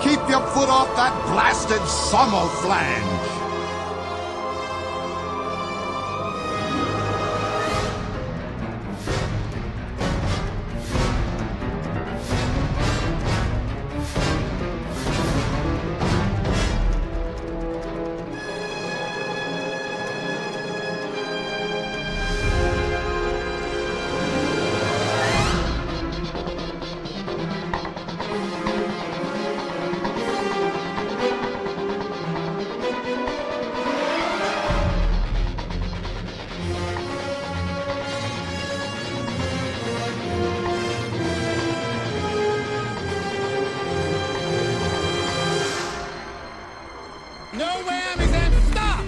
Keep your foot off that blasted Sommel flange! No whammies and stop!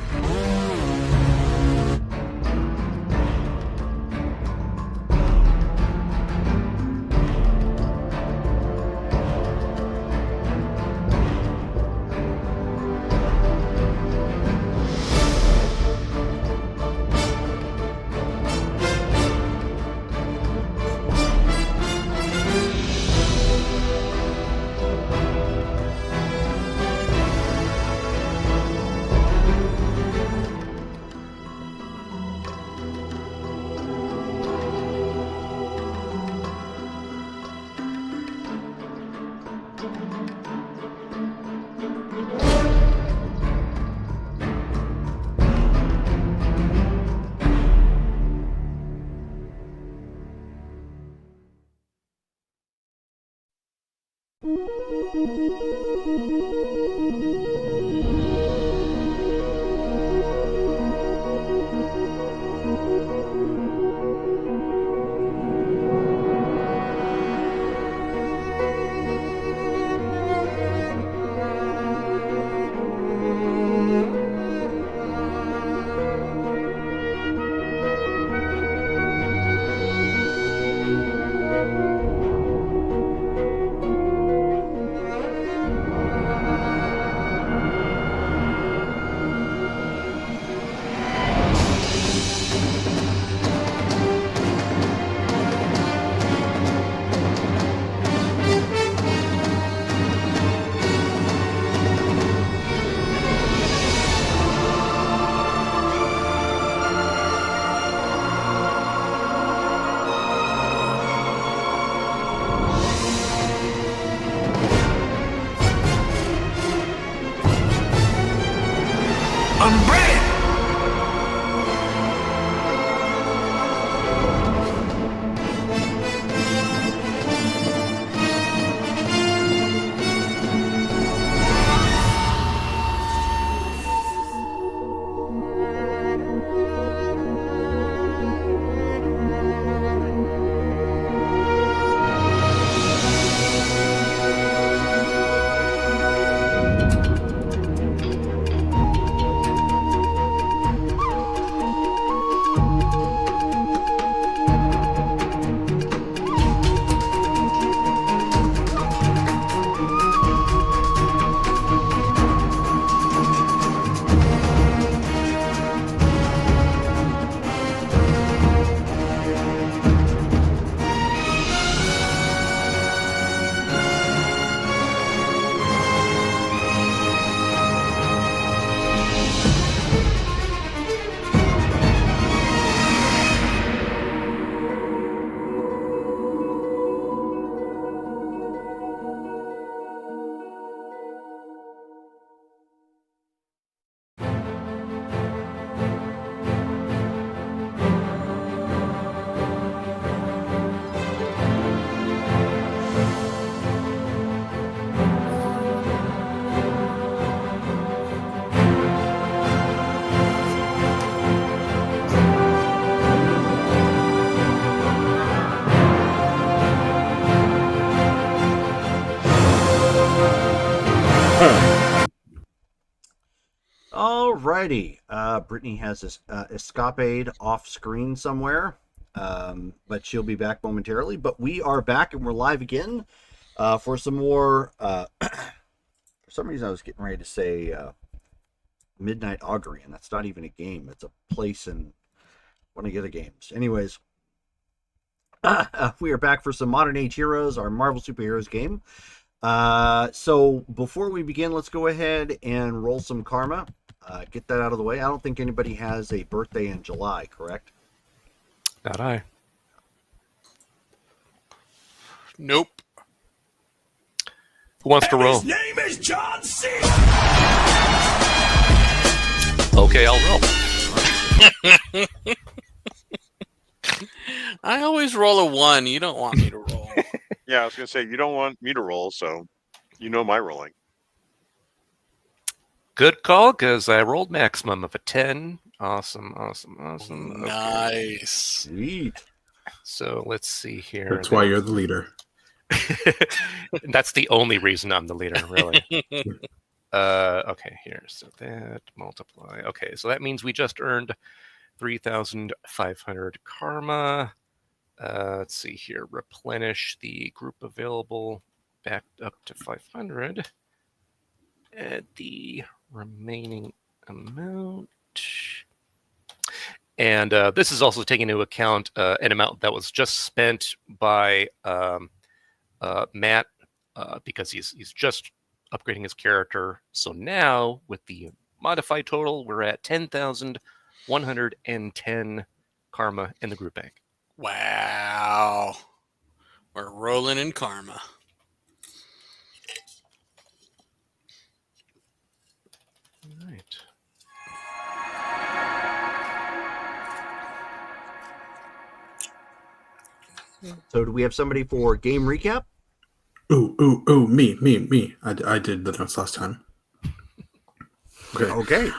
I'm ready! Alrighty. Brittany has this escapade off screen somewhere, but she'll be back momentarily. But we are back and we're live again for some more. For some reason, I was getting ready to say Midnight Augury, and that's not even a game. It's a place in one of the other games. Anyways, we are back for some Modern Age Heroes, our Marvel Superheroes game. So before we begin, let's go ahead and roll some karma. Get that out of the way. I don't think anybody has a birthday in July, correct? Not I. Nope. Who wants to roll? His name is John C. Okay, I'll roll. I always roll a 1. You don't want me to roll. Yeah, I was gonna say you don't want me to roll, so you know my rolling. Good call, because I rolled maximum of a 10. Awesome. Okay. Nice. Sweet. So let's see here. That's why you're the leader. That's the only reason I'm the leader, really. Okay, here. So that multiply. Okay, so that means we just earned 3,500 karma. Let's see here. Replenish the group available back up to 500. Add the remaining amount. And this is also taking into account an amount that was just spent by Matt because he's just upgrading his character. So now, with the modified total, we're at 10,110 karma in the group bank. Wow. We're rolling in karma. All right. So do we have somebody for game recap? Ooh, me. I did the notes last time. Okay.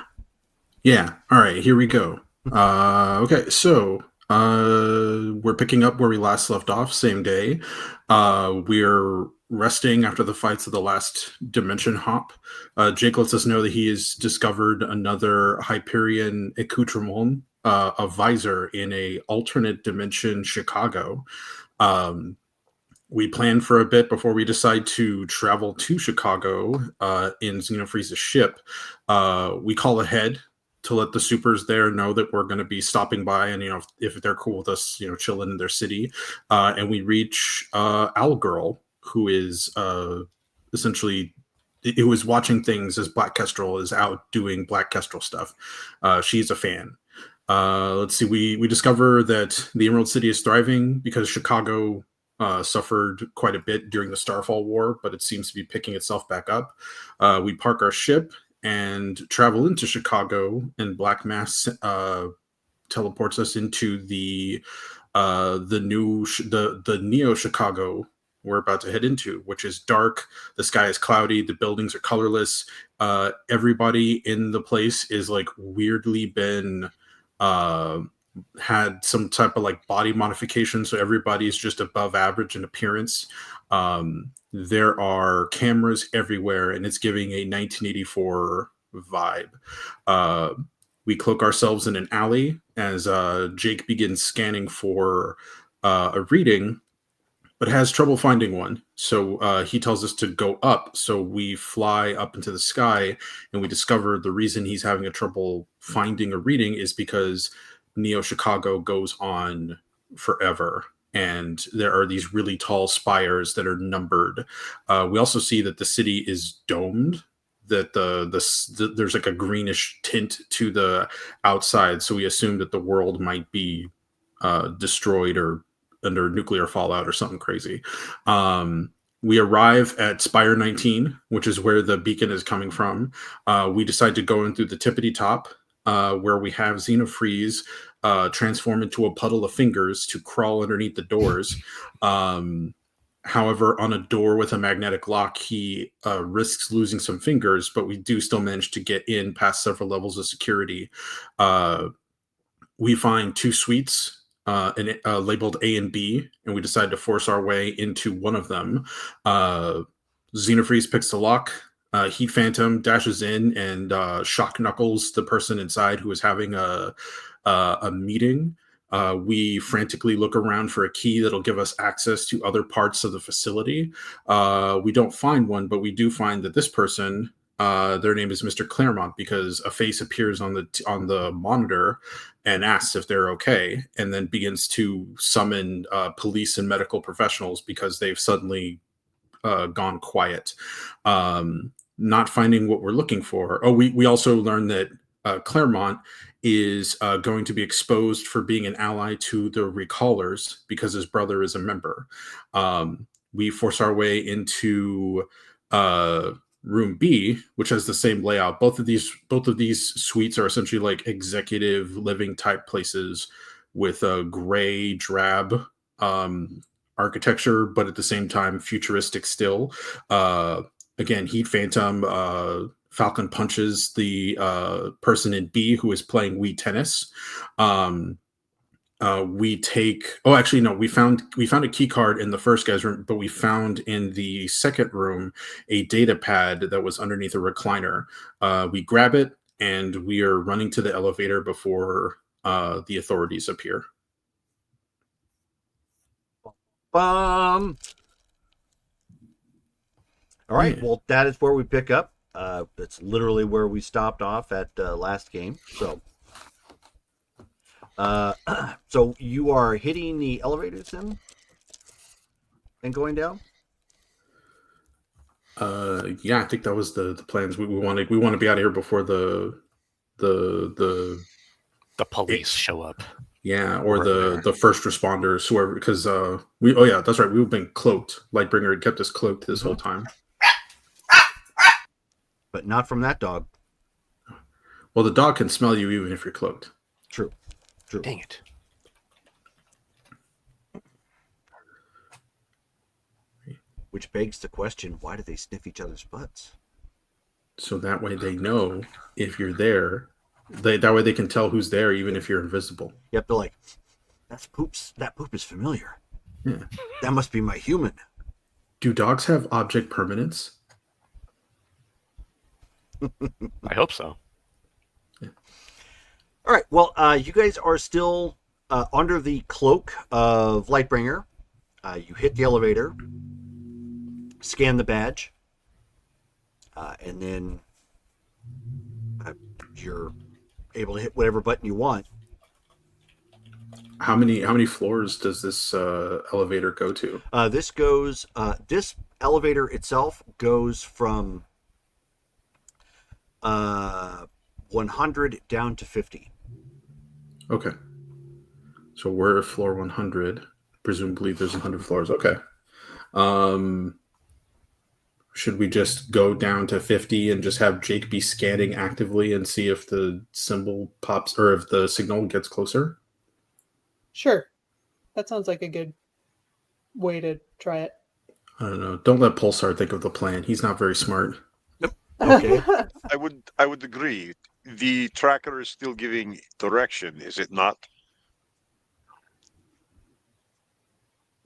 Yeah. All right, here we go. Okay, so we're picking up where we last left off, same day. We're resting after the fights of the last dimension hop. Jake lets us know that he has discovered another Hyperion accoutrement, a visor in a alternate dimension, Chicago. We plan for a bit before we decide to travel to Chicago in Xenofreeze's ship. We call ahead to let the supers there know that we're going to be stopping by, and if they're cool with us, chilling in their city. And we reach Owl Girl, who is essentially who is watching things as Black Kestrel is out doing Black Kestrel stuff. She's a fan. Let's see. We discover that the Emerald City is thriving because Chicago suffered quite a bit during the Starfall War, but it seems to be picking itself back up. We park our ship and travel into Chicago, and Black Mass teleports us into the Neo Chicago we're about to head into, which is dark. The sky is cloudy. The buildings are colorless. Everybody in the place is like weirdly been had some type of like body modification, so everybody's just above average in appearance. There are cameras everywhere, and it's giving a 1984 vibe. We cloak ourselves in an alley as Jake begins scanning for a reading, but has trouble finding one. So he tells us to go up. So we fly up into the sky, and we discover the reason he's having a trouble finding a reading is because Neo Chicago goes on forever, and there are these really tall spires that are numbered. We also see that the city is domed, that there's like a greenish tint to the outside, so we assume that the world might be destroyed or under nuclear fallout or something crazy. We arrive at Spire 19, which is where the beacon is coming from. We decide to go in through the tippity top, where we have Xenofreeze transform into a puddle of fingers to crawl underneath the doors. However, on a door with a magnetic lock, he risks losing some fingers, but we do still manage to get in past several levels of security. We find two suites labeled A and B, and we decide to force our way into one of them. Xenofreeze picks the lock. Heat Phantom dashes in and shock knuckles the person inside who is having a meeting. We frantically look around for a key that'll give us access to other parts of the facility. We don't find one, but we do find that this person, their name is Mr. Claremont, because a face appears on the monitor and asks if they're okay, and then begins to summon police and medical professionals because they've suddenly gone quiet, not finding what we're looking for. Oh, we also learned that Claremont is going to be exposed for being an ally to the Recallers because his brother is a member. We force our way into room B, which has the same layout. Both of these suites are essentially like executive living type places with a gray drab architecture, but at the same time futuristic still. Again, Heat Phantom, Falcon punches the person in B who is playing Wii Tennis. We found a key card in the first guy's room, but we found in the second room a data pad that was underneath a recliner. We grab it and we are running to the elevator before the authorities appear. All right, Yeah. well, that is where we pick up. That's literally where we stopped off at last game. So, so you are hitting the elevators then, and going down. Yeah, I think that was the plans. We want to be out of here before the police show up. Yeah, or Right the first responders, whoever, because that's right, we've been cloaked. Lightbringer had kept us cloaked this whole time. But not from that dog. Well, the dog can smell you even if you're cloaked. True. Dang it. Which begs the question: why do they sniff each other's butts? So that way they know if you're there. That way they can tell who's there, even if you're invisible. You have to like, that poop is familiar. Yeah. That must be my human. Do dogs have object permanence? I hope so. All right. Well, you guys are still under the cloak of Lightbringer. You hit the elevator, scan the badge, and then you're able to hit whatever button you want. How many floors does this elevator go to? This elevator itself goes from 100 down to 50. Okay. So we're at floor 100. Presumably there's 100 floors. Okay. Should we just go down to 50 and just have Jake be scanning actively and see if the symbol pops or if the signal gets closer? Sure. That sounds like a good way to try it. I don't know. Don't let Pulsar think of the plan. He's not very smart. Okay. I would agree. The tracker is still giving direction, is it not?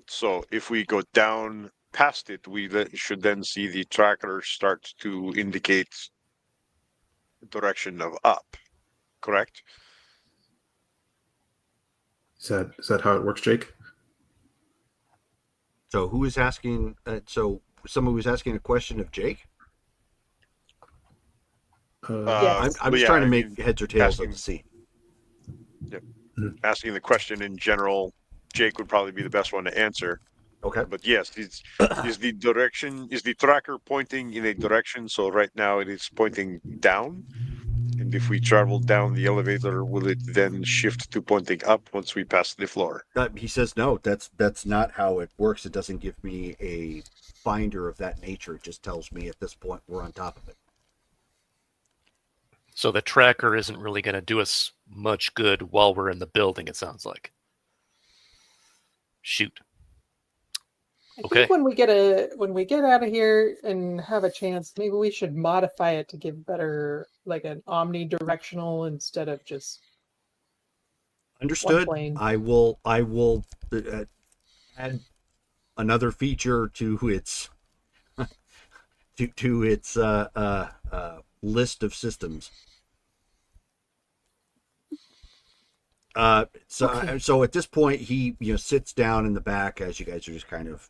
So if we go down past it, we should then see the tracker start to indicate direction of up. Correct? Is that how it works, Jake? So who is asking? So someone was asking a question of Jake. Yes. I'm but just yeah, trying to I make mean, heads or tails asking- of the scene. Asking the question in general, Jake would probably be the best one to answer. Okay. But yes, is the tracker pointing in a direction? So right now it is pointing down. And if we travel down the elevator, will it then shift to pointing up once we pass the floor? He says no. That's not how it works. It doesn't give me a finder of that nature. It just tells me at this point we're on top of it. So the tracker isn't really going to do us much good while we're in the building, it sounds like. Shoot. I Okay. think when we get out of here and have a chance, maybe we should modify it to give better, like an omnidirectional instead of just Understood. plane. I will add another feature to its to its list of systems. So at this point, he sits down in the back as you guys are just kind of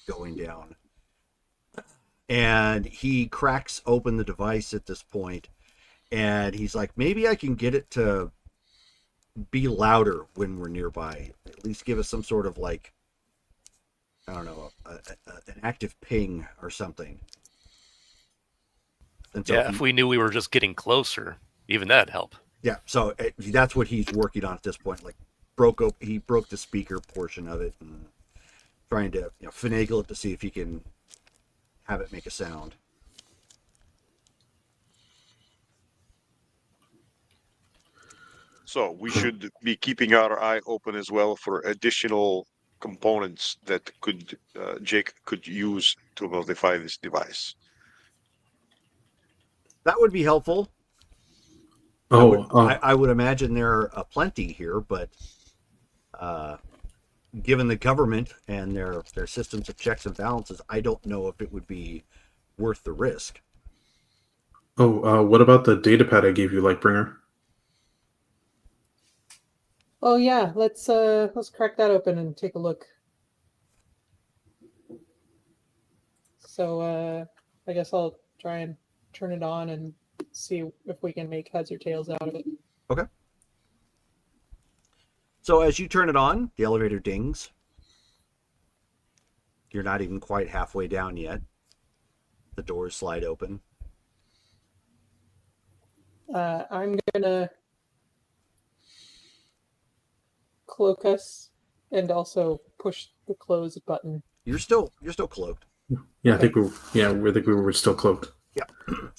going down, and he cracks open the device at this point, and he's like, maybe I can get it to be louder when we're nearby. At least give us some sort of like I don't know, an active ping or something. And so Yeah, if we knew we were just getting closer, even that'd help. yeah, so that's what he's working on at this point. Like, he broke the speaker portion of it and trying to finagle it to see if he can have it make a sound. So we should be keeping our eye open as well for additional components that Jake could use to modify this device. That would be helpful. I would imagine there are plenty here, but given the government and their systems of checks and balances, I don't know if it would be worth the risk. What about the data pad I gave you, Lightbringer? Oh yeah, let's crack that open and take a look. So I guess I'll try and turn it on and see if we can make heads or tails out of it. Okay. So as you turn it on, the elevator dings. You're not even quite halfway down yet. The doors slide open. I'm gonna cloak us and also push the close button. You're still cloaked. Yeah, I think we were still cloaked. Yeah.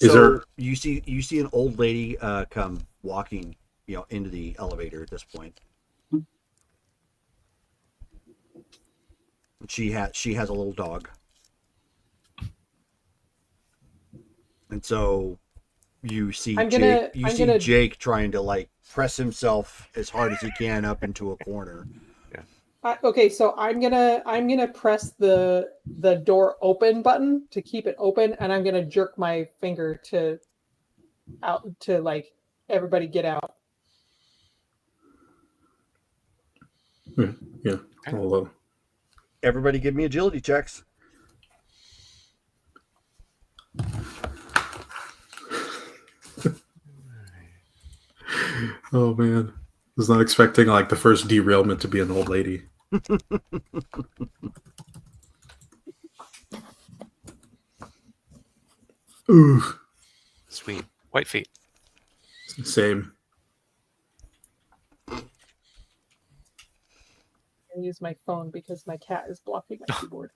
Is so there? you see an old lady come walking, into the elevator at this point. She has a little dog, and so you see Jake trying to press himself as hard as he can up into a corner. Okay, so I'm gonna press the door open button to keep it open, and I'm gonna jerk my finger to everybody get out. Yeah. Although. Everybody, give me agility checks. Oh man, I was not expecting the first derailment to be an old lady. Ooh, Sweet. White feet. same. I use my phone because my cat is blocking my keyboard,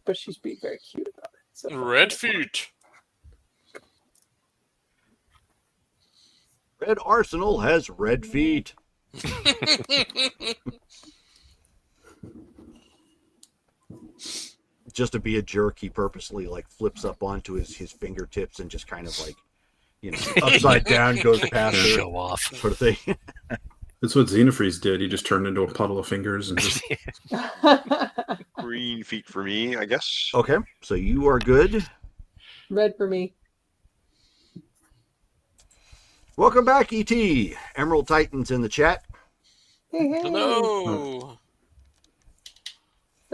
but she's being very cute about it. So Red feet. Red Arsenal has red feet. Just to be a jerk, he purposely flips up onto his fingertips and just kind of upside down goes past her. Show off. Sort of thing. That's what Xenofreeze did. He just turned into a puddle of fingers and just. Green feet for me, I guess. Okay, so you are good. Red for me. Welcome back, ET. Emerald Titan's in the chat. Hey, hey. Hello.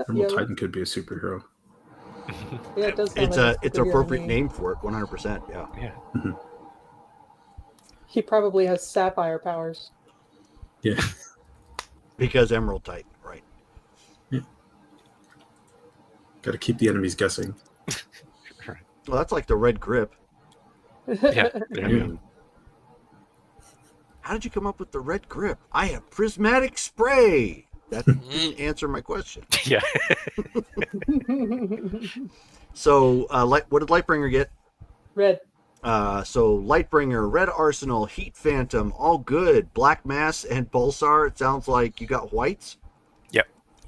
Emerald Titan could be a superhero. Yeah, it does sound It's like it's an appropriate name for it, 100%. Yeah. Yeah. He probably has sapphire powers. Yeah. Because Emerald Titan, right? Got to keep the enemies guessing. Well, that's like the red grip. Yeah. There you go. How did you come up with the red grip? I have prismatic spray. That didn't answer my question. Yeah. So, what did Lightbringer get? Red. So Lightbringer, Red Arsenal, Heat Phantom, all good. Black Mass and Pulsar. It sounds like you got whites.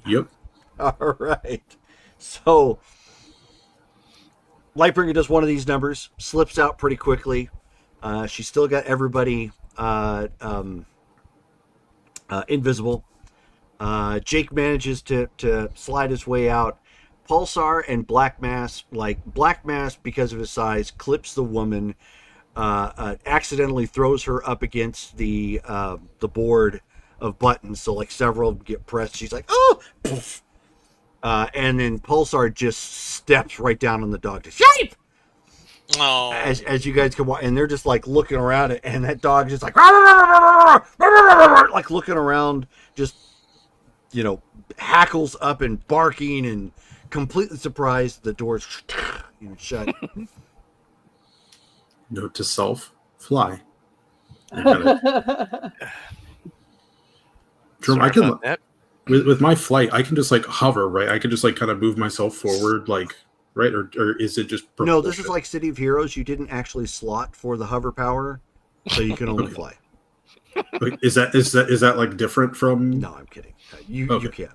Yep. All right. So Lightbringer does one of these numbers, slips out pretty quickly. She's still got everybody invisible. Jake manages to slide his way out. Pulsar and Black Mass, Black Mass because of his size, clips the woman, accidentally throws her up against the board of buttons, so several of them get pressed. She's like, oh! Poof. And then Pulsar just steps right down on the dog to shape. Oh. As you guys come on, and they're just looking around it, and that dog just looking around, just hackles up and barking and completely surprised the doors shut. Note to self: fly. I got it. Jerome, Sorry I can about that. with my flight, I can just like hover, right? I can just like kind of move myself forward, like right, or is it just No, this is propulsion? like City of Heroes. You didn't actually slot for the hover power, so you can only Okay. fly. Like, is that like different from? No, I'm kidding. You Okay. can.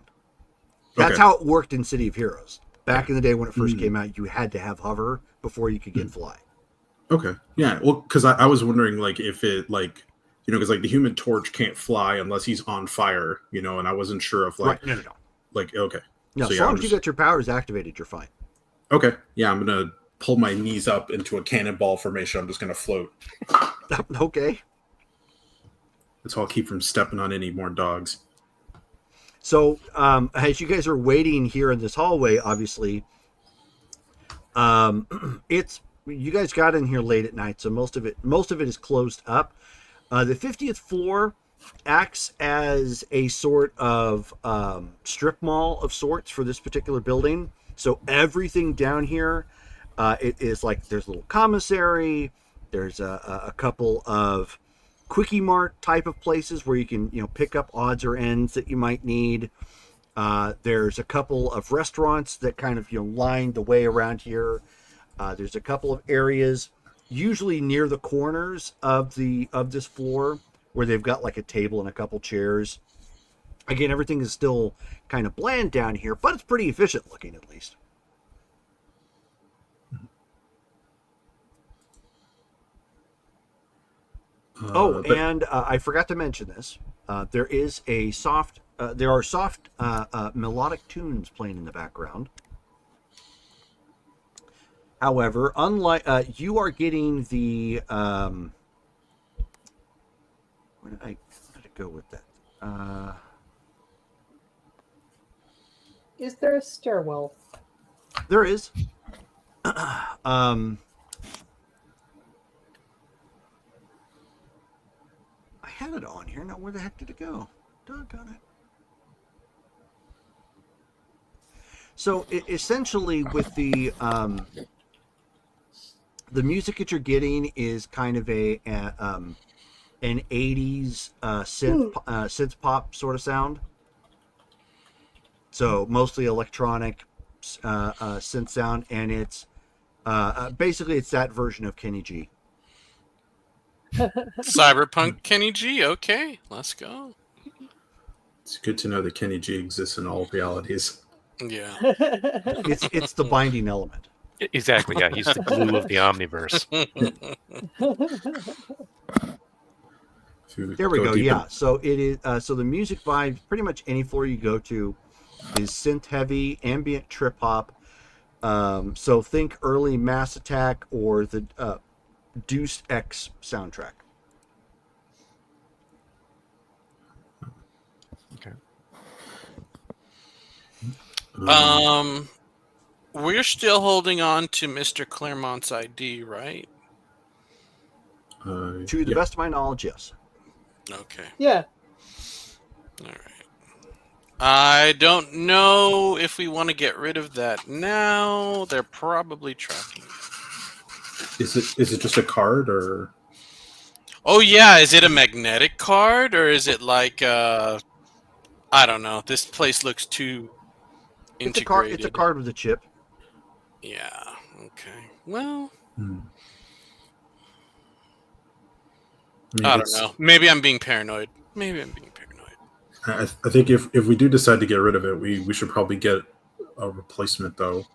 That's Okay. how it worked in City of Heroes. Back in the day when it first Hmm. came out, you had to have hover before you could get fly. Okay. Yeah. Well, because I was wondering like if it like because like the Human Torch can't fly unless he's on fire, and I wasn't sure if like Right. No. like okay. No, So, as yeah, long I'm as you just- got your powers activated, you're fine. Okay. Yeah, I'm gonna pull my knees up into a cannonball formation. I'm just gonna float. Okay. That's how I'll keep from stepping on any more dogs. So, as you guys are waiting here in this hallway, obviously, it's you guys got in here late at night, so most of it is closed up. The 50th floor acts as a sort of strip mall of sorts for this particular building. So everything down here, it is like there's a little commissary. There's a couple of quickie mart type of places where you can pick up odds or ends that you might need. There's a couple of restaurants that kind of line the way around here. There's a couple of areas, usually near the corners of this floor, where they've got like a table and a couple chairs. Again, everything is still kind of bland down here, but it's pretty efficient looking at least. And I forgot to mention this. There are soft melodic tunes playing in the background. However, unlike you are getting the where did I go with that? Is there a stairwell? There is. I had it on here. Now, where the heck did it go? Doggone it. So, essentially, with the music that you're getting is kind of an 80s synth pop sort of sound. So, mostly electronic synth sound, and it's basically it's that version of Kenny G. Cyberpunk Kenny G. Okay, let's go. It's good to know that Kenny G exists in all realities. Yeah. It's the binding element. Exactly. Yeah, he's the glue of the omniverse. There we go. Yeah. So it is. So the music vibe, pretty much any floor you go to, is synth heavy, ambient trip hop. So think early Mass Attack or the Deuce X soundtrack. Okay. We're still holding on to Mr. Claremont's ID, right? To the best of my knowledge, yes. Okay. Yeah. All right. I don't know if we want to get rid of that now. They're probably tracking it. Is it just a card or? Oh yeah, is it a magnetic card or is it like I don't know. This place looks too integrated. It's a card with a chip. Yeah. Okay. Well, I don't know. Maybe I'm being paranoid. I think if we do decide to get rid of it, we should probably get a replacement though,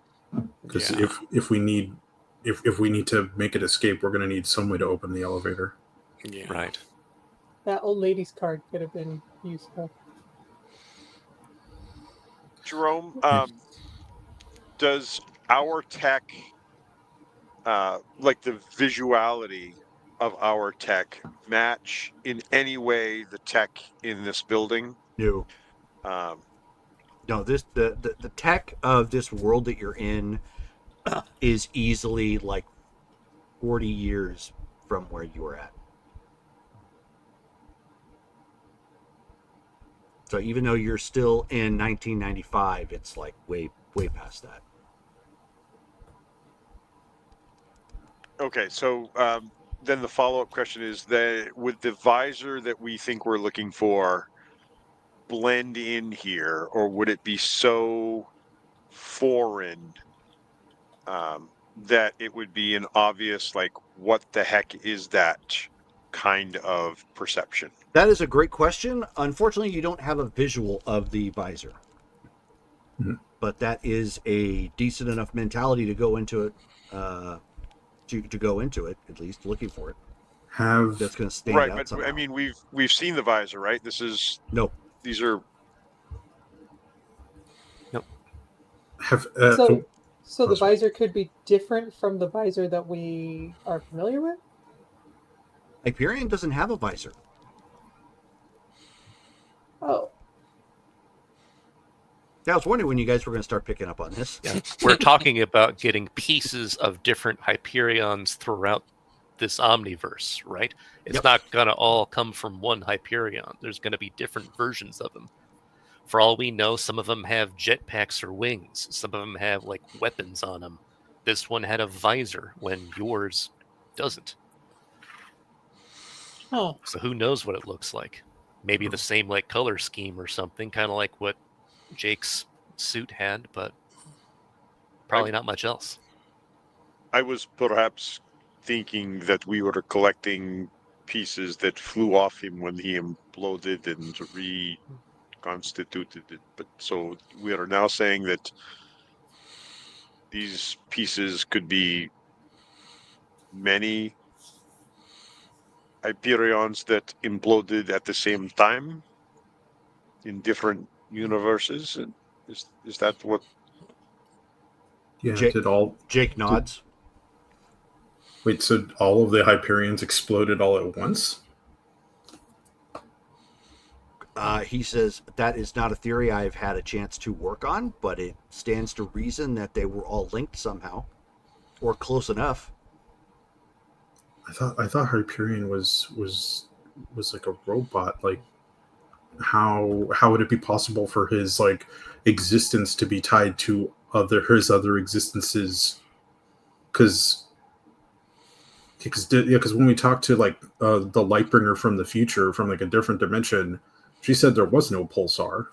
because Yeah. if we need to make it escape, we're going to need some way to open the elevator. Yeah. Right. That old lady's card could have been useful. Jerome, does our tech, like the visuality of our tech, match in any way the tech in this building? No. No, the tech of this world that you're in is easily like 40 years from where you were at. So even though you're still in 1995, it's like way past that. Okay, so then the follow-up question is that would the visor that we think we're looking for blend in here, or would it be so foreign that it would be an obvious, like, what the heck is that kind of perception? That is a great question. Unfortunately, you don't have a visual of the visor. Mhm. But that is a decent enough mentality to go into it, to go into it, at least looking for it. Have That's going to stand Right, out but somehow. I mean, we've seen the visor, right? Nope. These are have So the sorry. visor could be different from the visor that we are familiar with? Hyperion doesn't have a visor. Oh. Yeah, I was wondering when you guys were going to start picking up on this. Yeah, we're talking about getting pieces of different Hyperions throughout this omniverse, right? It's Yep. not going to all come from one Hyperion. There's going to be different versions of them. For all we know, some of them have jetpacks or wings. Some of them have like weapons on them. This one had a visor when yours doesn't. Huh. So who knows what it looks like? Maybe the same like color scheme or something, kind of like what Jake's suit had, but probably not much else. I was perhaps thinking that we were collecting pieces that flew off him when he imploded and reconstituted it. But so we are now saying that these pieces could be many Hyperions that imploded at the same time in different universes. And is that what? Yeah, Jake, did all Jake nods. wait? So all of the Hyperions exploded all at once? He says that is not a theory I've had a chance to work on, but it stands to reason that they were all linked somehow, or close enough. I thought Hyperion was like a robot. Like, how would it be possible for his like existence to be tied to his other existences? Because when we talked to like the Lightbringer from the future, from like a different dimension, she said there was no pulsar.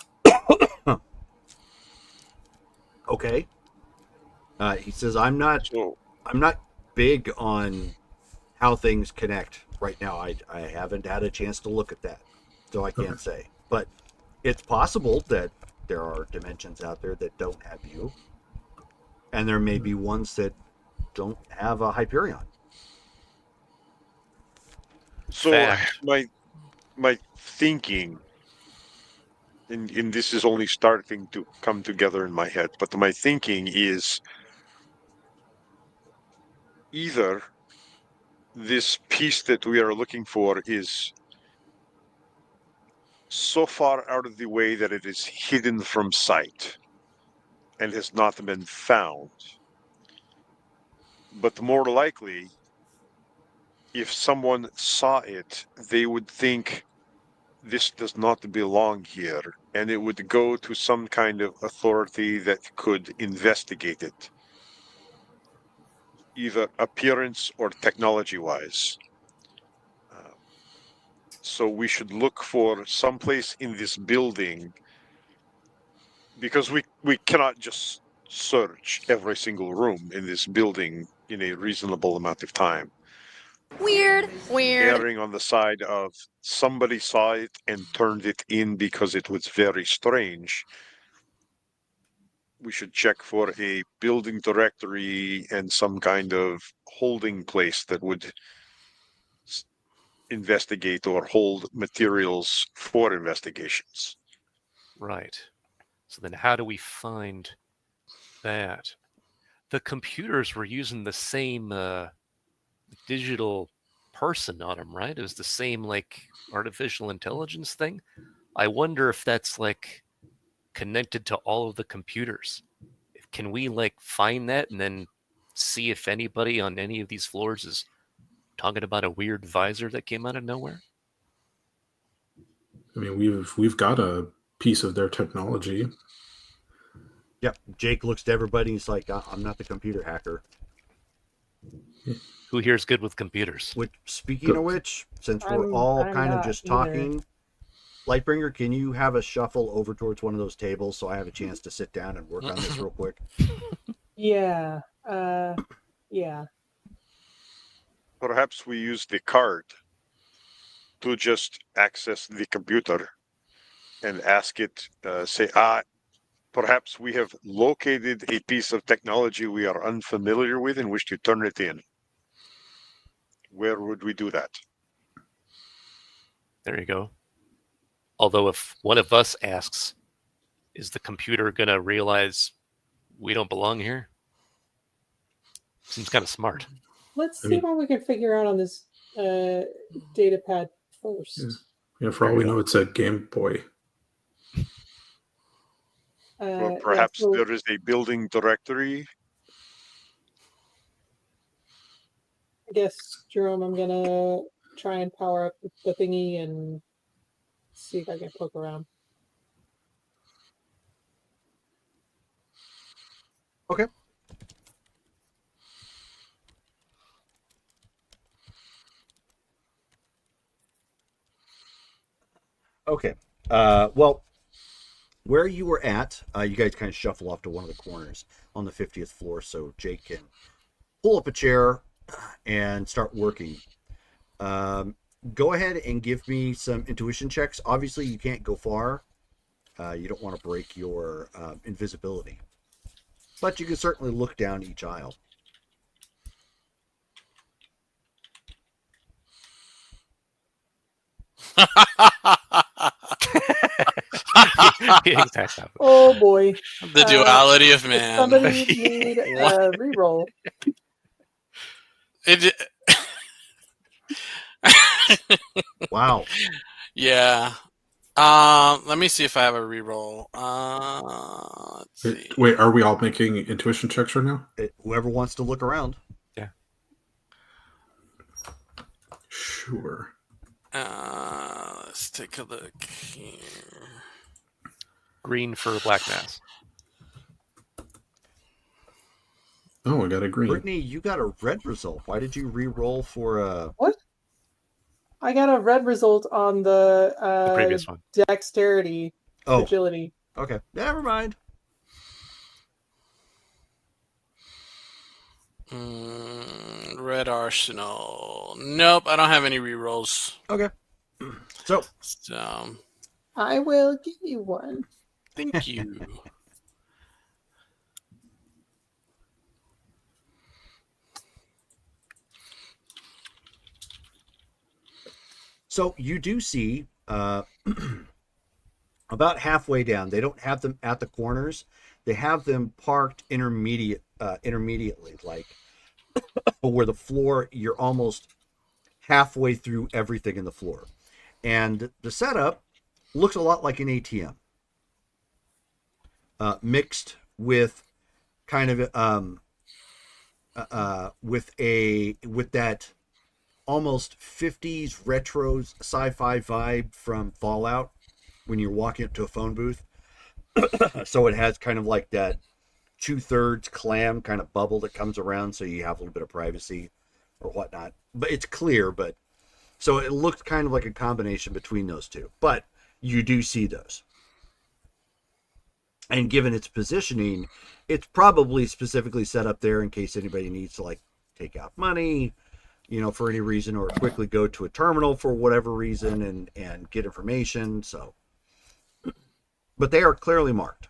Okay. He says I'm not big on how things connect right now. I haven't had a chance to look at that, so I can't say. But it's possible that there are dimensions out there that don't have you, and there may be ones that don't have a Hyperion. So Fact. my thinking, and this is only starting to come together in my head, but my thinking is either this piece that we are looking for is so far out of the way that it is hidden from sight and has not been found. But more likely, if someone saw it, they would think this does not belong here, and it would go to some kind of authority that could investigate it, either appearance or technology-wise. So we should look for someplace in this building, because we cannot just search every single room in this building in a reasonable amount of time. Weird. Erring on the side of somebody saw it and turned it in because it was very strange. We should check for a building directory and some kind of holding place that would investigate or hold materials for investigations. Right. So then how do we find that? The computers were using the same digital person on them, right? It was the same like artificial intelligence thing. I wonder if that's like connected to all of the computers. Can we like find that and then see if anybody on any of these floors is talking about a weird visor that came out of nowhere? I mean, we've got a piece of their technology. Yep. Jake looks to everybody. He's like, I'm not the computer hacker. Who here is good with computers? Which, speaking of which, since we're all I'm kind of not just either. talking, Lightbringer, can you have a shuffle over towards one of those tables so I have a chance to sit down and work on this real quick? Yeah. Yeah. Perhaps we use the card to just access the computer and ask it, say, perhaps we have located a piece of technology we are unfamiliar with and wish to turn it in. Where would we do that? There you go. Although if one of us asks, is the computer going to realize we don't belong here? Seems kind of smart. Let's I see mean- what we can figure out on this data pad first. Yeah, for all we know, it's a Game Boy. Or Yeah, perhaps so there is a building directory. I guess, Jerome, I'm gonna try and power up the thingy and see if I can poke around. Okay. Okay. Well, where you were at, you guys kind of shuffle off to one of the corners on the 50th floor so Jake can pull up a chair and start working. Go ahead and give me some intuition checks. Obviously, you can't go far. You don't want to break your invisibility. But you can certainly look down each aisle. Exactly. Oh boy. The duality of man. Somebody need a reroll. It, Wow. yeah. Let me see if I have a reroll. Let's see. Wait, are we all making intuition checks right now? Whoever wants to look around. Sure. Let's take a look here. Green for Black Mass. Oh, I got a green. Brittany, you got a red result. Why did you re-roll for a... I got a red result on the previous one. dexterity, Oh, agility. okay. Never mind. Red Arsenal. Nope, I don't have any rerolls. Okay. So, So, I will give you one. thank you. so you do see about halfway down. They don't have them at the corners. They have them parked intermediately, like where the floor, you're almost halfway through everything in the floor. And the setup looks a lot like an ATM, mixed with kind of with that almost 50s retro sci-fi vibe from Fallout when you're walking up to a phone booth. So it has kind of like that 2/3 clam kind of bubble that comes around, so you have a little bit of privacy or whatnot. But it's clear, but so it looks kind of like a combination between those two. But you do see those. And given its positioning, it's probably specifically set up there in case anybody needs to like take out money, you know, for any reason, or quickly go to a terminal for whatever reason and get information. So, but they are clearly marked.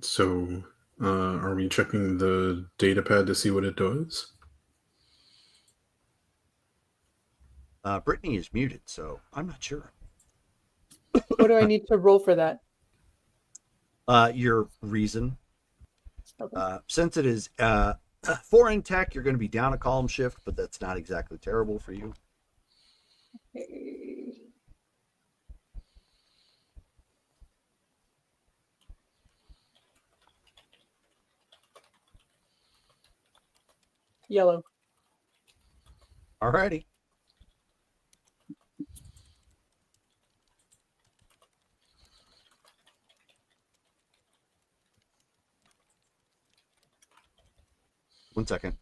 So, are we checking the data pad to see what it does? Brittany is muted, so I'm not sure. What do I need to roll for that? Your reason. Okay. Since it is foreign tech, you're going to be down a column shift, but that's not exactly terrible for you. Okay. Yellow. Alrighty. One second.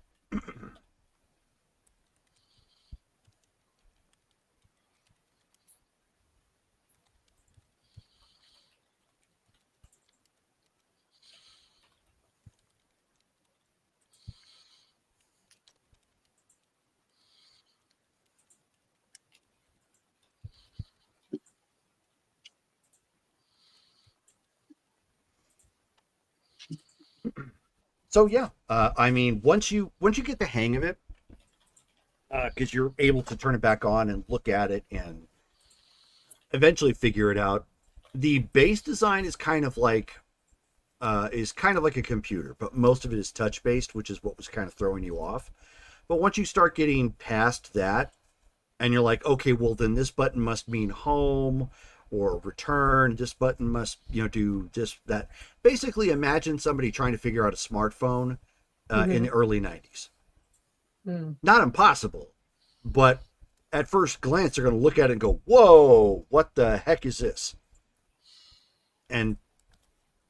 So yeah, I mean, once you get the hang of it, because you're able to turn it back on and look at it and eventually figure it out. The base design is kind of like a computer, but most of it is touch based, which is what was kind of throwing you off. But once you start getting past that, and you're like, okay, well then this button must mean home or return. This button must, do this, that. Basically, imagine somebody trying to figure out a smartphone in the early 90s. Not impossible, but at first glance, they're going to look at it and go, whoa, what the heck is this? And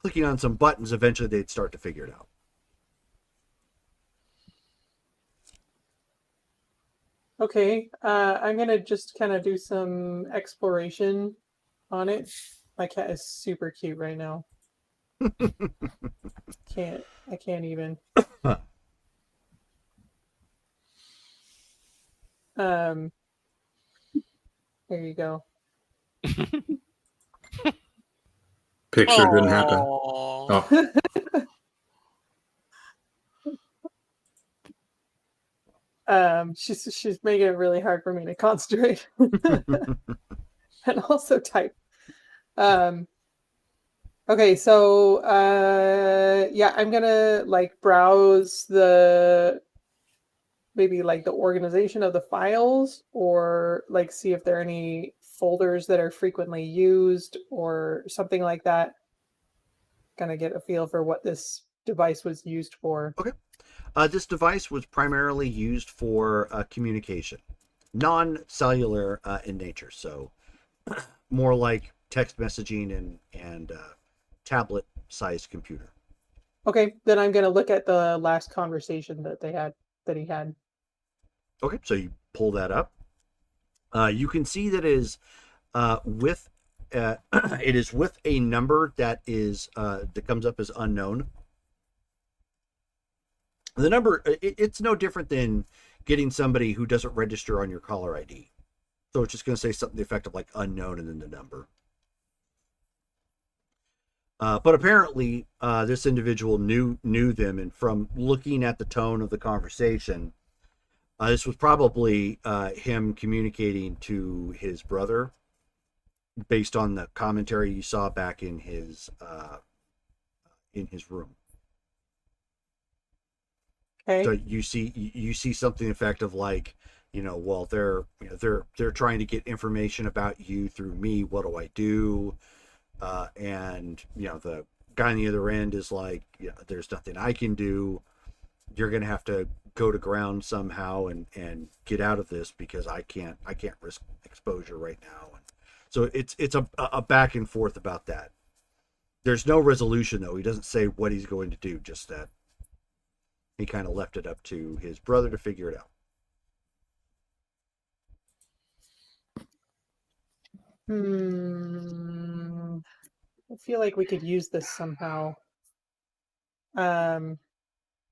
clicking on some buttons, eventually they'd start to figure it out. Okay, I'm gonna just kind of do some exploration on it. My cat is super cute right now. I can't even. There you go. Picture didn't happen. Aw. Oh, She's making it really hard for me to concentrate and also type. Okay, so yeah, I'm gonna like browse maybe like the organization of the files, or like see if there are any folders that are frequently used or something like that. Gonna get a feel for what this device was used for. Okay. This device was primarily used for communication, non-cellular in nature, so more like text messaging and tablet-sized computer. Okay, then I'm gonna look at the last conversation that he had. Okay, so you pull that up. You can see that it is with a number that comes up as unknown. The number, it's no different than getting somebody who doesn't register on your caller ID. So it's just going to say something to the effect of like unknown and then the number. But apparently, this individual knew them, and from looking at the tone of the conversation, this was probably him communicating to his brother, based on the commentary you saw back in his room. Okay. So you see something effective like, well, they're trying to get information about you through me. What do I do? And the guy on the other end is like, there's nothing I can do. You're gonna have to go to ground somehow and get out of this, because I can't risk exposure right now. And so it's a back and forth about that. There's no resolution though. He doesn't say what he's going to do, just that he kind of left it up to his brother to figure it out. I feel like we could use this somehow. I'm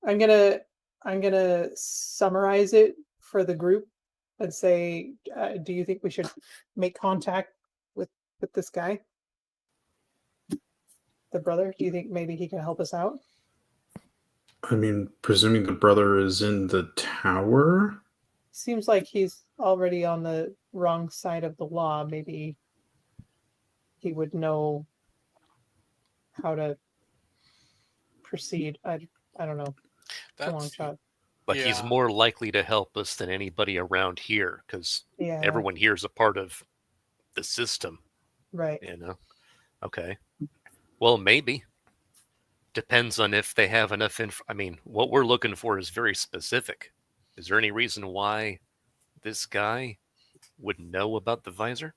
gonna summarize it for the group and say, do you think we should make contact with this guy, the brother? Do you think maybe he can help us out? I mean, presuming the brother is in the tower. Seems like he's already on the wrong side of the law. Maybe he would know how to proceed. I don't know. It's a long shot. But he's more likely to help us than anybody around here, because everyone here is a part of the system. Right. Okay. Well, maybe. Depends on if they have enough I mean, what we're looking for is very specific. Is there any reason why this guy would know about the visor?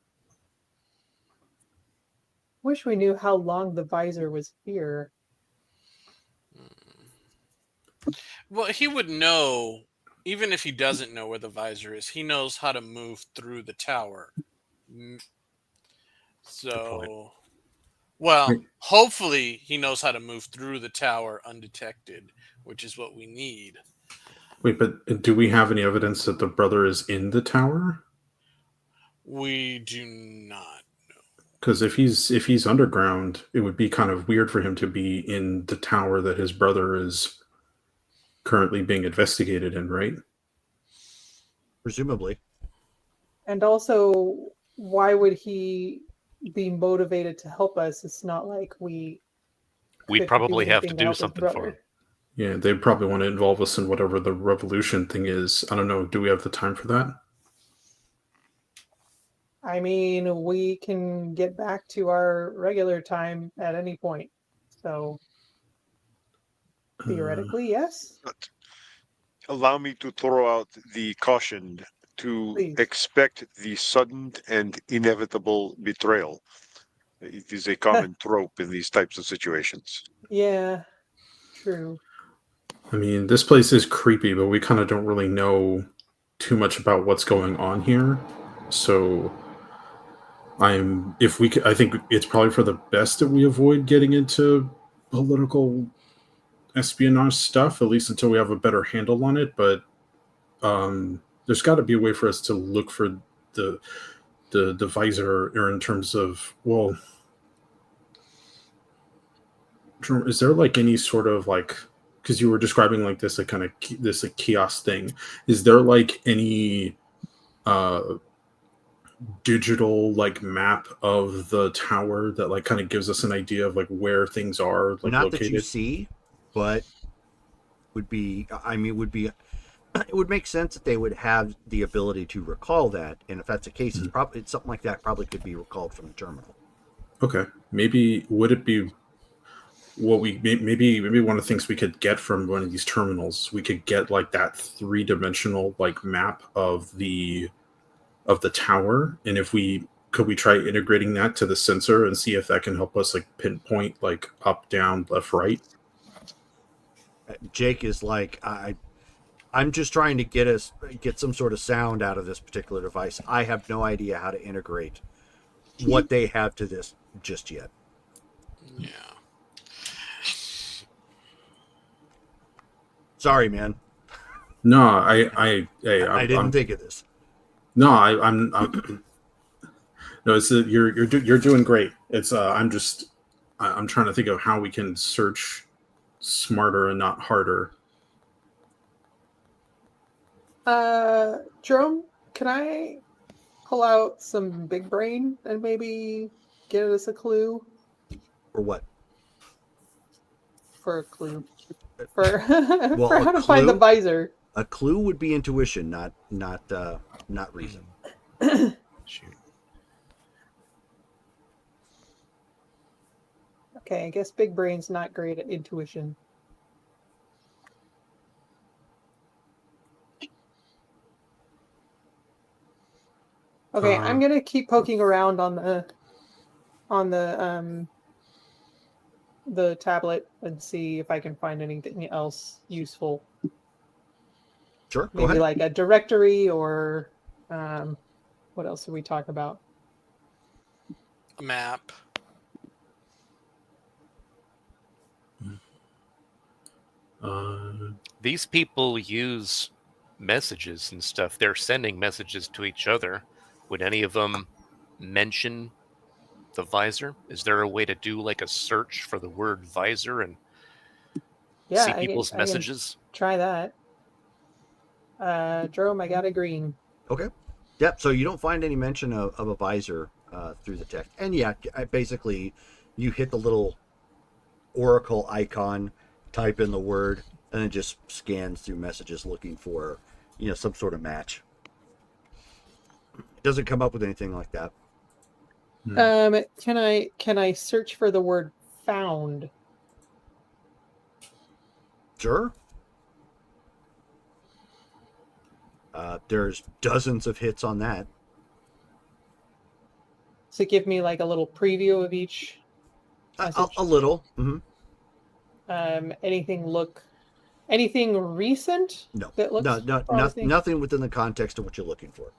Wish we knew how long the visor was here. Well, he would know, even if he doesn't know where the visor is, he knows how to move through the tower. So, well, hopefully he knows how to move through the tower undetected, which is what we need. Wait, but do we have any evidence that the brother is in the tower? We do not. Because if he's underground, it would be kind of weird for him to be in the tower that his brother is currently being investigated in, right? Presumably. And also, why would he be motivated to help us? It's not like we'd probably have to do something for him. Yeah, they probably want to involve us in whatever the revolution thing is. I don't know. Do we have the time for that? I mean, we can get back to our regular time at any point. So theoretically, yes. But allow me to throw out the caution to Please. expect the sudden and inevitable betrayal. It is a common trope in these types of situations. Yeah, true. I mean, this place is creepy, but we kind of don't really know too much about what's going on here. So I think it's probably for the best that we avoid getting into political espionage stuff, at least until we have a better handle on it. But there's got to be a way for us to look for the visor, or in terms of, well, is there like any sort of like, because you were describing like this, like kind of this like kiosk thing, is there like any digital like map of the tower that like kind of gives us an idea of like where things are like Not located? that you see, but would be, I mean, it would make sense that they would have the ability to recall that, and if that's the case, it's something like that probably could be recalled from the terminal. Okay, maybe would it be what we maybe one of the things we could get from one of these terminals, we could get like that 3-dimensional like map of the tower, and if we try integrating that to the sensor and see if that can help us like pinpoint like up, down, left, right. Jake is like, I'm just trying to get some sort of sound out of this particular device. I have no idea how to integrate what they have to this just yet. Yeah. Sorry, man. No, I didn't think of this. No, I'm no. It's you're doing great. It's I'm trying to think of how we can search smarter and not harder. Jerome, can I pull out some big brain and maybe get us a clue? For what? For a clue. For, Well, for a how to find the clue? visor. A clue would be intuition, not reason. Shoot. Okay, I guess big brain's not great at intuition. Okay, I'm gonna keep poking around on the tablet and see if I can find anything else useful. Sure, go Maybe ahead. like a directory or what else did we talk about? A map. These people use messages and stuff. They're sending messages to each other. Would any of them mention the visor? Is there a way to do like a search for the word visor and Yeah, see people's I can messages? try that. Jerome, I got a green. Okay. Yep. So you don't find any mention of a visor through the text, and yeah, basically, you hit the little oracle icon, type in the word, and it just scans through messages looking for, some sort of match. It doesn't come up with anything like that. Can I search for the word found? Sure. There's dozens of hits on that. Does it give me like a little preview of each message? A little. Anything recent? No. That looks promising? Nothing within the context of what you're looking for.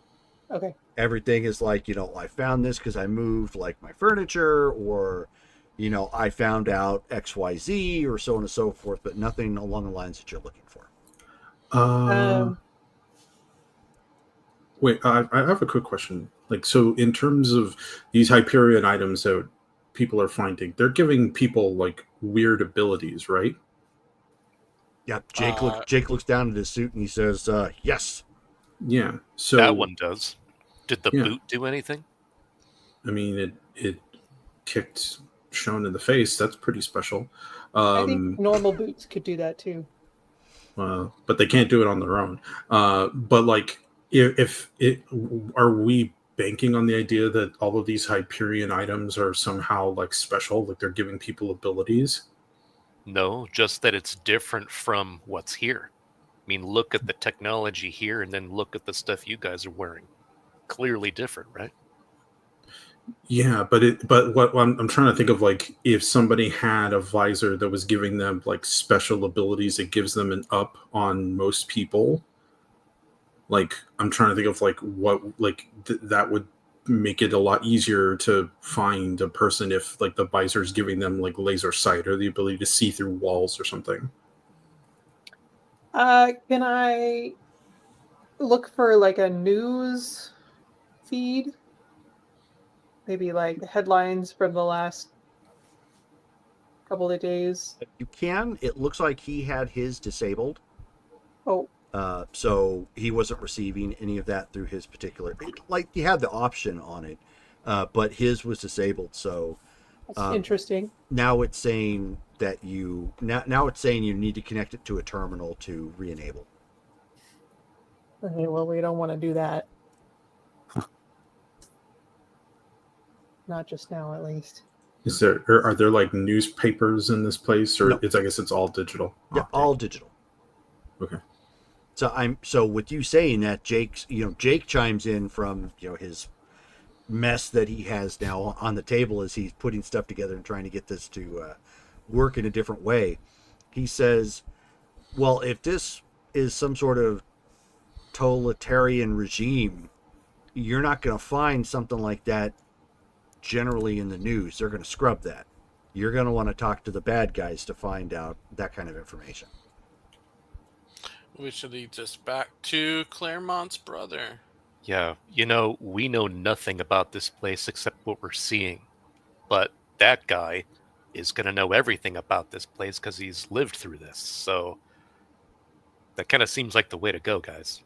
Okay. Everything is like, I found this because I moved like my furniture, or, I found out XYZ, or so on and so forth, but nothing along the lines that you're looking for. Wait, I have a quick question. Like, so in terms of these Hyperion items that people are finding, they're giving people like weird abilities, right? Yeah, Jake looks down at his suit and he says, yes. Yeah. So That one does. Did the Yeah. boot do anything? I mean, it kicked Sean in the face. That's pretty special. I think normal boots could do that too. But they can't do it on their own. But like, if it are we banking on the idea that all of these Hyperion items are somehow like special, like they're giving people abilities? No, just that it's different from what's here. I mean, look at the technology here and then look at the stuff you guys are wearing. Clearly different, right? Yeah, but what I'm trying to think of, like, if somebody had a visor that was giving them like special abilities, it gives them an up on most people. Like, I'm trying to think of like what like that would make it a lot easier to find a person if like the visor is giving them like laser sight or the ability to see through walls or something. Can I look for like a news feed? Maybe like headlines from the last couple of days. You can. It looks like he had his disabled. Oh, So he wasn't receiving any of that through his particular, like he had the option on it, but his was disabled. So that's interesting. now it's saying that now it's saying you need to connect it to a terminal to re-enable. Okay, well, we don't want to do that. Not just now, at least. Are there like newspapers in this place, or No. I guess it's all digital? Yeah, Okay. all digital. Okay. So with you saying that, Jake chimes in from his mess that he has now on the table as he's putting stuff together and trying to get this to work in a different way. He says, well, if this is some sort of totalitarian regime, you're not going to find something like that generally in the news. They're going to scrub that. You're going to want to talk to the bad guys to find out that kind of information. Which leads us back to Claremont's brother. Yeah, we know nothing about this place except what we're seeing. But that guy is going to know everything about this place because he's lived through this. So that kind of seems like the way to go, guys.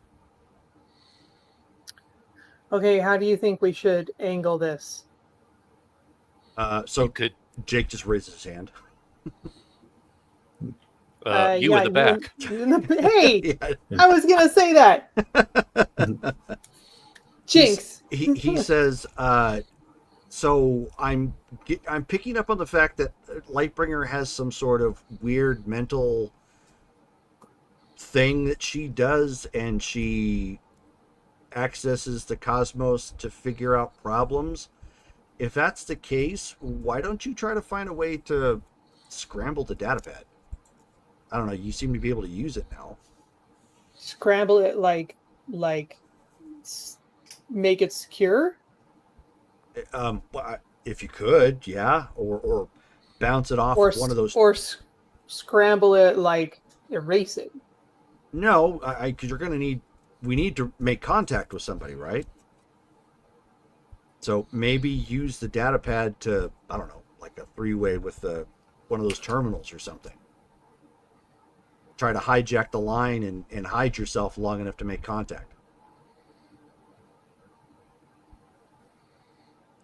Okay, how do you think we should angle this? So You could, Jake just raises his hand. you in the back. Hey, Yeah. I was gonna say that. Jinx. He says, so I'm picking up on the fact that Lightbringer has some sort of weird mental thing that she does, and she accesses the cosmos to figure out problems. If that's the case, why don't you try to find a way to scramble the datapad? I don't know. You seem to be able to use it now. Scramble it like make it secure. If you could, yeah, or bounce it off Or one of those. or scramble it like erase it. No, because we need to make contact with somebody, right? So maybe use the data pad to, I don't know, like a three-way with one of those terminals or something. Try to hijack the line and hide yourself long enough to make contact.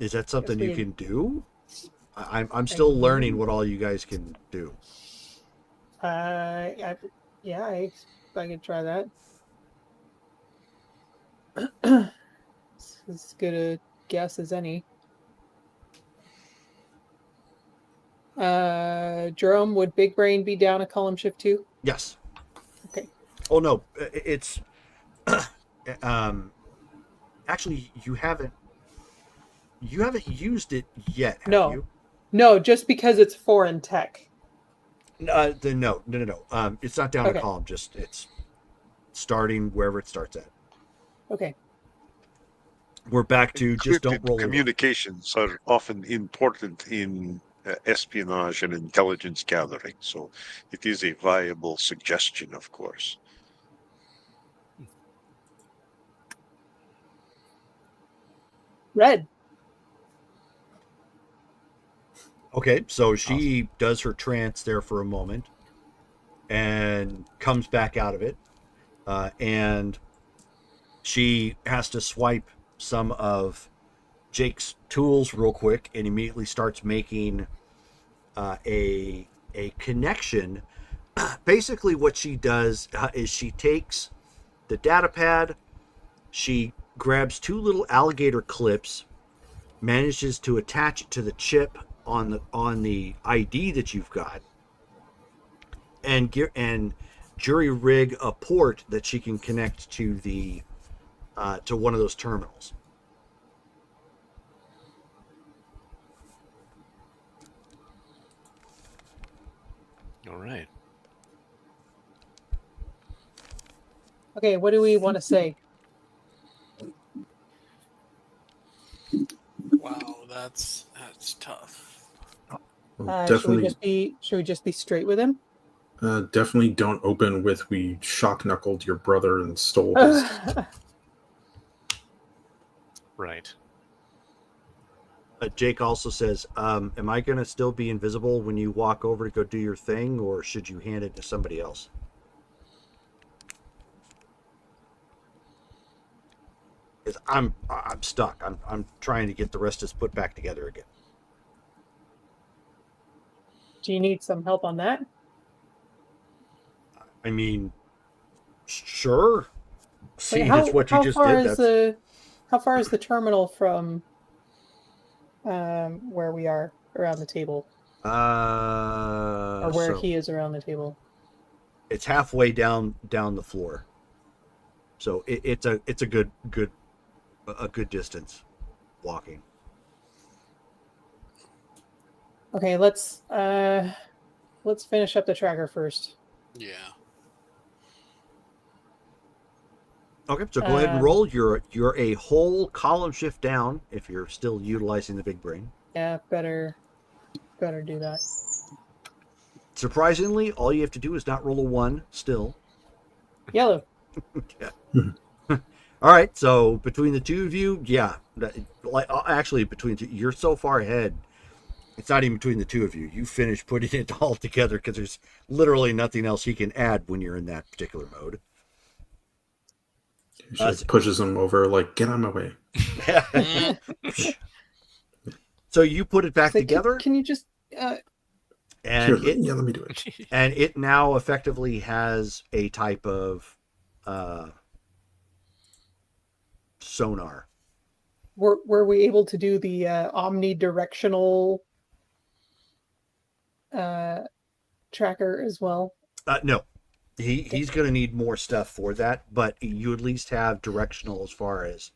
Is that something you can do? I'm still learning what all you guys can do. I can try that. It's as good a guess as any. Jerome, would Big Brain be down a column shift too? Yes. Okay. Oh no, it's actually you haven't used it yet, have No. you? No, just because it's foreign tech. No. It's not down Okay. a column. Just it's starting wherever it starts at. Okay. We're back to just don't Encrypted roll a one. communications are often important in espionage and intelligence gathering, so it is a viable suggestion, of course. Red. Okay, so she does her trance there for a moment and comes back out of it. And she has to swipe some of Jake's tools real quick and immediately starts making a connection. Basically, what she does is she takes the data pad, she grabs two little alligator clips, manages to attach it to the chip on the ID that you've got, and jury rig a port that she can connect to the to one of those terminals. All right. Okay, what do we want to say? Wow, that's tough. Should we just be straight with him? Definitely don't open with "we shock knuckled your brother and stole his." Right. Jake also says, am I going to still be invisible when you walk over to go do your thing, or should you hand it to somebody else? Because I'm stuck. I'm trying to get the rest of this put back together again. Do you need some help on that? I mean, sure. See, Wait, that's what you just did. How far is the terminal from where we are around the table, or where So he is around the table? it's halfway down the floor. So it's a good distance walking. Okay, let's finish up the tracker first. Yeah. Okay, so go ahead and roll. You're a whole column shift down if you're still utilizing the big brain. Yeah, better do that. Surprisingly, all you have to do is not roll a 1 still. Yellow. Yeah. All right, so between the two of you, yeah, actually between two, you're so far ahead. It's not even between the two of you. You finish putting it all together because there's literally nothing else he can add when you're in that particular mode. She like pushes him over, like, get out of my way. So you put it back together. Can you just? And Here, let me do it. And it now effectively has a type of sonar. Were we able to do the omnidirectional tracker as well? No. He's going to need more stuff for that, but you at least have directional as far as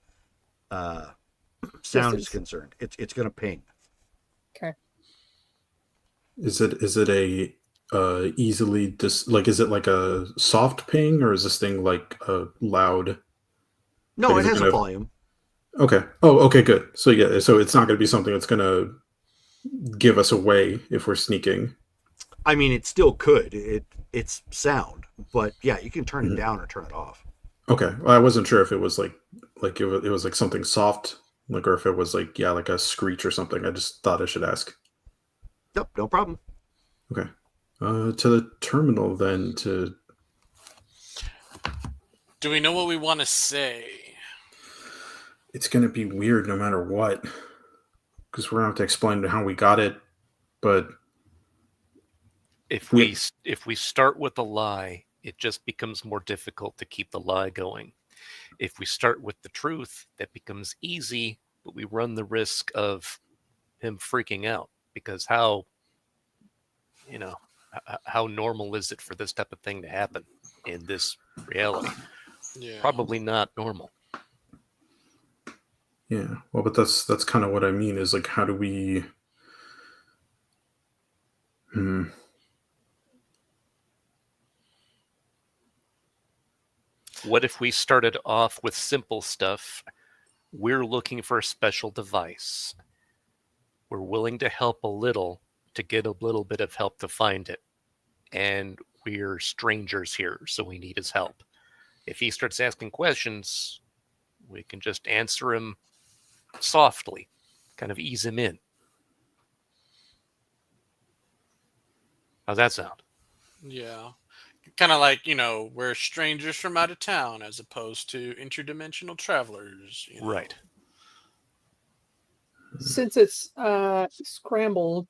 sound is concerned. It's going to ping. Okay. Is it a easily is it like a soft ping, or is this thing like a loud? No, like, it has a volume. Okay. Oh, okay, good. So yeah, so it's not going to be something that's going to give us away if we're sneaking. I mean, it still could. It's sound, but yeah, you can turn it down or turn it off. Okay. Well, I wasn't sure if it was like it was like something soft, like, or if it was like like a screech or something. I just thought I should ask. Nope, no problem. Okay. To the terminal then. Do we know what we want to say? It's going to be weird no matter what, because we're going to have to explain how we got it. But if we start with a lie, it just becomes more difficult to keep the lie going. If we start with the truth, that becomes easy, but we run the risk of him freaking out, because how you know, how normal is it for this type of thing to happen in this reality? Yeah. Probably not normal. Yeah. Well, but that's kind of what I mean is like, how do we? What if we started off with simple stuff? We're looking for a special device. We're willing to help a little to get a little bit of help to find it. And we're strangers here, so we need his help. If he starts asking questions, we can just answer him softly, kind of ease him in. How's that sound? Yeah. Kind of like, we're strangers from out of town as opposed to interdimensional travelers. Right. Since it's scrambled,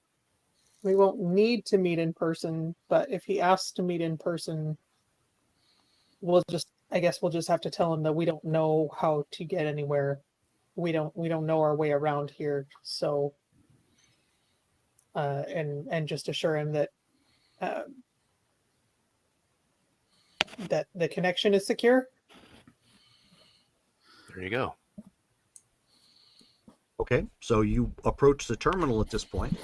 we won't need to meet in person, but if he asks to meet in person, I guess we'll just have to tell him that we don't know how to get anywhere. We don't know our way around here. So and just assure him that that the connection is secure. There you go. Okay, so you approach the terminal at this point,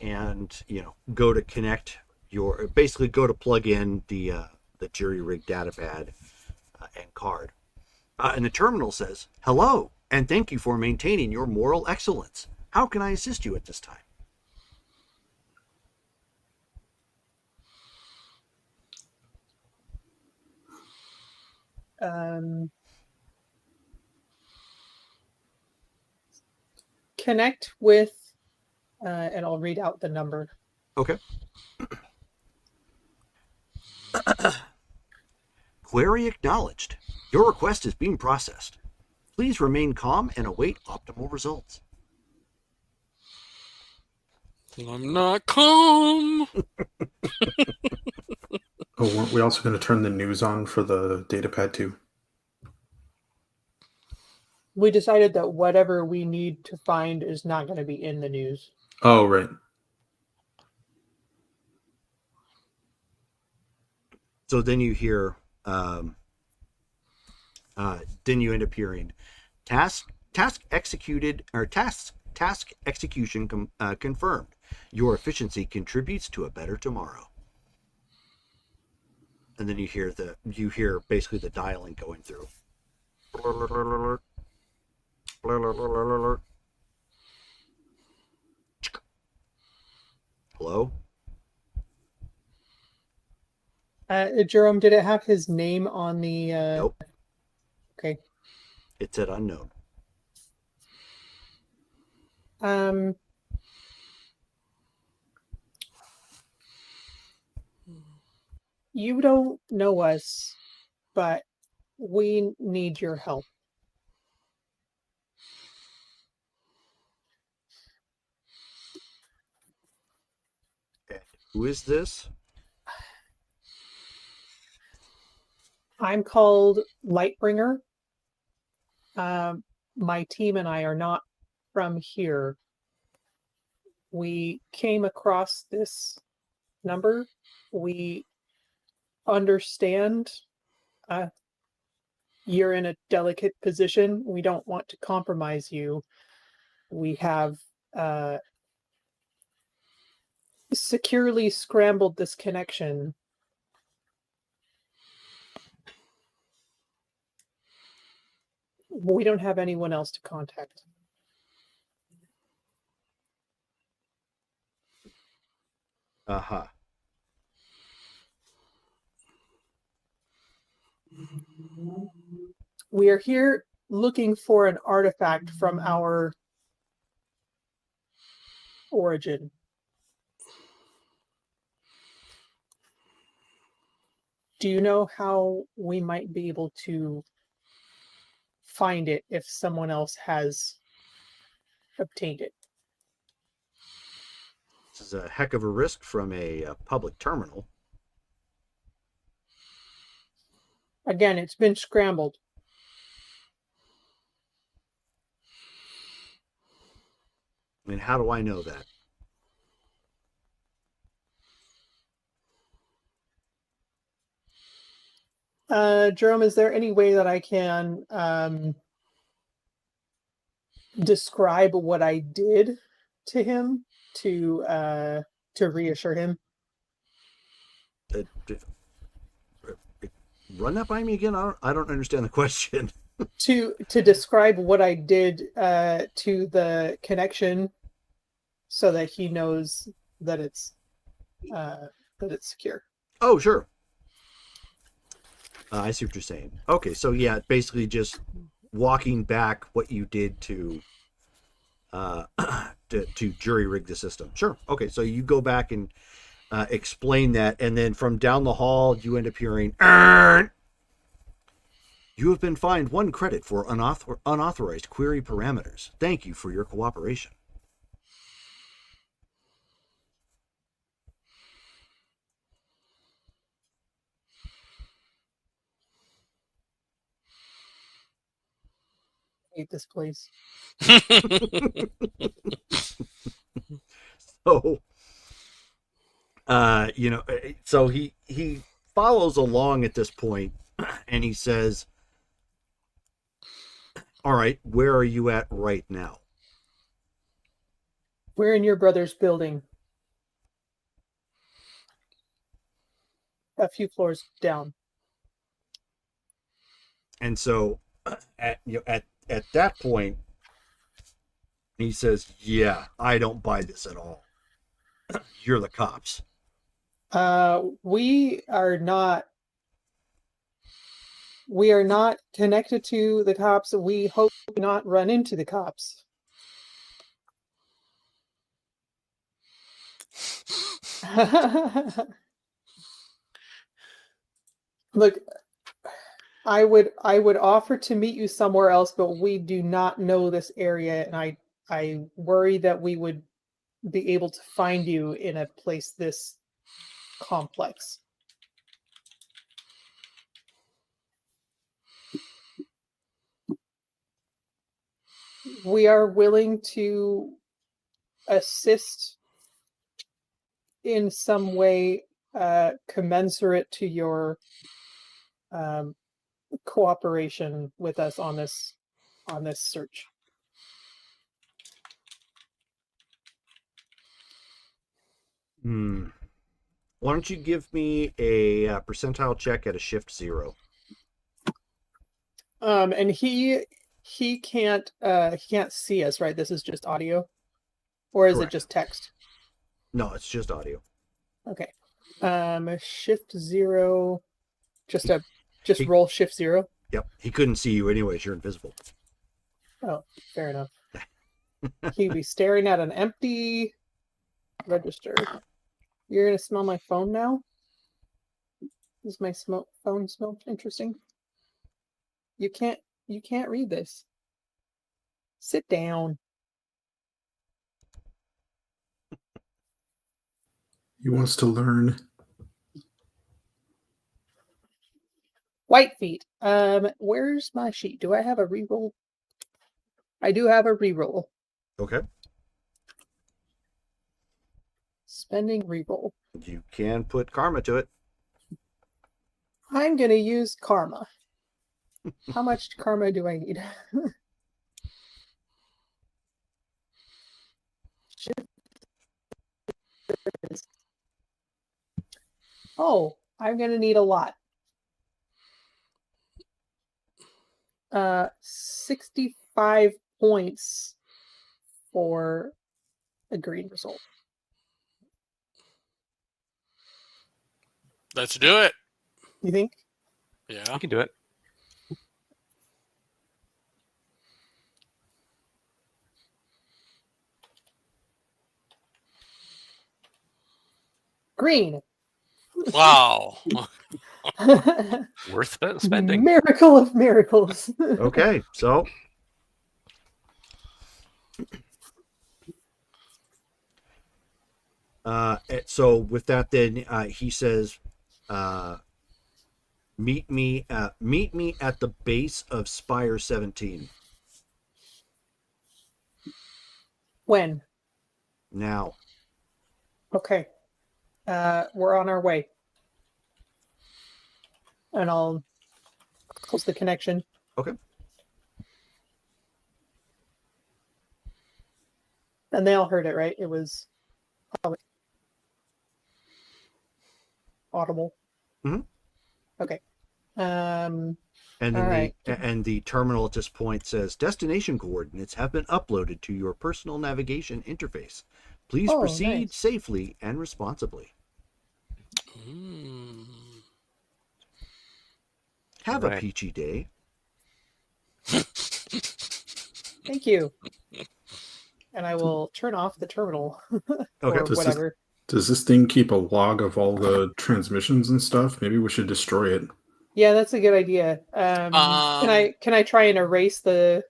and go to connect go to plug in the jury-rig data pad and card, and the terminal says, "Hello, and thank you for maintaining your moral excellence. How can I assist you at this time?" Connect with, and I'll read out the number. Okay. Query acknowledged. Your request is being processed. Please remain calm and await optimal results. I'm not calm. Oh, weren't we also going to turn the news on for the datapad too? We decided that whatever we need to find is not going to be in the news. Oh, right. So then you hear, then you end up hearing, task executed, or task execution confirmed. Your efficiency contributes to a better tomorrow. And then you hear basically the dialing going through. Hello? Jerome, did it have his name on the... Nope. Okay. It said unknown. You don't know us, but we need your help. And who is this? I'm called Lightbringer. My team and I are not from here. We came across this number. We understand you're in a delicate position. We don't want to compromise you. We have securely scrambled this connection. We don't have anyone else to contact. Uh-huh. We are here looking for an artifact from our origin. Do you know how we might be able to find it if someone else has obtained it? This is a heck of a risk from a public terminal. Again, it's been scrambled. I mean, how do I know that? Jerome, is there any way that I can describe what I did to him to reassure him? Run that by me again. I don't understand the question. To describe what I did to the connection, so that he knows that it's secure. Oh, sure. I see what you're saying. Okay, so yeah, basically just walking back what you did to jury rig the system. Sure. Okay, so you go back and explain that, and then from down the hall you end up hearing, "You have been fined 1 credit for unauthorized query parameters. Thank you for your cooperation." I hate this place. So, so he follows along at this point, and he says, "All right, where are you at right now?" We're in your brother's building, a few floors down. And so, at that point, he says, "Yeah, I don't buy this at all. You're the cops." We are not connected to the cops. We hope to not run into the cops. Look, I would offer to meet you somewhere else, but we do not know this area, and I worry that we would be able to find you in a place this complex. We are willing to assist in some way commensurate to your cooperation with us on this search. Why don't you give me a percentile check at a shift 0? And he can't see us, right? This is just audio, or is Correct. it just text? No, it's just audio. Okay. Shift 0. Just roll shift 0. Yep. He couldn't see you anyways. You're invisible. Oh, fair enough. He'd be staring at an empty register. You're gonna smell my phone now? Does my phone smell interesting? You can't read this. Sit down. He wants to learn. White feet. Where's my sheet? Do I have a reroll? I do have a reroll. Okay. Spending reroll. You can put karma to it. I'm gonna use karma. How much karma do I need? Oh, I'm gonna need a lot. 65 points for a green result. Let's do it. You think? Yeah. You can do it. Green. Wow. Worth spending. Miracle of miracles. Okay, so so with that, then he says, meet me at the base of Spire 17. When? Now. Okay. We're on our way. And I'll close the connection. Okay. And they all heard it, right? It was probably audible. Mhm. Okay. And All then right. and the terminal at this point says destination coordinates have been uploaded to your personal navigation interface. Please Oh, proceed nice. safely and responsibly. Mm. Have a Right. peachy day. Thank you. And I will turn off the terminal Okay. or Does this- whatever. Does this thing keep a log of all the transmissions and stuff? Maybe we should destroy it. Yeah, that's a good idea. Can I try and erase the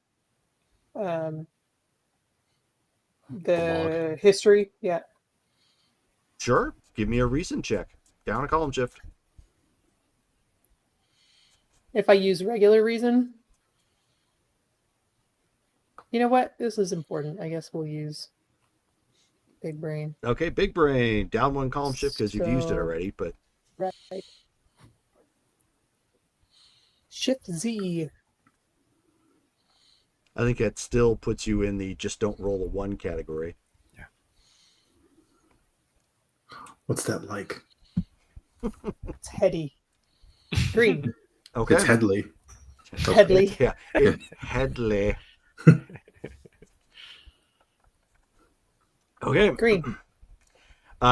history? Yeah. Sure. Give me a recent check. Down a column shift. If I use regular reason. You know what? This is important. I guess we'll use big brain. Okay, big brain. Down one column shift because you've used it So- already, but Right. Shift Z. I think that still puts you in the just don't roll a 1 category. What's that like? It's heady. Green. Okay. It's Headley. Headley. Yeah, it's Headley. Okay. Green.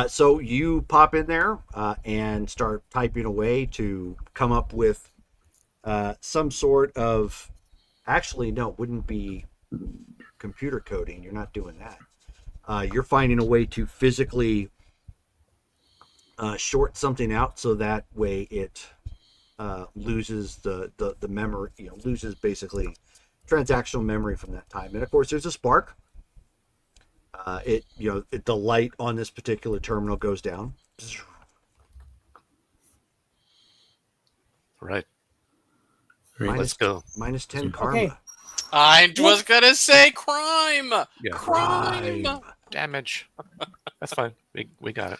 So you pop in there and start typing away to come up with some sort of. Actually, no, it wouldn't be computer coding. You're not doing that. You're finding a way to physically short something out so that way it loses the memory. Loses basically transactional memory from that time. And of course, there's a spark. The light on this particular terminal goes down. Right. Minus- Let's go. Minus 10 karma. Okay. I was gonna say crime. Yeah. Crime. Damage. That's fine. We got it.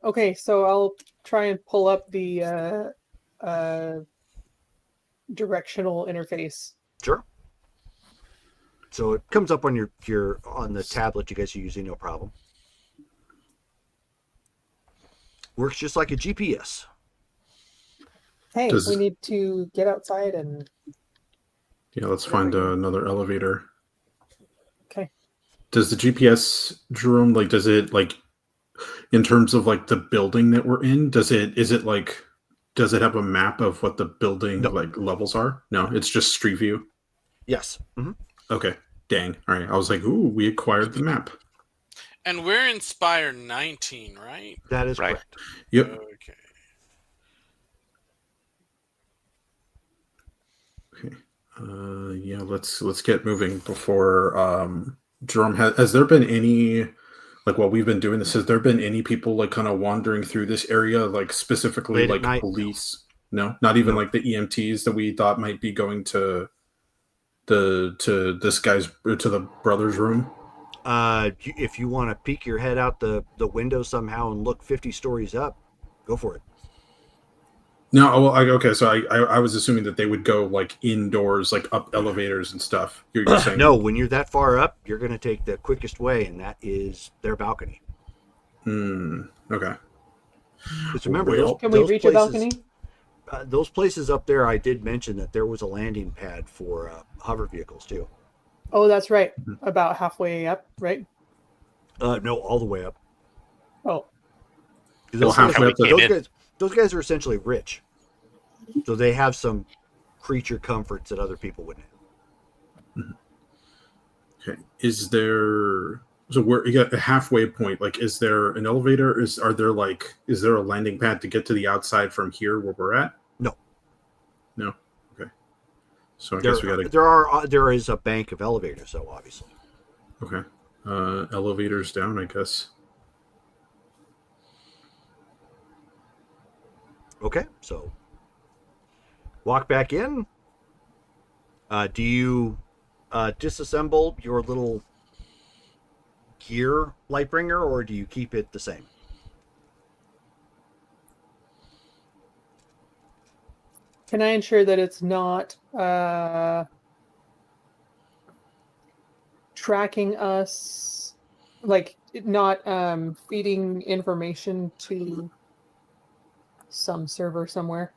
Okay, so I'll try and pull up the directional interface. Sure. So it comes up on your on the tablet you guys are using, no problem. Works just like a GPS. Hey, Does- we need to get outside and Yeah, let's find another elevator. okay. Does the GPS, Jerome, does it in terms of the building that we're in, does it have a map of what the building No. levels are? No, it's just Street View. Yes. Mm-hmm. Okay. Dang. All right. I was like, ooh, we acquired the map. And we're in Spire 19, right? That is Right. correct. Yep. Okay. Okay. Yeah, let's get moving before Jerome has there been any while we've been doing this, has there been any people kind of wandering through this area, specifically Late at night? police? No, not even the EMTs that we thought might be going to this guy's to the brother's room. If you want to peek your head out the window somehow and look 50 stories up, go for it. No, well, okay. So I was assuming that they would go indoors, up elevators and stuff. You're saying No, when you're that far up, you're going to take the quickest way, and that is their balcony. Okay. Because remember, Well, Can we those reach a places- balcony? Those places up there, I did mention that there was a landing pad for hover vehicles too. Oh, that's right. About halfway up, right? No, all the way up. Oh, 'Cause Well, those, halfway up the- those guys are essentially rich, so they have some creature comforts that other people wouldn't have. Okay. Is there you got a halfway point? Is there an elevator? Is there a landing pad to get to the outside from here where we're at? No. No. Okay. So I guess we got to. There is a bank of elevators, though, obviously. Okay. Elevators down, I guess. Okay, so walk back in. Do you disassemble your little gear, Lightbringer, or do you keep it the same? Can I ensure that it's not tracking us, like not feeding information to some server somewhere?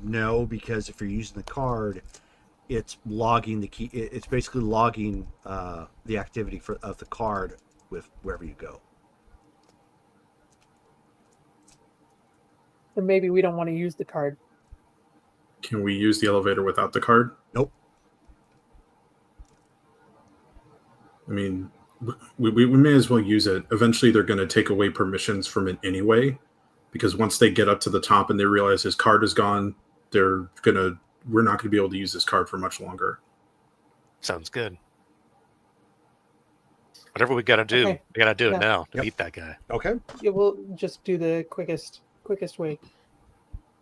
No, because if you're using the card, it's logging the key. It's basically logging the activity of the card with wherever you go. Then maybe we don't want to use the card. Can we use the elevator without the card? Nope. I mean, we may as well use it. Eventually, they're going to take away permissions from it anyway, because once they get up to the top and they realize his card is gone, we're not going to be able to use this card for much longer. Sounds good. Whatever we got to do, Okay. we got to do Yeah. it now to Yep. beat that guy. Okay. Yeah, we'll just do the quickest way.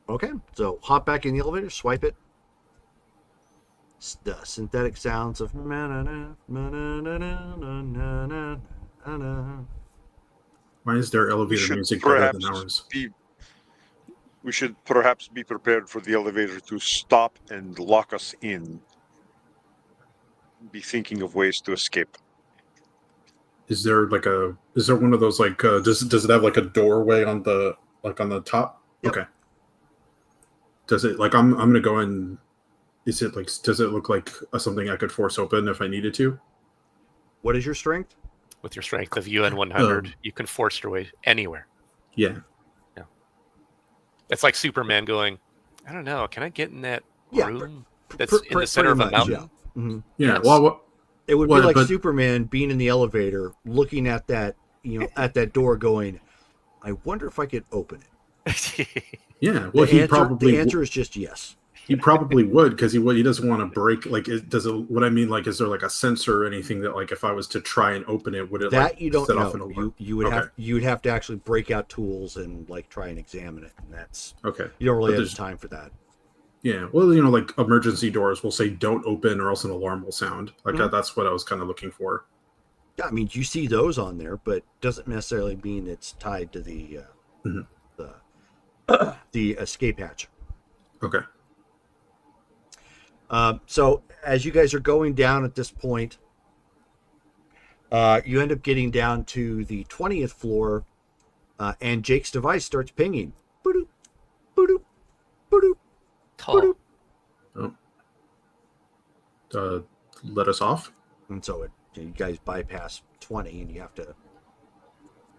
Okay. So hop back in the elevator, swipe it. The synthetic sounds of Why is their We elevator should music better than perhaps ours? we should perhaps be prepared for the elevator to stop and lock us in. Be thinking of ways to escape. Is there one of those like does it have like a doorway on the top? Yep. Okay. Does it like I'm gonna go in? Is it like does it look like something I could force open if I needed to? What is your strength? With your strength of UN 100, you can force your way anywhere. Yeah. It's like Superman going, I don't know, can I get in that Yeah, room that's in the center of pretty a much, mountain? yeah. Mhm. Yeah. Yes. Well, It would Well, be like but- Superman being in the elevator, looking at that, at that door, going, "I wonder if I could open it." yeah. Well, The answer is just yes. he probably would because he doesn't want to break. Like, what I mean, like, is there like a sensor or anything that like if I was to try and open it, would it That like you don't set off an know. alarm? You would Okay. have to actually break out tools and like try and examine it, and that's Okay. you don't really But have there's- the time for that. Yeah. Well, like emergency doors will say don't open or else an alarm will sound. Like that's what I was kind of looking for. Yeah, I mean, you see those on there, but doesn't necessarily mean it's tied to the Mhm. the escape hatch. Okay. So as you guys are going down at this point, you end up getting down to the 20th floor, and Jake's device starts pinging. Boop, boop, boop, Tall. Let us off. and so you guys bypass 20, and you have to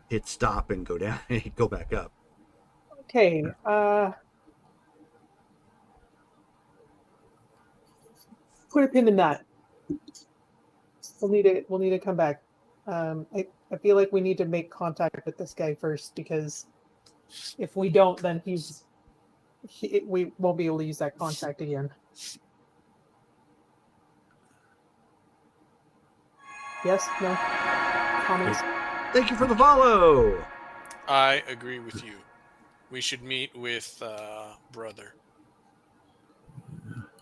hit stop and go down and go back up. Okay. Put a pin in that. We'll need to come back. I feel like we need to make contact with this guy first, because if we don't, then we won't be able to use that contact again. Yes? No? Comments? Thank you for the follow. I agree with you. We should meet with brother.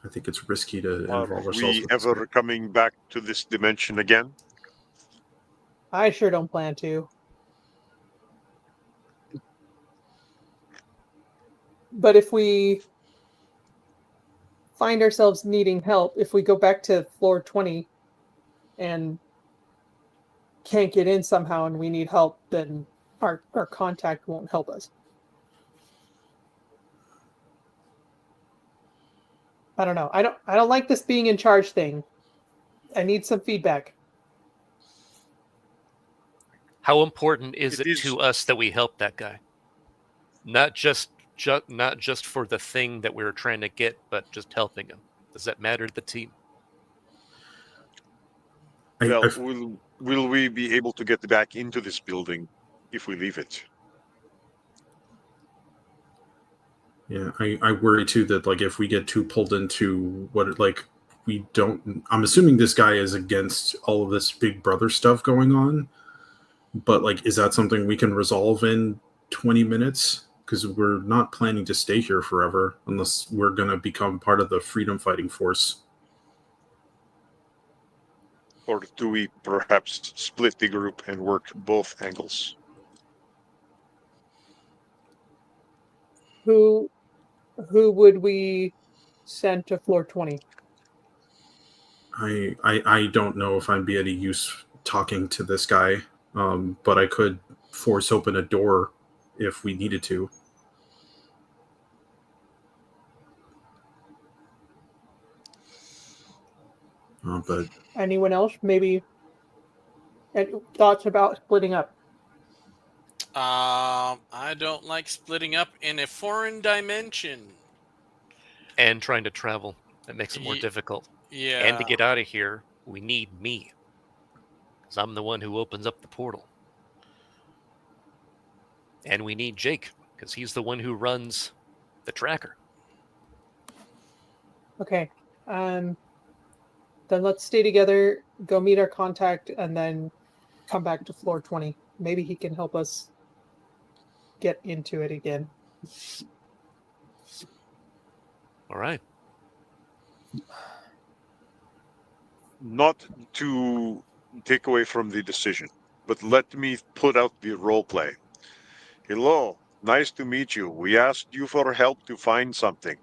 I think it's risky to Are involve ourselves. we with this ever guy. coming back to this dimension again? I sure don't plan to. But if we find ourselves needing help, if we go back to floor 20 and can't get in somehow and we need help, then our contact won't help us. I don't know. I don't like this being in charge thing. I need some feedback. How important is It it is- to us that we help that guy? Not just for the thing that we were trying to get, but just helping him. Does that matter to the team? Well, will we be able to get back into this building if we leave it? Yeah, I worry too that like if we get too pulled into we don't. I'm assuming this guy is against all of this Big Brother stuff going on, but like, is that something we can resolve in 20 minutes? Because we're not planning to stay here forever unless we're going to become part of the freedom fighting force. Or do we perhaps split the group and work both angles? Who would we send to floor 20? I don't know if I'd be any use talking to this guy, but I could force open a door if we needed to. But Anyone else? Maybe thoughts about splitting up? I don't like splitting up in a foreign dimension. And trying to travel. That makes it more Ye- difficult. Yeah. And to get out of here, we need me. Because I'm the one who opens up the portal. And we need Jake, because he's the one who runs the tracker. Okay. Then let's stay together, go meet our contact, and then come back to floor 20. Maybe he can help us get into it again. All right. Not to take away from the decision, but let me put out the role play. Hello, nice to meet you. We asked you for help to find something.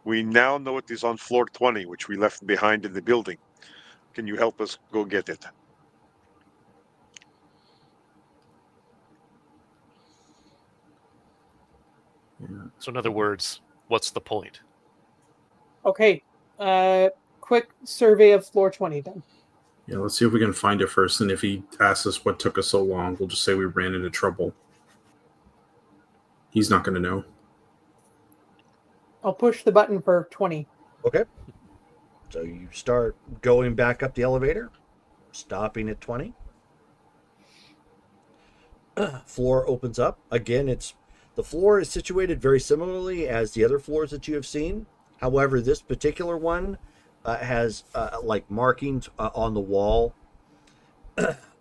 We now know it is on floor 20, which we left behind in the building. Can you help us go get it? So in other words, what's the point? Okay. Quick survey of floor 20 then. yeah, let's see if we can find it first. And if he asks us what took us so long, we'll just say we ran into trouble. He's not going to know. I'll push the button for 20. Okay. So you start going back up the elevator, stopping at 20. Floor opens up. Again, the floor is situated very similarly as the other floors that you have seen. However, this particular one has like markings on the wall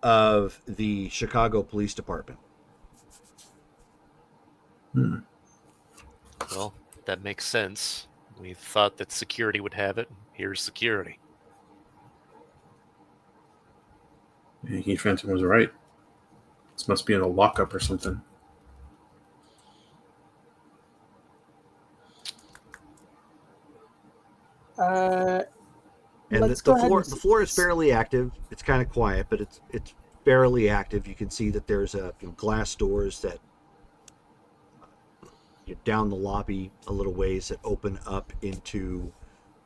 of the Chicago Police Department. Well, that makes sense. We thought that security would have it. Here's security. Yeah, Phantom was right. This must be in a lockup or something. And Let's the go ahead floor and the floor is fairly active. It's kind of quiet, but it's fairly active. You can see that there's glass doors that down the lobby a little ways that open up into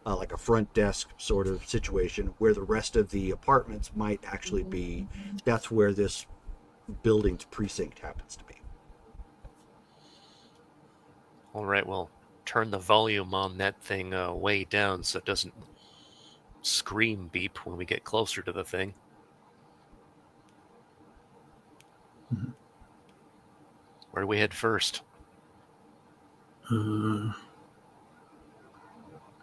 like a front desk sort of situation where the rest of the apartments might actually be. That's where this building's precinct happens to be. All right, well, turn the volume on that thing way down so it doesn't scream beep when we get closer to the thing. Where do we head first? I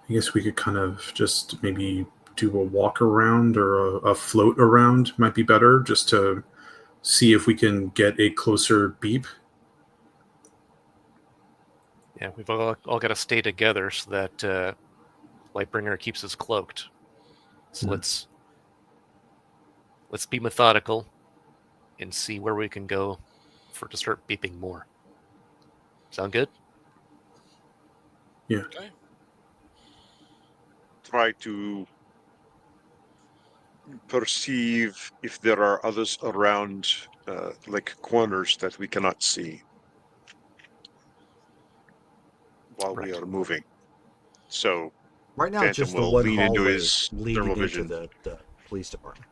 guess we could kind of just maybe do a walk around or a float around might be better, just to see if we can get a closer beep. Yeah, we've all got to stay together so that Lightbringer keeps us cloaked. So let's be methodical and see where we can go to start beeping more. Sound good? Yeah. Okay. Try to perceive if there are others around, like corners that we cannot see while we Right. are moving. So Right now, it's Phantom just the will one lean into hallway his leading thermal into vision. the police department.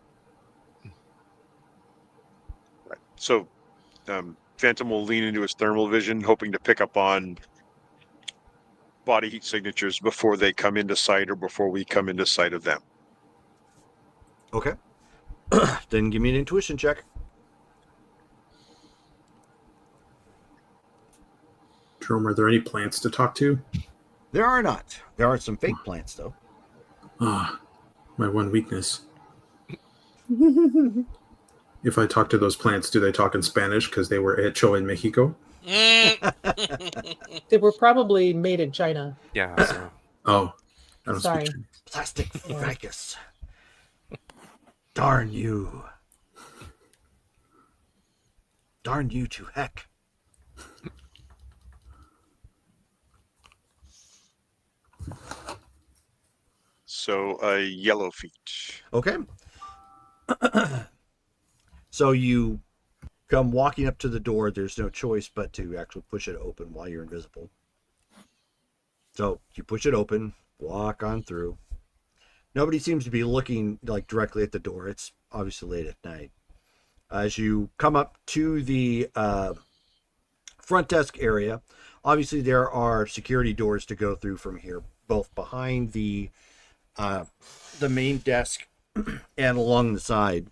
Right. So Phantom will lean into his thermal vision, hoping to pick up on body heat signatures before they come into sight or before we come into sight of them. Okay. Then give me an intuition check. Jerome, are there any plants to talk to? There are not. There are some fake plants, though. Ah, my one weakness. If I talk to those plants, do they talk in Spanish because they were hecho in Mexico? They were probably made in China. Yeah, so Oh, I don't Sorry. speak Chinese. Plastic ficus. Darn you. Darn you to heck. So yellow feet. Okay. So you come walking up to the door. There's no choice but to actually push it open while you're invisible. So you push it open, walk on through. Nobody seems to be looking like directly at the door. It's obviously late at night. As you come up to the front desk area, obviously there are security doors to go through from here, both behind the main desk and along the side,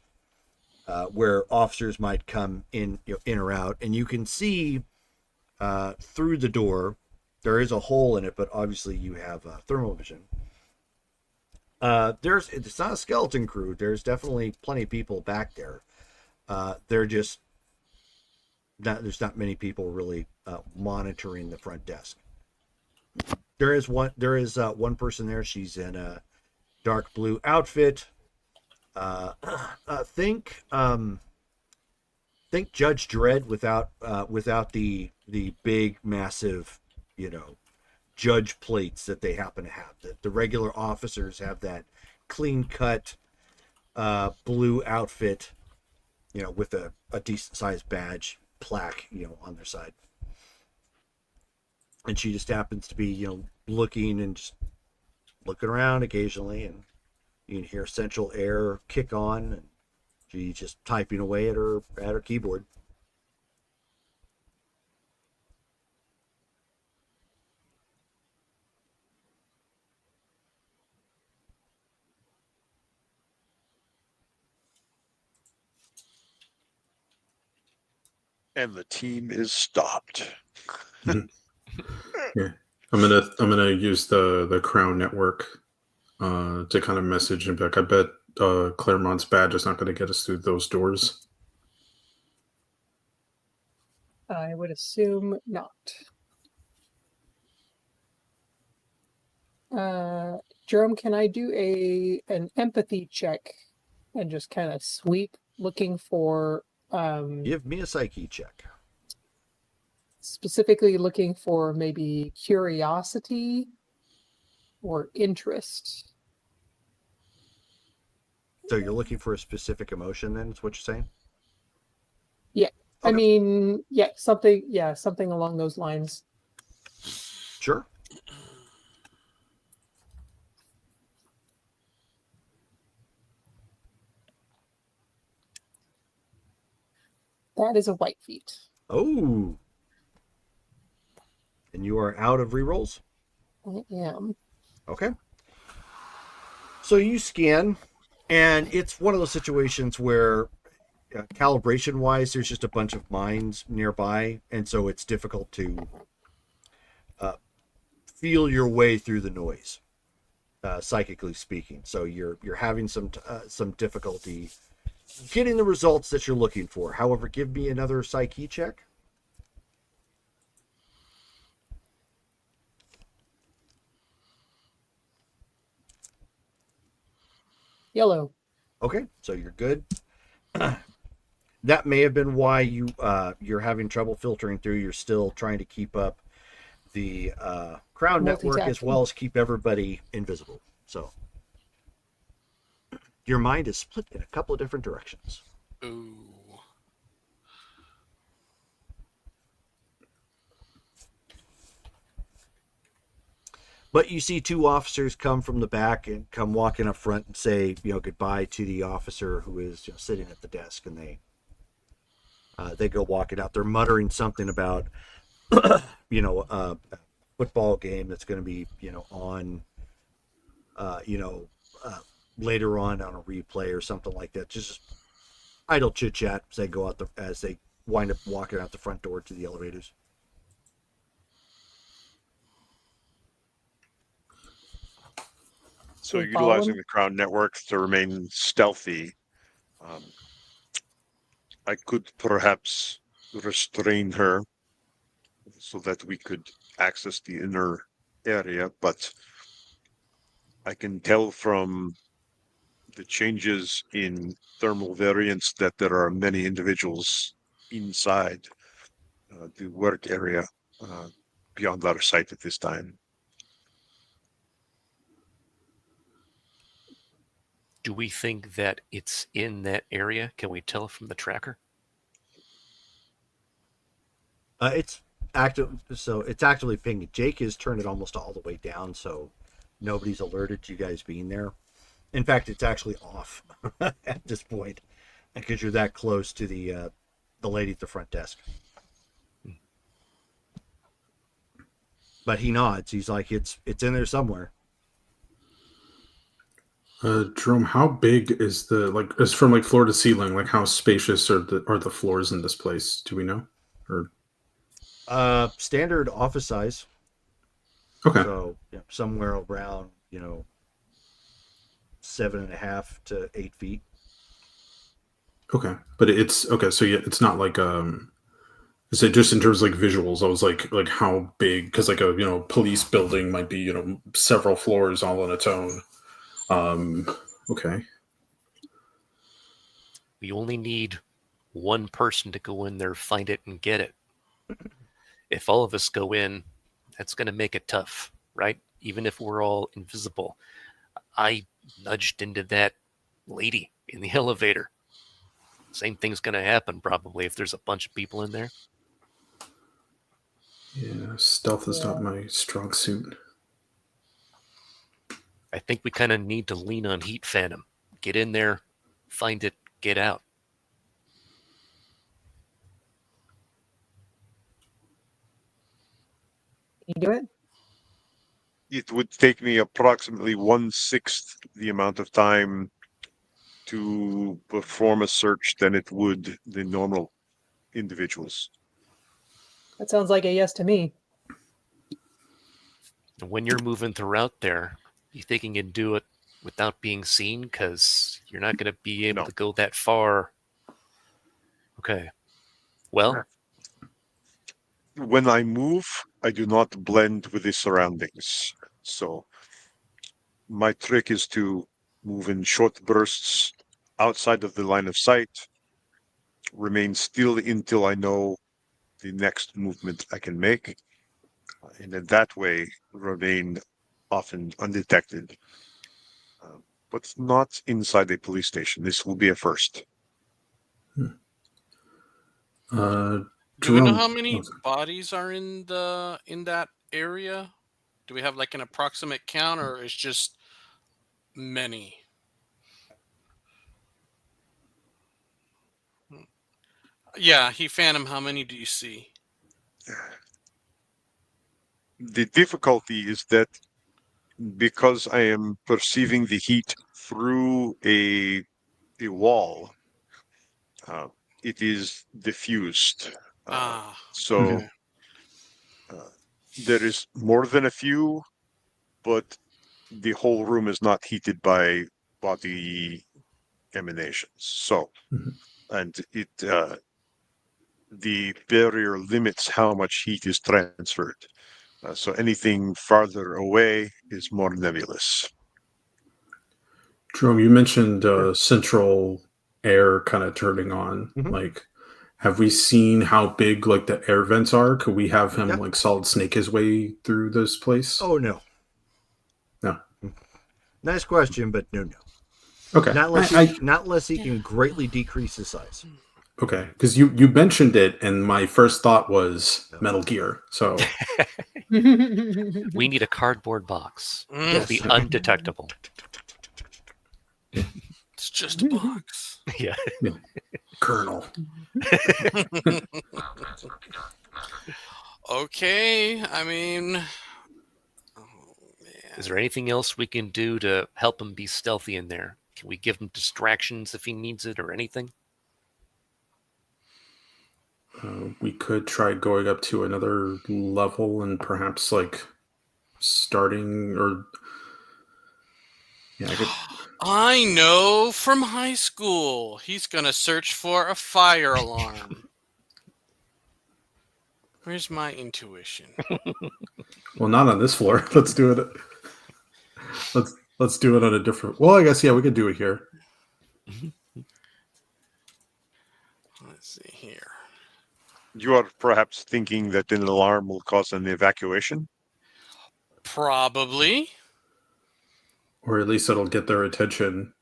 where officers might come in, in or out. And you can see through the door. There is a hole in it, but obviously you have thermal vision. It's not a skeleton crew. There's definitely plenty of people back there. There's not many people really monitoring the front desk. There is one person there. She's in a dark blue outfit. Think Judge Dredd without the big massive, judge plates that they happen to have. The regular officers have that clean cut blue outfit, with a decent sized badge plaque, on their side. And she just happens to be, looking and just looking around occasionally, and you can hear Central Air kick on, and she's just typing away at her keyboard. And the team is stopped. Yeah. I'm gonna use the Crown Network to kind of message him back. I bet Claremont's badge is not going to get us through those doors. I would assume not. Jerome, can I do an empathy check and just kind of sweep looking for Give me a psyche check. specifically looking for maybe curiosity or interest? So you're looking for a specific emotion, then, is what you're saying? Yeah. I Okay. mean, something along those lines. Sure. That is a white feat. Oh. And you are out of rerolls? I am. Okay. So you scan, and it's one of those situations where calibration wise, there's just a bunch of mines nearby, and so it's difficult to feel your way through the noise, psychically speaking. So you're having some difficulty getting the results that you're looking for. However, give me another psyche check. Yellow. Okay, so you're good. That may have been why you're having trouble filtering through. You're still trying to keep up the Crown Network as well as keep everybody invisible. So your mind is split in a couple of different directions. Ooh. But you see two officers come from the back and come walking up front and say, goodbye to the officer who is sitting at the desk, and they go walking out. They're muttering something about, a football game that's going to be, on, later on a replay or something like that. Just idle chit chat as they go out as they wind up walking out the front door to the elevators. So We utilizing follow? the Crown Network to remain stealthy, I could perhaps restrain her so that we could access the inner area, but I can tell from the changes in thermal variance that there are many individuals inside the work area beyond our sight at this time. Do we think that it's in that area? Can we tell from the tracker? It's active, so it's actively pinging. Jake has turned it almost all the way down, so nobody's alerted to you guys being there. In fact, it's actually off at this point because you're that close to the lady at the front desk. But he nods. He's like, it's in there somewhere. Jerome, how big is is from like floor to ceiling? Like how spacious are the floors in this place? Do we know? Or Standard office size. okay, So somewhere around 7.5 to 8 feet. okay, but it's okay. So yeah, it's not like is it just in terms of like visuals? I was like how big? Because like a police building might be several floors all on its own. Okay. We only need one person to go in there, find it, and get it. If all of us go in, that's going to make it tough, right? Even if we're all invisible. I nudged into that lady in the elevator. Same thing's going to happen probably if there's a bunch of people in there. Yeah, stealth is not my strong suit. I think we kind of need to lean on Heat Phantom. Get in there, find it, get out. You do it? It would take me approximately 1/6 the amount of time to perform a search than it would the normal individuals. That sounds like a yes to me. And when you're moving throughout there, you think you can do it without being seen? Because you're not going to be able to go that far. Okay. Well, when I move, I do not blend with the surroundings. So my trick is to move in short bursts outside of the line of sight, remain still until I know the next movement I can make, and in that way remain often undetected. But not inside a police station. This will be a first. Do we know how many bodies are in that area? Do we have like an approximate count, or it's just many? Yeah, Heat Phantom, how many do you see? The difficulty is that because I am perceiving the heat through a wall, it is diffused. So okay. There is more than a few, but the whole room is not heated by body emanations. So, and it the barrier limits how much heat is transferred. So anything farther away is more nebulous. Jerome, you mentioned central air kind of turning on. Mhm. Like, have we seen how big like the air vents are? Could we have him Yeah. like solid snake his way through this place? Oh no. No. Nice question, but no. Okay. Not unless he can greatly decrease his size. Okay, because you mentioned it, and my first thought was Metal Gear. So we need a cardboard box. It'll be undetectable. It's just a box. Yeah. Colonel. Okay, I mean, Is there anything else we can do to help him be stealthy in there? Can we give him distractions if he needs it or anything? We could try going up to another level and perhaps like starting or I know from high school. He's gonna search for a fire alarm. Where's my intuition? Well, not on this floor. Let's do it. Let's do it on a different. Well, I guess we could do it here. Let's see here. You are perhaps thinking that an alarm will cause an evacuation? Probably. Or at least it'll get their attention.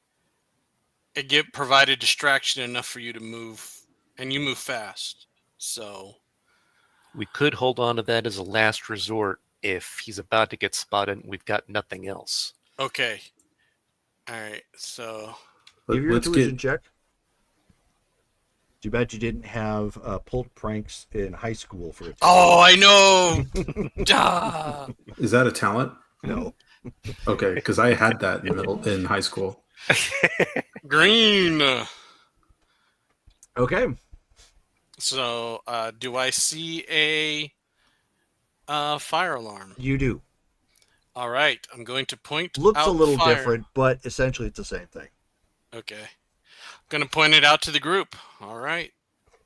it provided distraction enough for you to move, and you move fast. So We could hold on to that as a last resort if he's about to get spotted and we've got nothing else. okay, all right. So Give your Let's intuition get. check. Too bad you didn't have pulled pranks in high school for it. oh, I know. Duh. Is that a talent? No. Okay, because I had that in high school. Green. Okay. So do I see a fire alarm? You do. All right, I'm going to point. Looks out a little fire. different, but essentially it's the same thing. Okay, I'm going to point it out to the group. All right,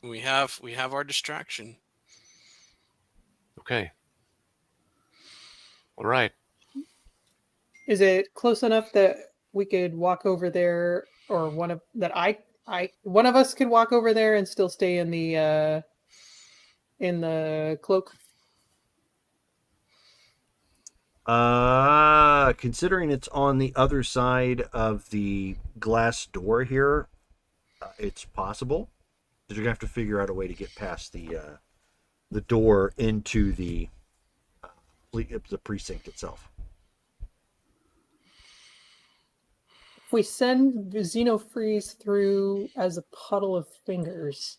we have our distraction. Okay. All right. Is it close enough that we could walk over there, or one of us could walk over there and still stay in the cloak? Considering it's on the other side of the glass door here, it's possible. But you're gonna have to figure out a way to get past the door into the precinct itself. If we send Xenofreeze through as a puddle of fingers,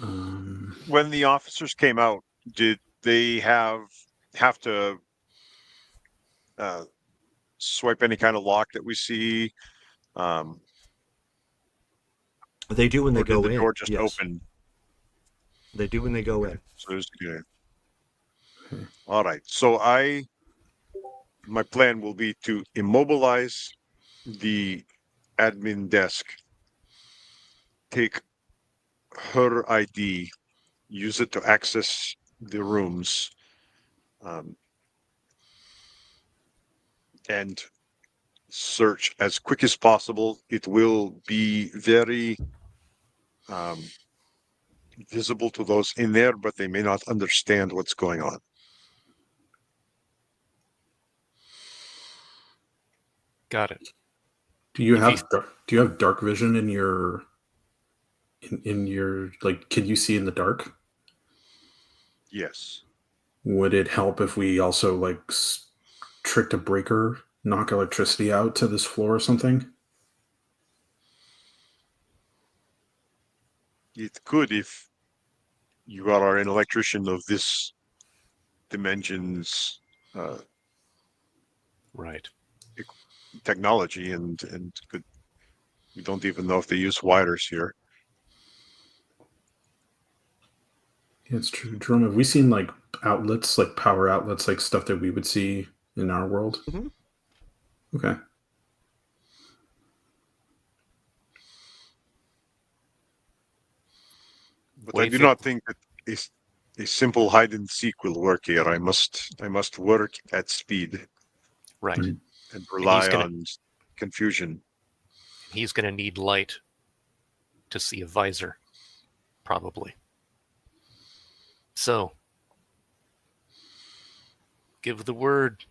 When the officers came out, did they have to swipe any kind of lock that we see? They do when they Or did go the in. door just yes. open? They do when they go in. So it's good. All right. So my plan will be to immobilize the admin desk, take her ID, use it to access the rooms, and search as quick as possible. It will be very visible to those in there, but they may not understand what's going on. Got it. Do you have dark vision in your like? Can you see in the dark? Yes. Would it help if we also like tricked a breaker, knock electricity out to this floor or something? It could if you are an electrician of this dimension's Right. technology, and could. We don't even know if they use wires here. Yeah, it's true. Jerome, have we seen like outlets, like power outlets, like stuff that we would see in our world? Mhm. Okay. But I do not think that a simple hide and seek will work here. I must work at speed Right. Mhm. and rely gonna- on confusion. He's going to need light to see a visor, probably. So, give the word,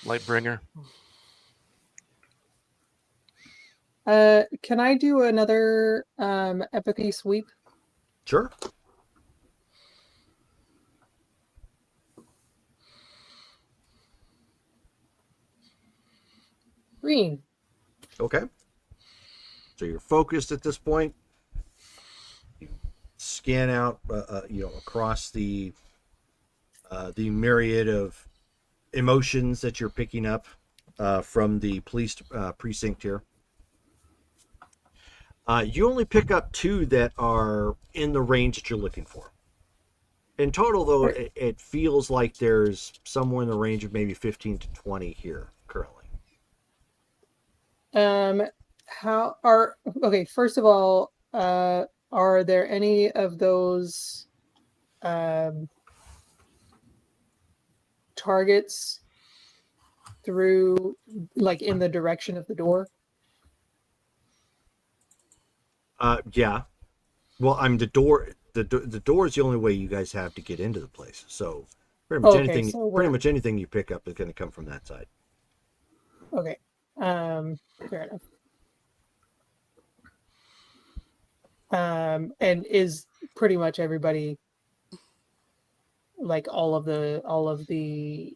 Lightbringer. can I do another empathy sweep? Sure. Green. Okay. So you're focused at this point. You scan out, across the myriad of emotions that you're picking up from the police precinct here. You only pick up 2 that are in the range that you're looking for. In total, though, it feels like there's somewhere in the range of maybe 15 to 20 here currently. First of all, are there any of those targets through, like, in the direction of the door? Yeah. Well, I'm the door. The door is the only way you guys have to get into the place. So pretty much anything you pick up is going to come from that side. Okay. Fair enough. And is pretty much everybody, like all of the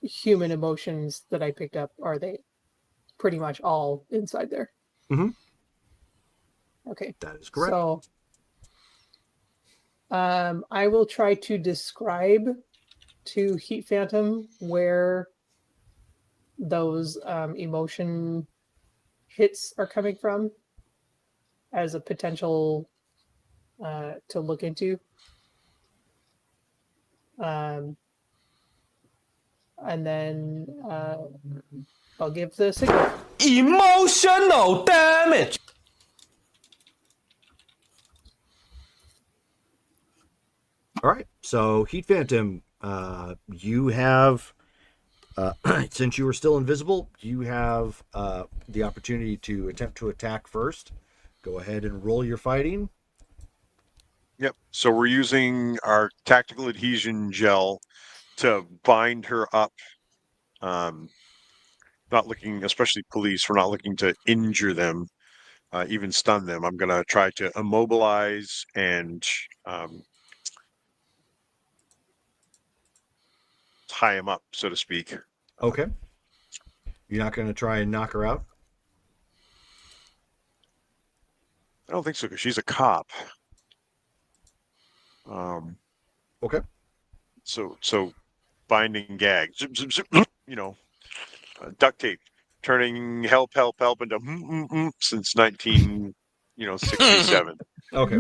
human emotions that I picked up, are they pretty much all inside there? Mhm. Okay. That is correct. So I will try to describe to Heat Phantom where those emotion hits are coming from as a potential to look into. And then I'll give the signal. Emotional damage. All right. So, Heat Phantom, you have, since you are still invisible, you have the opportunity to attempt to attack first. Go ahead and roll your fighting. Yep. So we're using our tactical adhesion gel to bind her up. Not looking, especially police, we're not looking to injure them, even stun them. I'm going to try to immobilize and tie him up, so to speak. Okay. You're not going to try and knock her out? I don't think so, because she's a cop. Okay. So binding gag, zip, zip, zip, duct tape, turning help into since 1967. Okay.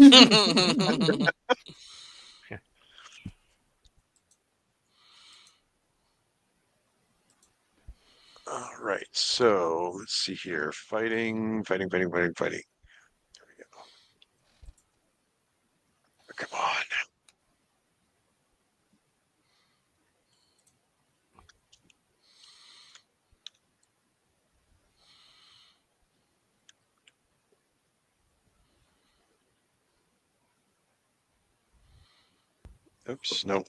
All right, so let's see here. Fighting. There we go. Come on. Oops, no.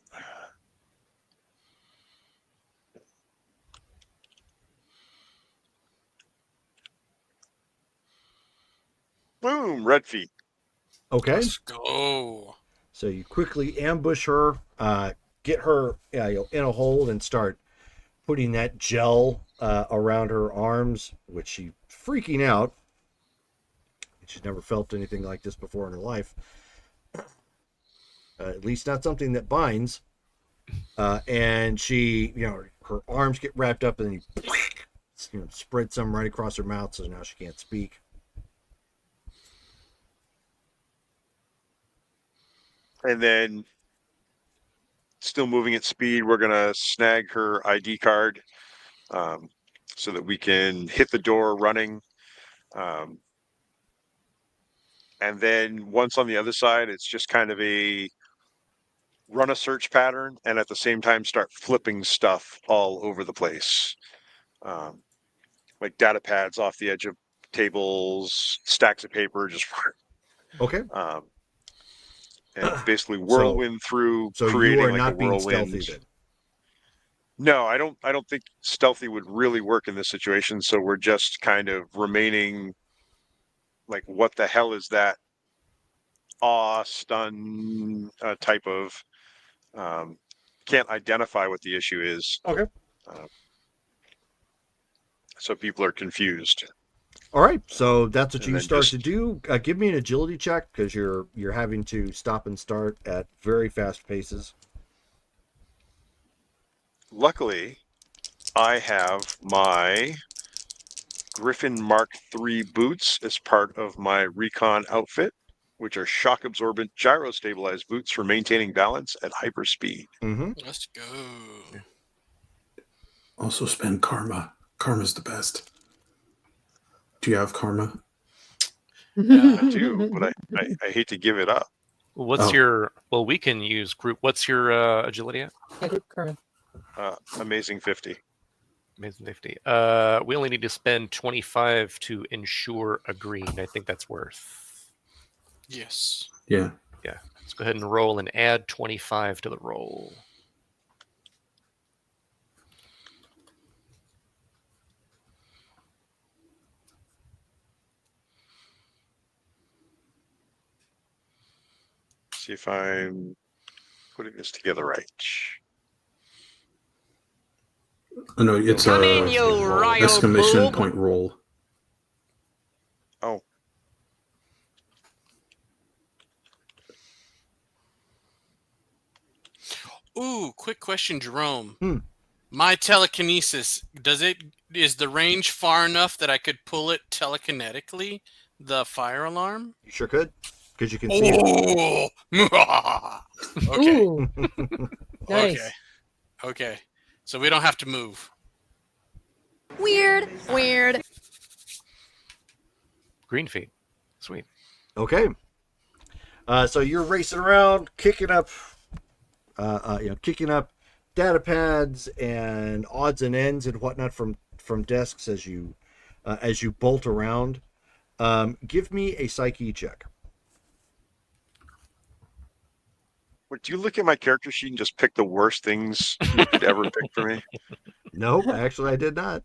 Boom, red feet. Okay. Let's go. So you quickly ambush her, get her in a hold, and start putting that gel around her arms, which she's freaking out. She's never felt anything like this before in her life. At least not something that binds. And she, her arms get wrapped up, and then you spread some right across her mouth, so now she can't speak. And then, still moving at speed, we're going to snag her ID card so that we can hit the door running. And then once on the other side, it's just kind of run a search pattern and at the same time start flipping stuff all over the place. Like data pads off the edge of tables, stacks of paper, just Okay. And basically whirlwind through, so creating you are like not a being whirlwind. stealthy then. No, I don't think stealthy would really work in this situation. So we're just kind of remaining like, what the hell is that? Awe, stun type of can't identify what the issue is. Okay. So people are confused. All right, so that's what And you then start just- to do. Give me an agility check because you're having to stop and start at very fast paces. Luckily, I have my Griffin Mark III boots as part of my recon outfit, which are shock absorbent gyro stabilized boots for maintaining balance at hyper speed. Mm-hmm. Let's go. Also spend karma. Karma's the best. Do you have karma? Yeah. I do, but I hate to give it up. What's Oh. your? Well, we can use group. What's your agility at? Carmen. Amazing 50. Amazing 50. We only need to spend 25 to ensure a green. I think that's worth. Yes. Yeah. Yeah. Let's go ahead and roll and add 25 to the roll. see if I'm putting this together right. Oh, no, it's Come in, a you royal exclamation boob. point roll. Oh. Ooh, quick question, Jerome. Hmm. My telekinesis, is the range far enough that I could pull it telekinetically, the fire alarm? You sure could, because you can see it. Okay. Ooh, nice. Okay. Okay. So we don't have to move. Weird. Green feet. Sweet. Okay. So you're racing around, kicking up data pads and odds and ends and whatnot from desks as you bolt around. Give me a psyche check. Would you look at my character sheet and just pick the worst things you could ever pick for me? Nope, actually, I did not.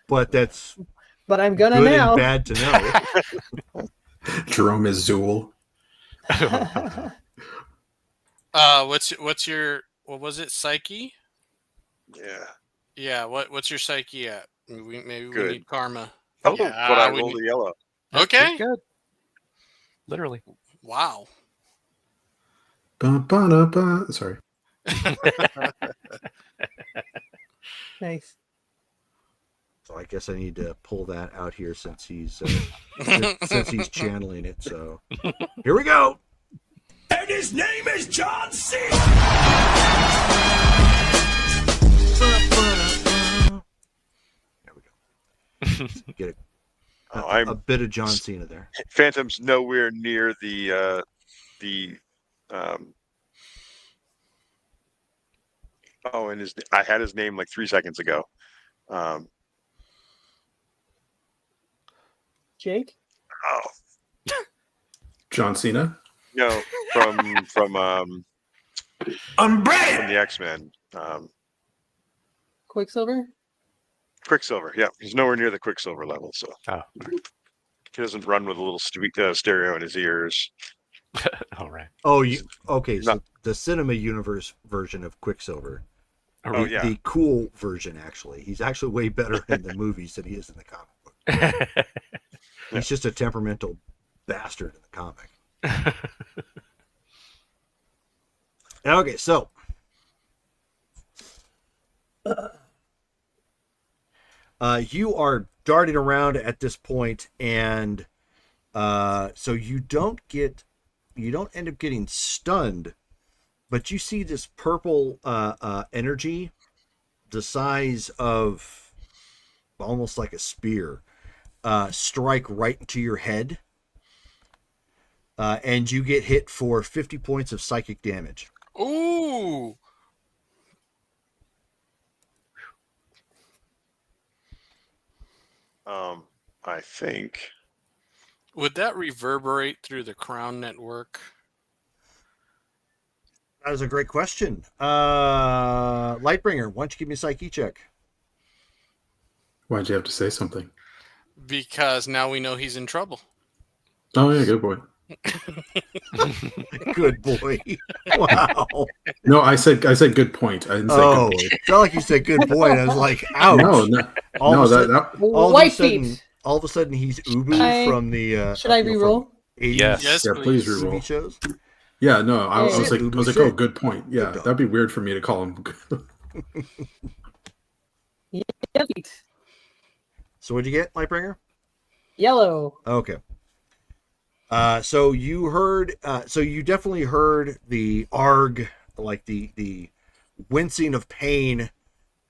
But that's But I'm gonna good now. and bad to know. Jerome is Zool. What's your what was it? Psyche? Yeah. Yeah. What's your psyche at? Maybe we Good. need karma. Oh, Yeah, but I we rolled need- a yellow. Okay. Good. Literally. Wow. Sorry. Nice. So I guess I need to pull that out here since he's since he's channeling it. So here we go. And his name is John C. There we go. Get a bit of John Cena there. Phantom's nowhere near the oh, and I had his name like 3 seconds ago. Jake? Oh John Cena? no, from the X-Men. Quicksilver? Quicksilver, yeah, he's nowhere near the Quicksilver level, so Oh, he doesn't run with a little stereo in his ears. all right. Oh, okay? So Not- the cinema universe version of Quicksilver. Oh, yeah. The cool version, actually. He's actually way better in the movies than he is in the comic book. He's just a temperamental bastard in the comic. Okay, so you are darting around at this point, and so you don't end up getting stunned, but you see this purple energy the size of almost like a spear strike right into your head, and you get hit for 50 points of psychic damage. Ooh. I think. Would that reverberate through the Crown Network? That was a great question. Lightbringer, why don't you give me a psyche check? Why'd you have to say something? Because now we know he's in trouble. Oh, yeah, good boy. Good boy. Wow. No, I said good point. I didn't say Oh, good boy. it felt like you said good boy. And I was like, ouch. No, All no, of a sudden- all of a White sudden, feet. all of a sudden he's Ubu from the. Should I from re-roll? 80s Yes. Yes, yeah, please please. reroll. TV shows. Yeah, no, I was Shit. like, Shit. oh, good point. Yeah, Good dog. that'd be weird for me to call him. Yep. So what'd you get, Lightbringer? Yellow. Okay. So you heard. So you definitely heard the arg, like the wincing of pain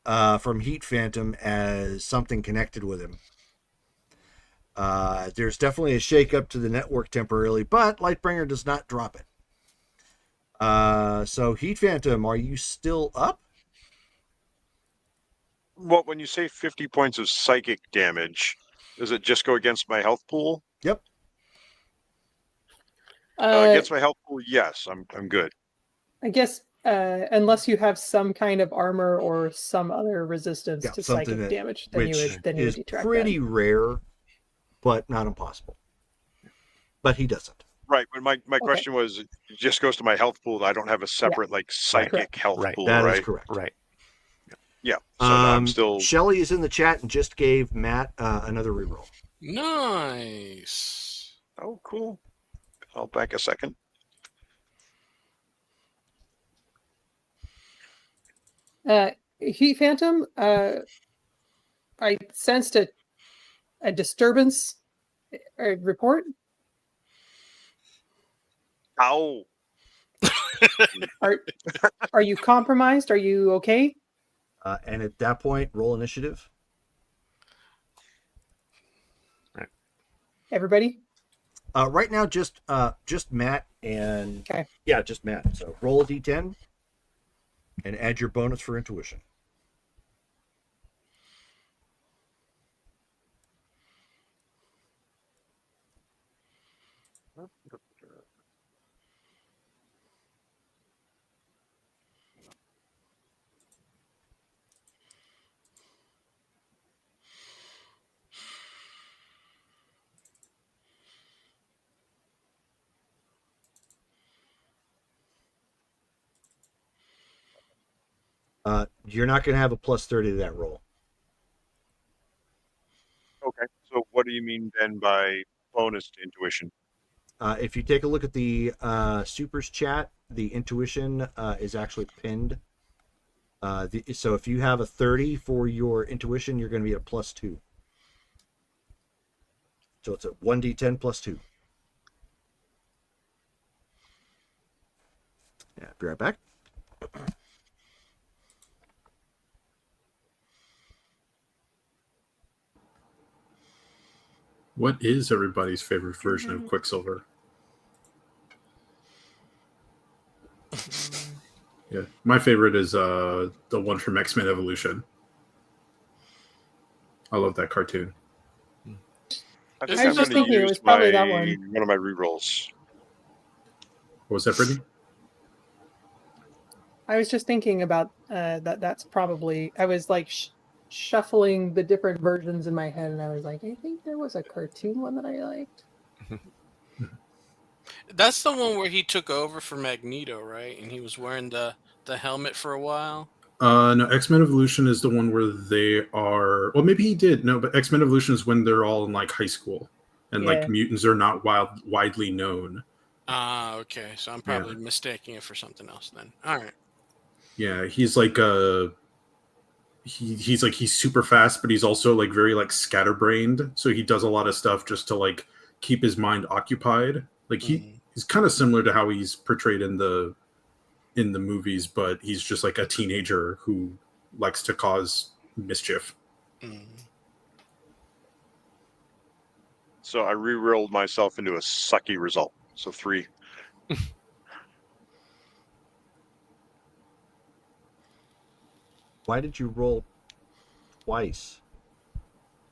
from Heat Phantom as something connected with him. There's definitely a shake up to the network temporarily, but Lightbringer does not drop it. So Heat Phantom, are you still up? Well, when you say 50 points of psychic damage, does it just go against my health pool? Yep. Against my health pool, yes, I'm good. I guess unless you have some kind of armor or some other resistance Yeah, to something psychic that- damage, then you would is detract pretty that. rare, but not impossible. But he doesn't. Right, but my question was, it just goes to my health pool. I don't have a separate like psychic health Right. pool, That right? is correct. Right. Yeah. So no, I'm still. Shelly is in the chat and just gave Matt another reroll. Nice. Oh, cool. I'll back a second. Heat Phantom, I sensed a disturbance report. Ow. Are you compromised? Are you okay? And at that point, roll initiative. Everybody? Right now, just Matt and Okay. Yeah, just Matt. So roll a d10 and add your bonus for intuition. You're not going to have a plus 30 to that roll. Okay. So what do you mean then by bonus to intuition? If you take a look at the supers chat, the intuition is actually pinned. So if you have a 30 for your intuition, you're going to be at plus 2. So it's a 1d10 plus 2. Yeah, be right back. What is everybody's favorite version of Quicksilver? Yeah, my favorite is the one from X-Men Evolution. I love that cartoon. I think I was I'm just going thinking to it use was probably that one. one of my rerolls. What was that, Brittany? I was just thinking about that. That's probably. I was like shuffling the different versions in my head, and I was like, I think there was a cartoon one that I liked. That's the one where he took over for Magneto, right? And he was wearing the helmet for a while. No, X-Men Evolution is the one where they are. Well, maybe he did. No, but X-Men Evolution is when they're all in like high school, and Yeah. like mutants are not widely known. Ah, okay. So I'm probably mistaking it for something else then. All right. Yeah, he's like he's super fast, but he's also like very like scatterbrained. So he does a lot of stuff just to like keep his mind occupied. Like he's kind of similar to how he's portrayed in the movies, but he's just like a teenager who likes to cause mischief. So I re-rolled myself into a sucky result. So 3. Why did you roll twice?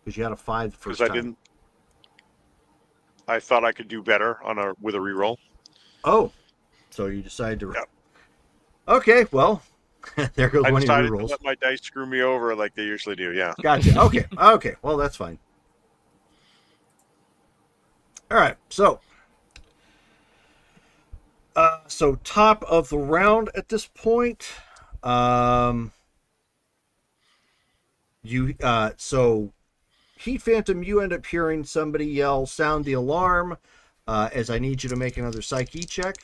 Because you had a 5 the first Because time. I thought I could do better with a reroll. Oh, so you decided to. Yep. Okay, well, there goes I one of your decided to rerolls. let my dice screw me over like they usually do. Yeah. Gotcha. Okay. Okay. Well, that's fine. All right. So top of the round at this point. So Heat Phantom, you end up hearing somebody yell, "Sound the alarm!" As I need you to make another psyche check.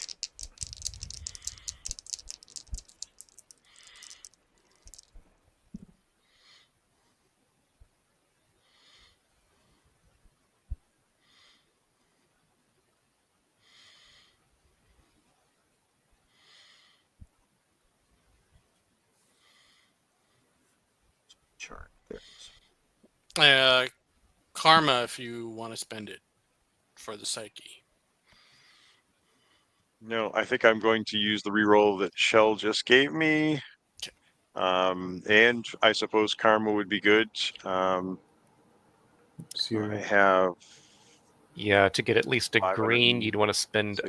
Chart. There it is. Karma, if you want to spend it for the psyche. No, I think I'm going to use the reroll that Shell just gave me. And I suppose karma would be good. I have. Yeah, to get at least a 560. green, you'd want to spend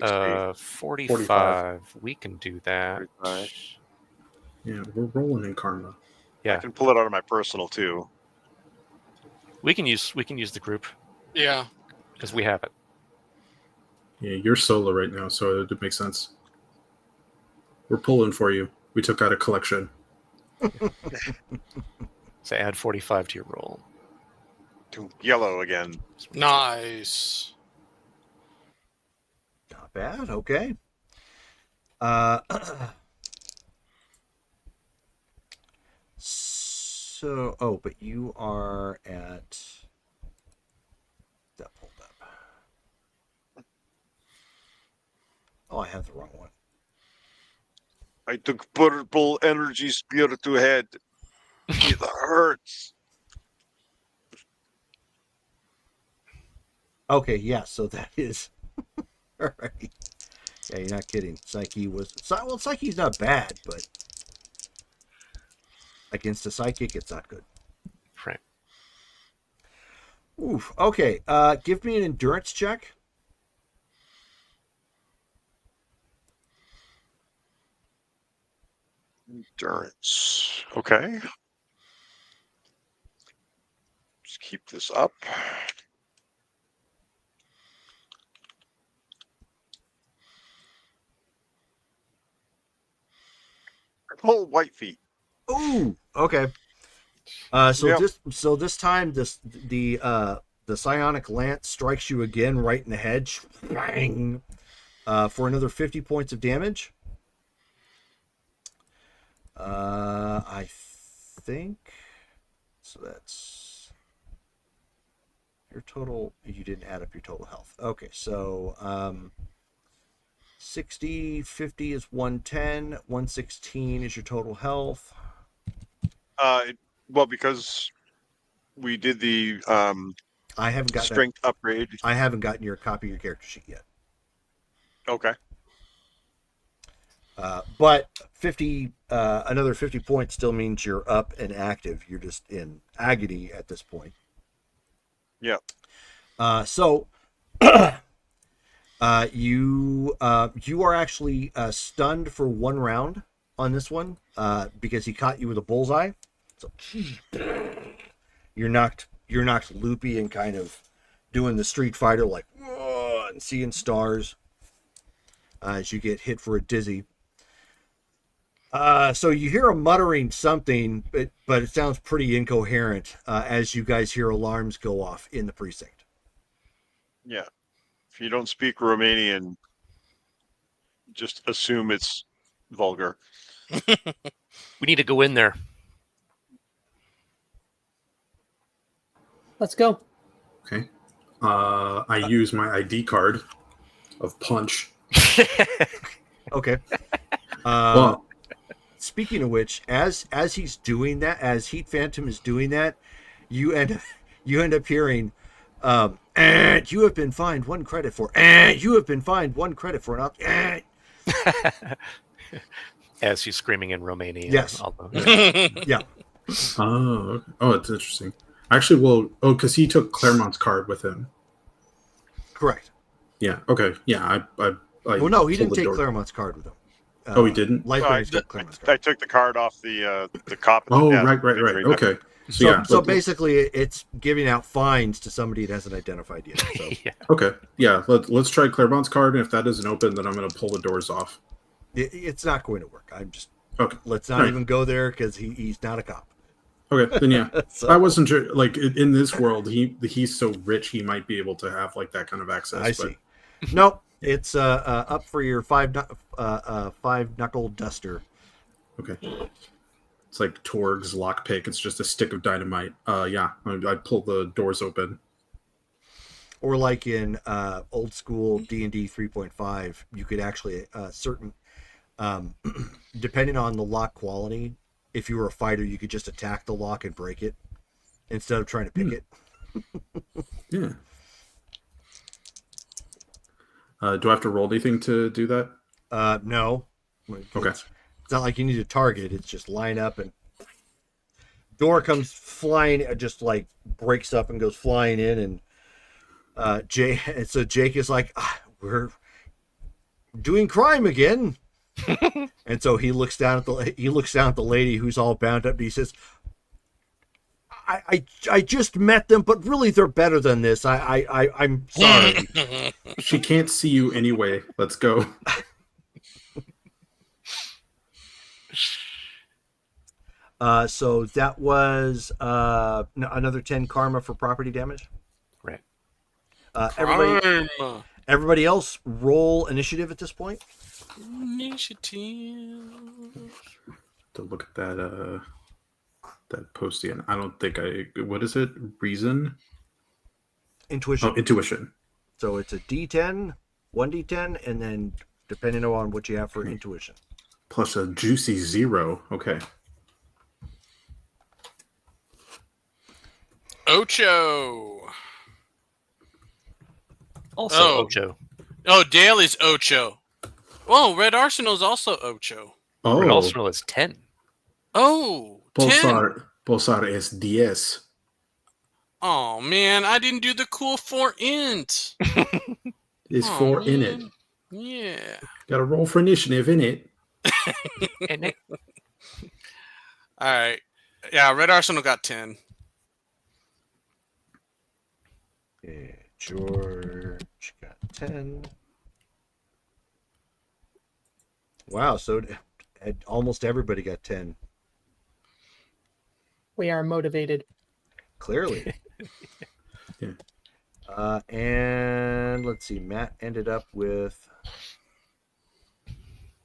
45. We can do that. 45. Yeah, we're rolling in karma. Yeah, I can pull it out of my personal too. we can use the group Yeah, because we have it. Yeah, you're solo right now, so it makes sense. We're pulling for you. We took out a collection. So add 45 to your roll. To yellow again. Nice. Not bad. Okay. So, oh, but you are at that pulled up. Oh, I have the wrong one. I took purple energy spear to head. It hurts. Okay, yeah, so that is all right. Yeah, you're not kidding. Psyche was well. Psyche's not bad, but against a psychic, it's not good. Right. Oof. Okay. Give me an endurance check. Endurance. Okay. Just keep this up. Whole white feet. Ooh. Okay. So this time the psionic lance strikes you again right in the head, bang, for another 50 points of damage. I think so. That's your total. You didn't add up your total health. Okay, so 60, 50 is 110, 116 is your total health. Well, because we did the I haven't got strength upgrade. I haven't gotten your copy of your character sheet yet. Okay. But 50, another 50 points still means you're up and active. You're just in agony at this point. Yeah. So you are actually stunned for 1 round on this one because he caught you with a bullseye. So you're knocked loopy and kind of doing the Street Fighter like and seeing stars as you get hit for a dizzy. So you hear a muttering something, but it sounds pretty incoherent as you guys hear alarms go off in the precinct. Yeah. If you don't speak Romanian, just assume it's vulgar. We need to go in there. Let's go. Okay. I use my ID card of punch. Okay. Well, Speaking of which, as he's doing that, as Heat Phantom is doing that, you end up hearing, and you have been fined 1 credit for, and you have been fined 1 credit for an As he's screaming in Romanian. Yes. Yeah. Oh, it's interesting. Actually, because he took Claremont's card with him. Correct. Yeah. Okay. Yeah. I Well, no, he didn't take Claremont's card with him. Oh, he didn't? Lightbringer took Claremont's card. I took the card off the cop. Oh, right. Okay. So basically, it's giving out fines to somebody that hasn't identified yet. So. Yeah. Okay. Yeah. Let's try Claremont's card, and if that isn't open, then I'm going to pull the doors off. It's not going to work. I'm just okay. Let's not even go there because he's not a cop. Okay, then yeah, So- I wasn't sure. Like in this world, he's so rich, he might be able to have like that kind of access. I see. Nope, it's up for your five knuckle duster. Okay, it's like Torg's lockpick. It's just a stick of dynamite. Yeah, I pull the doors open. Or like in old school D&D 3.5, you could actually certain depending on the lock quality. If you were a fighter, you could just attack the lock and break it instead of trying to pick it. Yeah. Do I have to roll anything to do that? No. Okay. It's not like you need to target. It's just line up and door comes flying, just like breaks up and goes flying in. And Jake is like, we're doing crime again. And so he looks down at the lady who's all bound up and he says, I just met them, but really they're better than this. I'm sorry. She can't see you anyway. Let's go. So that was another 10 karma for property damage. Right. Everybody else roll initiative at this point. Initiative. To look at that post again. I don't think what is it? Reason? Intuition. Oh, intuition. So it's a D10, 1D10, and then depending on what you have for intuition. Plus a juicy 0. Okay. Ocho. Also Ocho. Oh, Dale is Ocho. Oh, Red Arsenal is also Ocho. Oh. Red Arsenal is 10. Oh, 10. Pulsar is 10. Oh, man, I didn't do the cool 4 int. There's 4 in it. Yeah. Got to roll for initiative in it. All right. Yeah, Red Arsenal got 10. Yeah, George got 10. Wow, so almost everybody got 10. We are motivated. Clearly. Yeah. And let's see, Matt ended up with...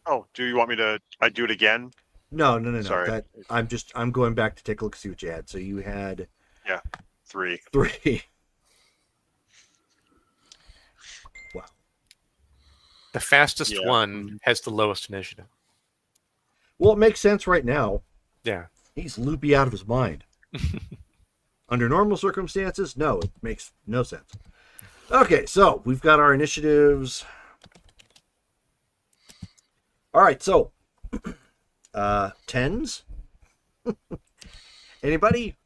Oh, do you want me to? I do it again? No. Sorry. I'm going back to take a look and see what you had. So you had 3. 3. Wow. The fastest one has the lowest initiative. Well, it makes sense right now. Yeah. He's loopy out of his mind. Under normal circumstances, no, it makes no sense. Okay, so we've got our initiatives. All right, so 10s. Anybody?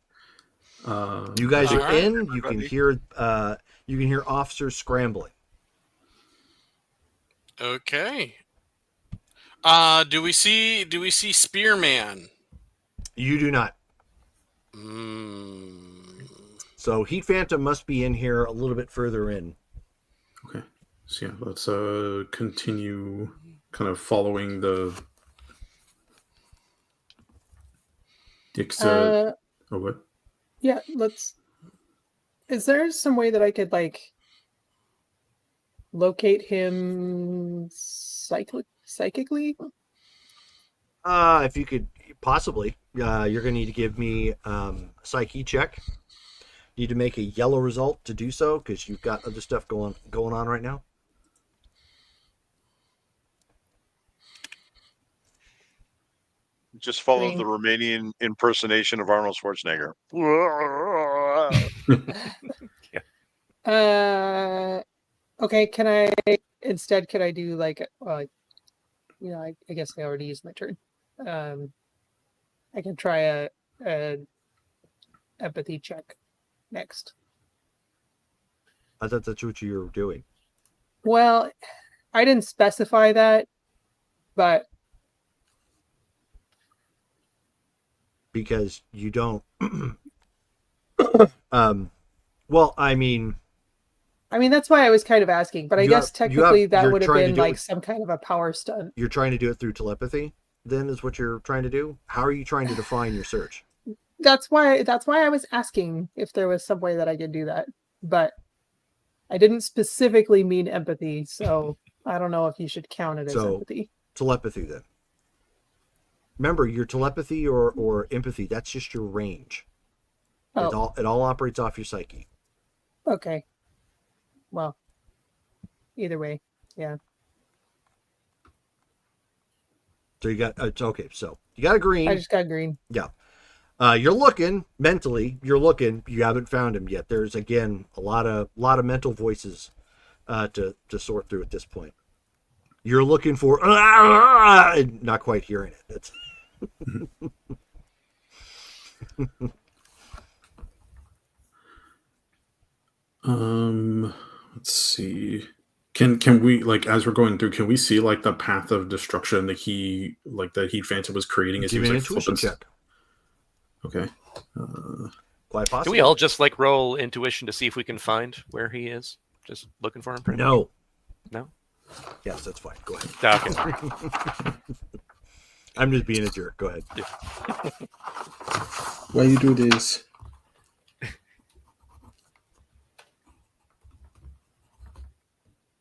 You guys are in. You can hear officers scrambling. Okay. Do we see Spearman? You do not. Mm. So Heat Phantom must be in here a little bit further in. Okay. So yeah, let's continue kind of following the what? Yeah, let's. Is there some way that I could locate him psychically? If you could possibly, you're going to need to give me a psyche check. You need to make a yellow result to do so because you've got other stuff going on right now. Just follow the Romanian impersonation of Arnold Schwarzenegger. Okay. Can I do I guess I already used my turn. I can try a empathy check next. I thought that's what you were doing. Well, I didn't specify that, but because you don't. Well, I mean, that's why I was kind of asking. But I guess technically that would have been some kind of a power stunt. You're trying to do it through telepathy. Then is what you're trying to do. How are you trying to define your search? That's why I was asking if there was some way that I could do that, but I didn't specifically mean empathy, so I don't know if you should count it as empathy. Telepathy then. Remember, your telepathy or empathy, that's just your range. Oh. It all operates off your psyche. Okay. Well, either way, yeah. So you got okay. So you got a green. I just got green. Yeah. You're looking mentally. You haven't found him yet. There's again a lot of mental voices to sort through at this point. You're looking for and not quite hearing it. It's let's see. Can we as we're going through? Can we see the path of destruction that Heat Phantom was creating? Give me an intuition check. Okay. Quite possible. Can we all just like roll intuition to see if we can find where he is? Just looking for him. Pretty No. much? No. Yes, that's fine. Go ahead. Okay. I'm just being a jerk. Go ahead. Why you do this?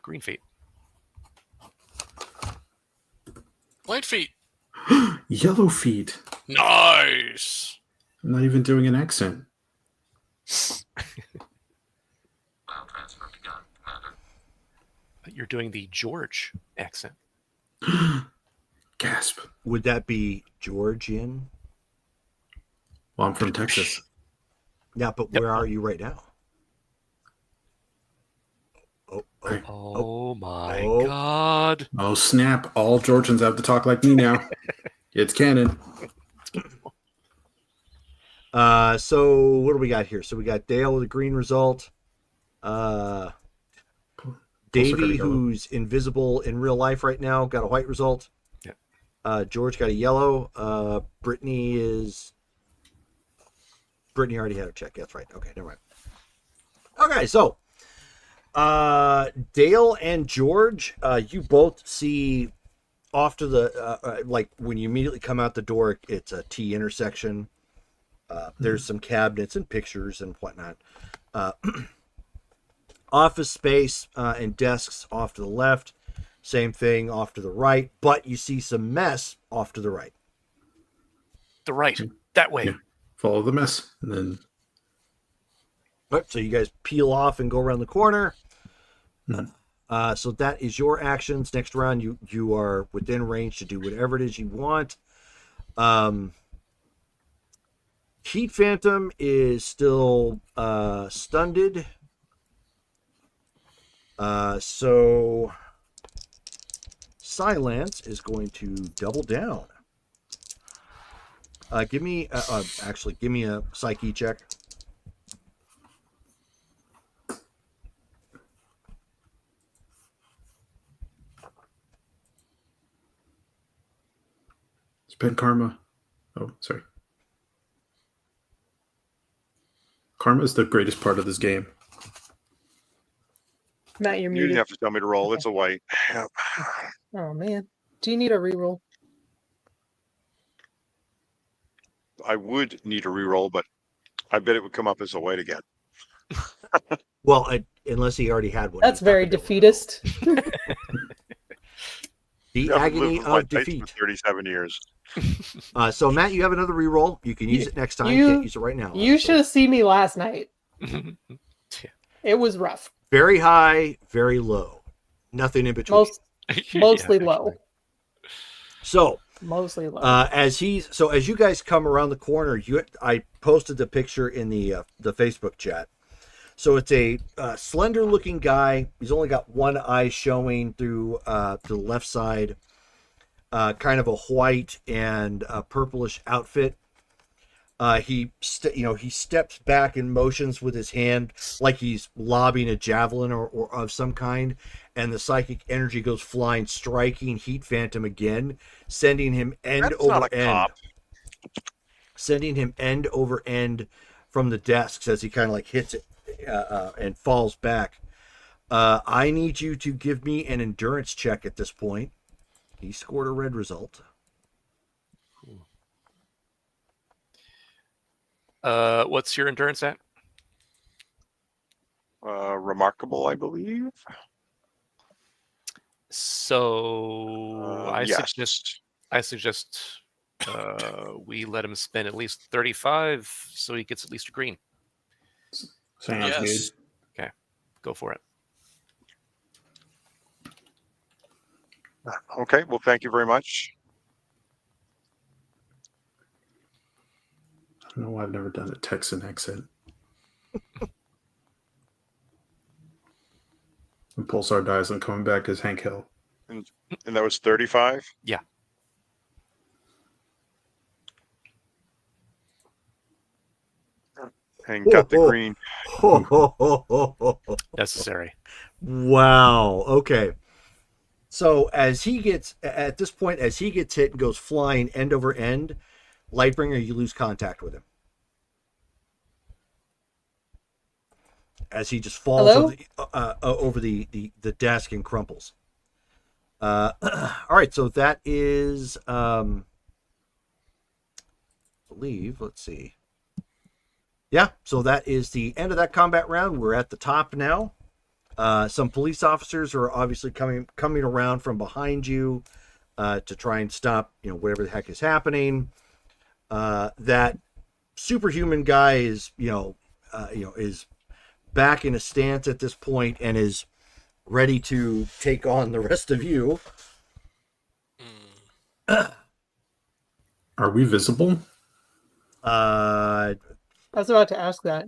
Green feet. White feet. Yellow feet. Nice. I'm not even doing an accent. You're doing the George accent. Gasp. Would that be Georgian? Well, I'm from Texas. Yeah, but where are you right now? Oh my Oh. God. Oh, snap. All Georgians have to talk like me now. It's canon. So what do we got here? So we got Dale with a green result. Davey, who's invisible in real life right now, got a white result. Yeah. George got a yellow. Brittany already had her check. That's right. Okay, never mind. Okay, so Dale and George, you both see off to the like when you immediately come out the door, it's a T intersection. There's some cabinets and pictures and whatnot. Office space and desks off to the left. Same thing off to the right, but you see some mess off to the right. The right. That way. Yeah. Follow the mess. And then Right, so you guys peel off and go around the corner. None. So that is your actions. Next round, you are within range to do whatever it is you want. Heat Phantom is still stunned. So Silence is going to double down. Give me a psyche check. spend karma. Oh, sorry. Karma is the greatest part of this game. Matt, you're You didn't muted. have to tell me to roll. It's a white. Oh man, do you need a reroll? I would need a reroll, but I bet it would come up as a white again. Well, unless he already had one. That's very defeatist. The I've lived agony with white of dice defeat. for 37 years. So Matt, you have another reroll. You can use it next time. You you- can't use it right now. You should have seen me last night. It was rough. Very high, very low. Nothing in between. Mostly Yeah, low. So Mostly low. as you guys come around the corner, I posted the picture in the Facebook chat. So it's a slender-looking guy. He's only got one eye showing through to the left side. Kind of a white and purplish outfit. He steps back and motions with his hand like he's lobbing a javelin or of some kind, and the psychic energy goes flying, striking Heat Phantom again, sending him end That's over not a end, cop. sending him end over end from the desks as he kind of like hits it and falls back. I need you to give me an endurance check at this point. He scored a red result. What's your endurance at? Remarkable, I believe. So Yes. I suggest we let him spend at least 35 so he gets at least a green. Sounds Yes. Okay, go for it. Okay, well, thank you very much. I don't know why I've never done a Texan accent. And Pulsar dies, I'm coming back as Hank Hill. And that was 35? Yeah. And got the green. Necessary. Wow. Okay. So as he gets at this point, as he gets hit and goes flying end over end, Lightbringer, you lose contact with him. as he just falls Hello? over the desk and crumples. All right, so that is, I believe, let's see. Yeah, so that is the end of that combat round. We're at the top now. Some police officers are obviously coming around from behind you to try and stop, whatever the heck is happening. That superhuman guy is, is back in a stance at this point and is ready to take on the rest of you. Are we visible? I was about to ask that.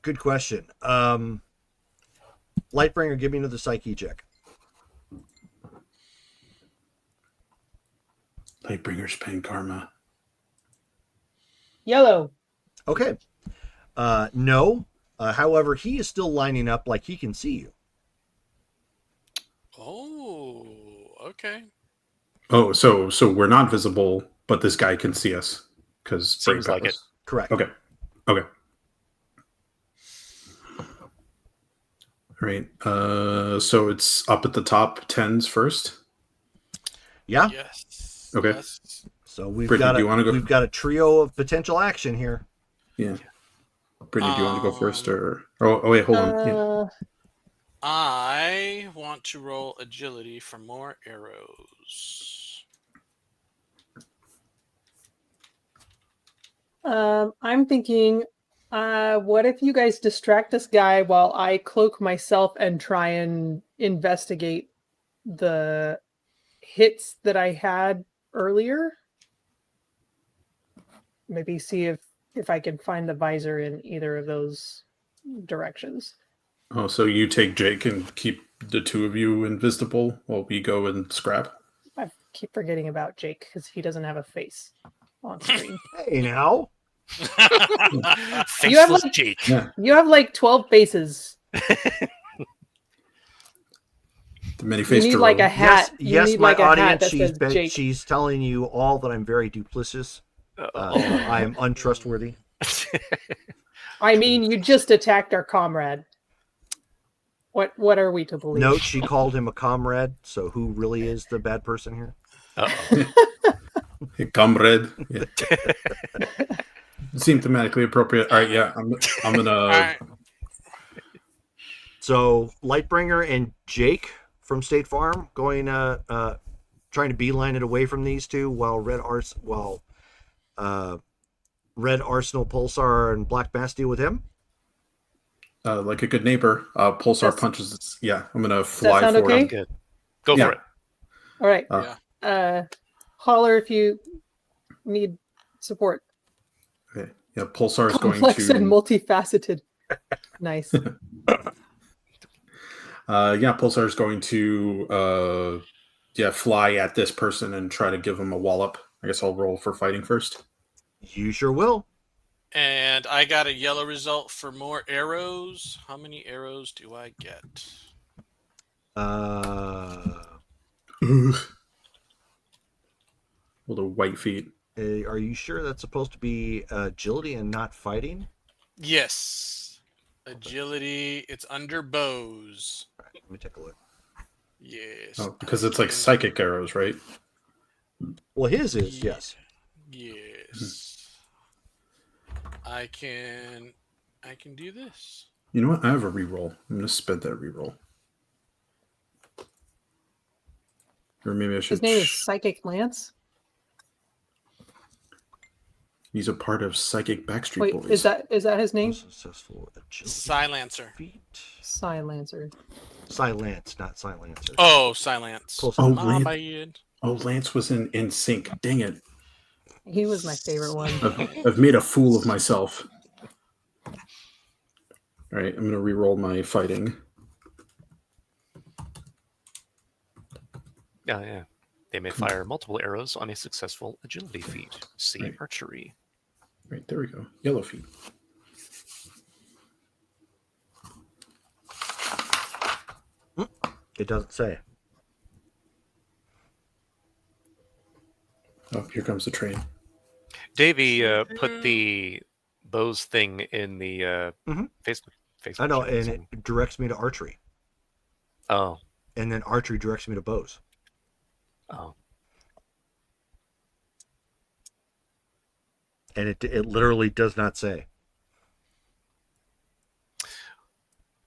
Good question. Lightbringer, give me another psyche check. Lightbringer's paying karma. Yellow. Okay. No. However, he is still lining up like he can see you. Oh, okay. Oh, so we're not visible, but this guy can see us because Seems like it. Correct. Okay. All right. So it's up at the top 10s first. Yeah. Yes. Okay. Yes. So we've Brittany, we've got a trio of potential action here. Yeah. Brittany, do you want to go first or? Oh wait, hold on. Yeah. I want to roll agility for more arrows. I'm thinking, what if you guys distract this guy while I cloak myself and try and investigate the hits that I had earlier? Maybe see if I can find the visor in either of those directions. Oh, so you take Jake and keep the two of you invisible while we go and scrap? I keep forgetting about Jake because he doesn't have a face on screen. Hey, now. Faceless Jake. Yeah. You have like 12 faces. The many You faced need like a hat. Yes, You need my like a hat audience. that says Jake. She's telling you all that I'm very duplicitous. I am untrustworthy. I mean, you just attacked our comrade. What are we to believe? Note, she called him a comrade. So who really is the bad person here? Hey, comrade. Yeah. Seemed thematically appropriate. All right, yeah. I'm gonna. All right. So Lightbringer and Jake from State Farm going trying to beeline it away from these two while Red Arsenal Pulsar and Black Bass deal with him. Like a good neighbor, Pulsar That's- punches. Yeah, I'm gonna that fly sound forward. okay? Good. Go Yeah. for it. All right. Yeah. Holler if you need support. Okay. Yeah, Pulsar is going Complex and to. multifaceted. Nice. Pulsar is going to. Fly at this person and try to give him a wallop. I guess I'll roll for fighting first. You sure will. And I got a yellow result for more arrows. How many arrows do I get? Well, the white feet. Are you sure that's supposed to be agility and not fighting? Yes. Agility. It's under bows. All right, let me take a look. Yes. Oh, because it's like psychic arrows, right? Well, his is, yes. Yes. I can do this. You know what? I have a reroll. I'm gonna spend that reroll. Or maybe I should. His name is Psychic Lance. He's a part of Psychic Backstreet Wait, Boys. is that his name? Successful agility Silencer. feat. Silencer. Silence, not silencer. Oh, silence. Close Oh, enough. My Lance. bad. Oh, Lance was in sync. Dang it! He was my favorite one. I've made a fool of myself. All right, I'm gonna reroll my fighting. Yeah. They may fire multiple arrows on a successful agility feat. See Right. archery. Right, there we go. Yellow feet. It doesn't say. Oh, here comes the train. Davey put the bows thing in the Mhm. Facebook. I know, chat, and it directs me to archery, Oh, and then archery directs me to bows. oh. And it literally does not say.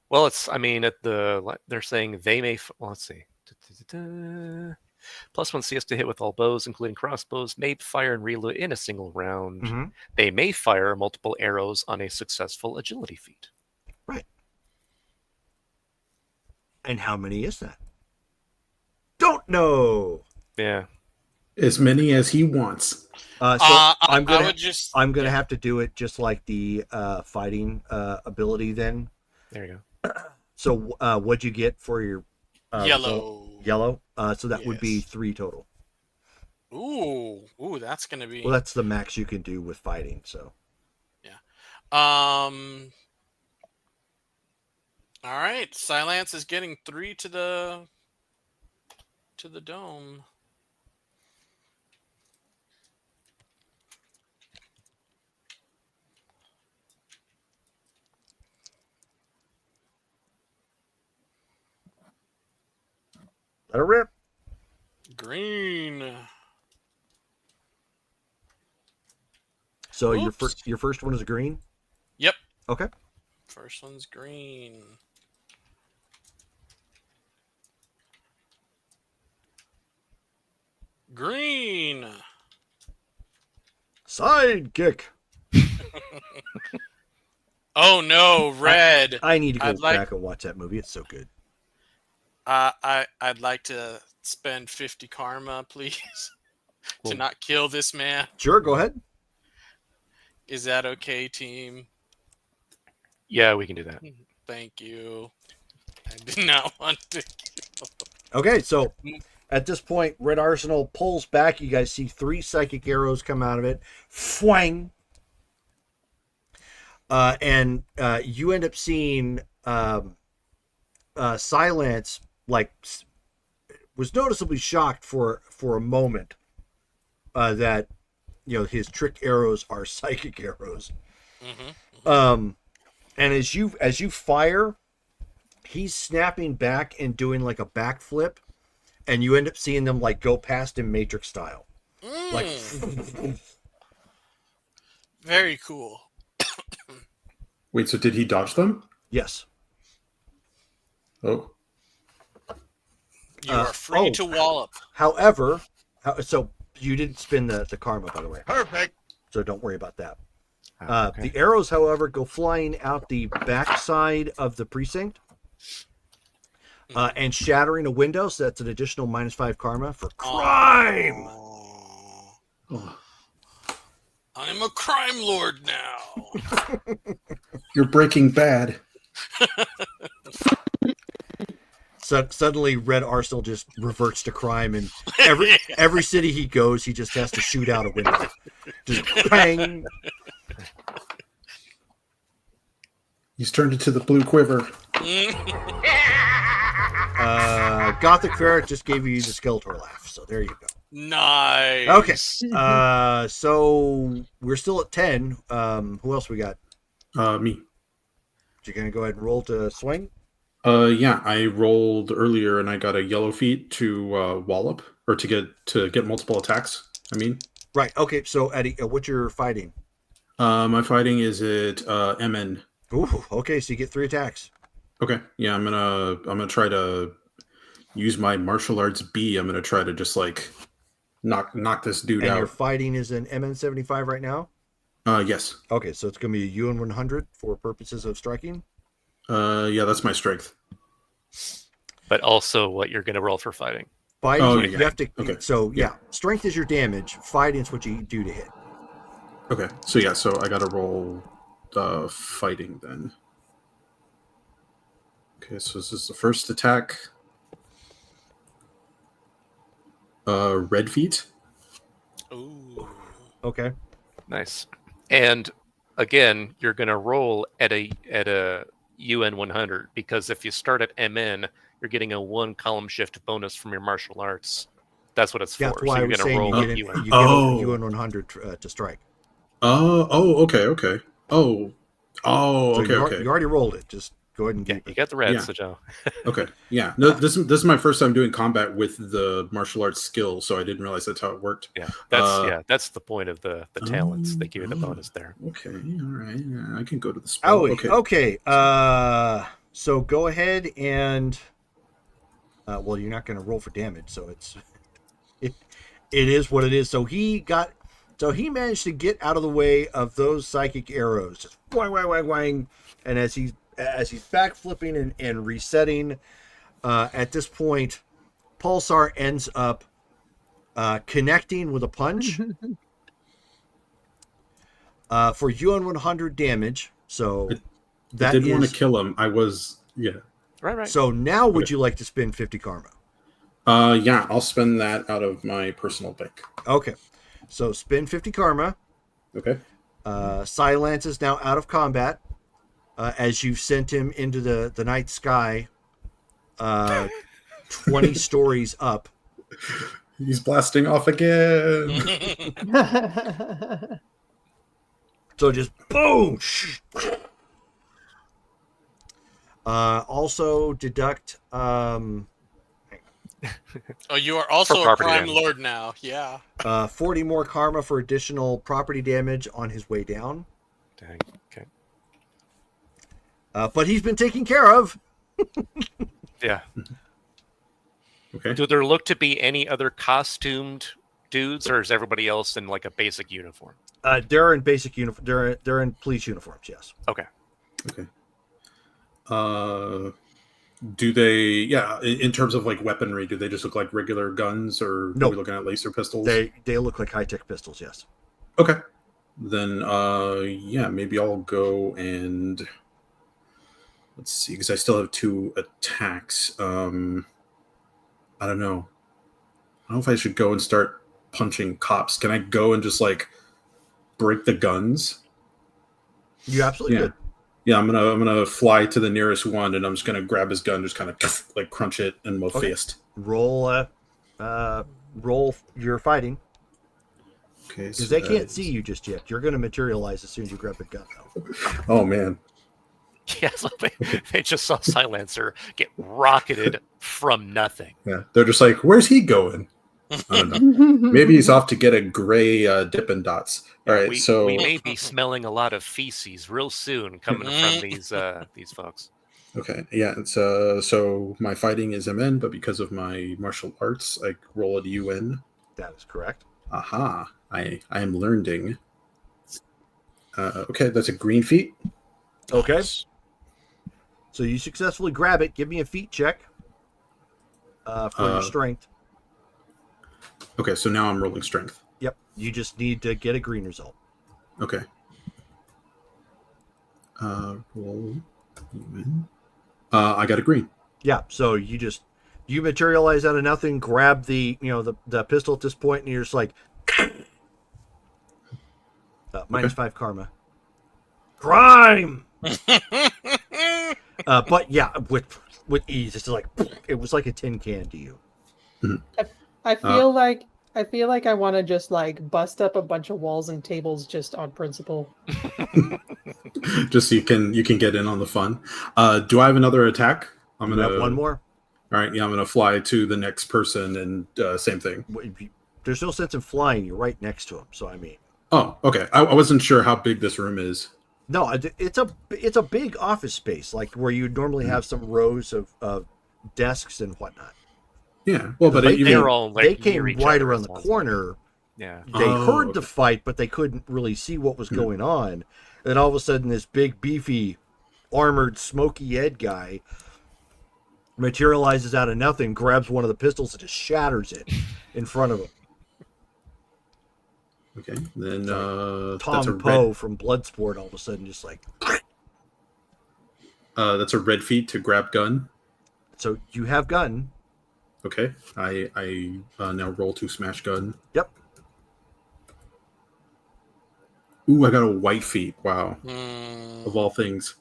Well, it's. I mean, they're saying they may. Well, let's see. +1 CS to hit with all bows, including crossbows, may fire and reload in a single round. Mhm. They may fire multiple arrows on a successful agility feat. Right. And how many is that? Don't know. Yeah. As many as he wants. I'm gonna I would just. I'm gonna have to do it just like the fighting ability then. There you go. So what'd you get for your Yellow. Yellow. So that would be Yes. 3 total. Ooh, that's gonna be. Well, that's the max you can do with fighting. So All right, Silence is getting 3 to the dome. let her rip. Green. So your Oops. your first one is green. Yep. Okay. First one's green. Green. Sidekick. Oh no, red. I need to go I'd like- back and watch that movie. It's so good. I'd like to spend 50 karma, please, to Cool. not kill this man. Sure, go ahead. Is that okay, team? Yeah, we can do that. Thank you. I did not want to kill. Okay, so at this point, Red Arsenal pulls back. You guys see 3 psychic arrows come out of it. Fwang! And you end up seeing Silence, like, was noticeably shocked for a moment that, you know, his trick arrows are psychic arrows. Mm-hmm. And as you fire, he's snapping back and doing like a backflip, and you end up seeing them like go past him Matrix style. Like Very cool. Wait, so did he dodge them? yes. Oh. You are free oh. to wallop. However, so you didn't spin the karma, by the way. Perfect. So don't worry about that. Okay. The arrows, however, go flying out the backside of the precinct and shattering a window. So that's an additional -5 karma for crime. Oh. I'm a crime lord now. You're Breaking Bad. So suddenly, Red Arsenal just reverts to crime, and every city he goes, he just has to shoot out a window. Just bang. He's turned into the Blue Quiver. Gothic Ferret just gave you the Skeletor laugh, so there you go. Nice. Okay. So we're still at 10. Who else we got? Me. You gonna go ahead and roll to swing? Yeah, I rolled earlier and I got a yellow feat to wallop or to get multiple attacks. I mean, Right. Okay. So Eddie, what's your fighting? my fighting is at MN. Ooh. Okay. So you get 3 attacks. Okay, yeah, I'm gonna try to use my martial arts B. I'm gonna try to just like knock this dude And out. your fighting is an MN75 right now. Yes. Okay. So it's gonna be a UN 100 for purposes of striking. Yeah, that's my strength. But also what you're going to roll for fighting. Fighting, Oh, you yeah. have to. Okay. So yeah, strength is your damage. Fighting is what you do to hit. Okay, so yeah, so I gotta roll fighting then. Okay, so this is the first attack. Red feet. Ooh. Okay. Nice. And again, you're going to roll at a UN 100 because if you start at MN, you're getting a 1 column shift bonus from your martial arts. That's what it's Yeah, for. that's why So I you're was going to saying roll you at get, UN. you Oh. get a UN 100 to strike. Oh, okay. Oh, So okay, okay. You already rolled it. Just go ahead and Yeah, keep you it. got the red, Yeah. so Joe. Okay, yeah. No, this is my first time doing combat with the martial arts skill, so I didn't realize that's how it worked. That's the point of the talents. They give you the bonus there. Okay, all right. Yeah, I can go to the spell. Okay. So go ahead and well, you're not going to roll for damage, so it is what it is. So he managed to get out of the way of those psychic arrows, just wang, wang, wang, wang. And as he's back flipping and resetting, at this point, Pulsar ends up connecting with a punch for UN100 damage. So I didn't want to kill him. I was Right. So now, would you like to spend 50 karma? Yeah, I'll spend that out of my personal bank. Okay, so spend 50 karma. Okay. Silence is now out of combat, as you've sent him into the night sky, 20 stories up. He's blasting off again. So just boom. Also deduct. Oh, you are also a property crime damage. lord now. Yeah. 40 more karma for additional property damage on his way down. Dang. Okay. But he's been taken care of. Yeah. Okay. Do there look to be any other costumed dudes, or is everybody else in like a basic uniform? They're in basic uniform. They're in police uniforms. Yes. Okay. Okay. Do they? Yeah. In terms of like weaponry, do they just look like regular guns, or No. are we looking at laser pistols? They look like high-tech pistols. Yes. Okay. Then, yeah, maybe I'll go and let's see, because I still have 2 attacks. I don't know. I don't know if I should go and start punching cops. Can I go and just like break the guns? You absolutely could. Yeah, I'm gonna fly to the nearest one, and I'm just gonna grab his gun, just kind of like crunch it and mo fist. Roll your fighting. Okay, Because they can't see you just yet. You're going to materialize as soon as you grab the gun, though. Oh man. Yeah, so they just saw Silencer get rocketed from nothing. Yeah, they're just like, "Where's he going?" I don't know. Maybe he's off to get a gray Dippin' Dots. All right, we may be smelling a lot of feces real soon coming from these folks. Okay, yeah. It's so my fighting is MN, but because of my martial arts, I roll a UN. That is correct. Aha! I am learning. Okay, that's a green feat. Okay. So you successfully grab it. Give me a feat check for your strength. Okay, so now I'm rolling strength. Yep. You just need to get a green result. Okay. Roll UN. I got a green. Yeah. So you materialize out of nothing, grab the pistol at this point, and you're just like minus 5 karma. Crime. But yeah, with ease, it's just like it was like a tin can to you. I feel like I want to just like bust up a bunch of walls and tables just on principle. Just so you can get in on the fun. Do I have another attack? I'm You gonna have one more. All right, yeah, I'm gonna fly to the next person and same thing. There's no sense in flying. You're right next to him. So I mean. Oh, okay. I wasn't sure how big this room is. No, it's a big office space, like where you'd normally have some rows of desks and whatnot. Yeah, well, but they came right around the corner. Yeah, they heard the fight, but they couldn't really see what was going on. And all of a sudden, this big, beefy, armored, smoky Ed guy materializes out of nothing, grabs one of the pistols, and just shatters it in front of him. Okay, then Tom Poe from Bloodsport, all of a sudden, just like. That's a red feat to grab gun. So you have gun. Okay, I now roll to smash gun. Yep. Ooh, I got a white feat. Wow, of all things.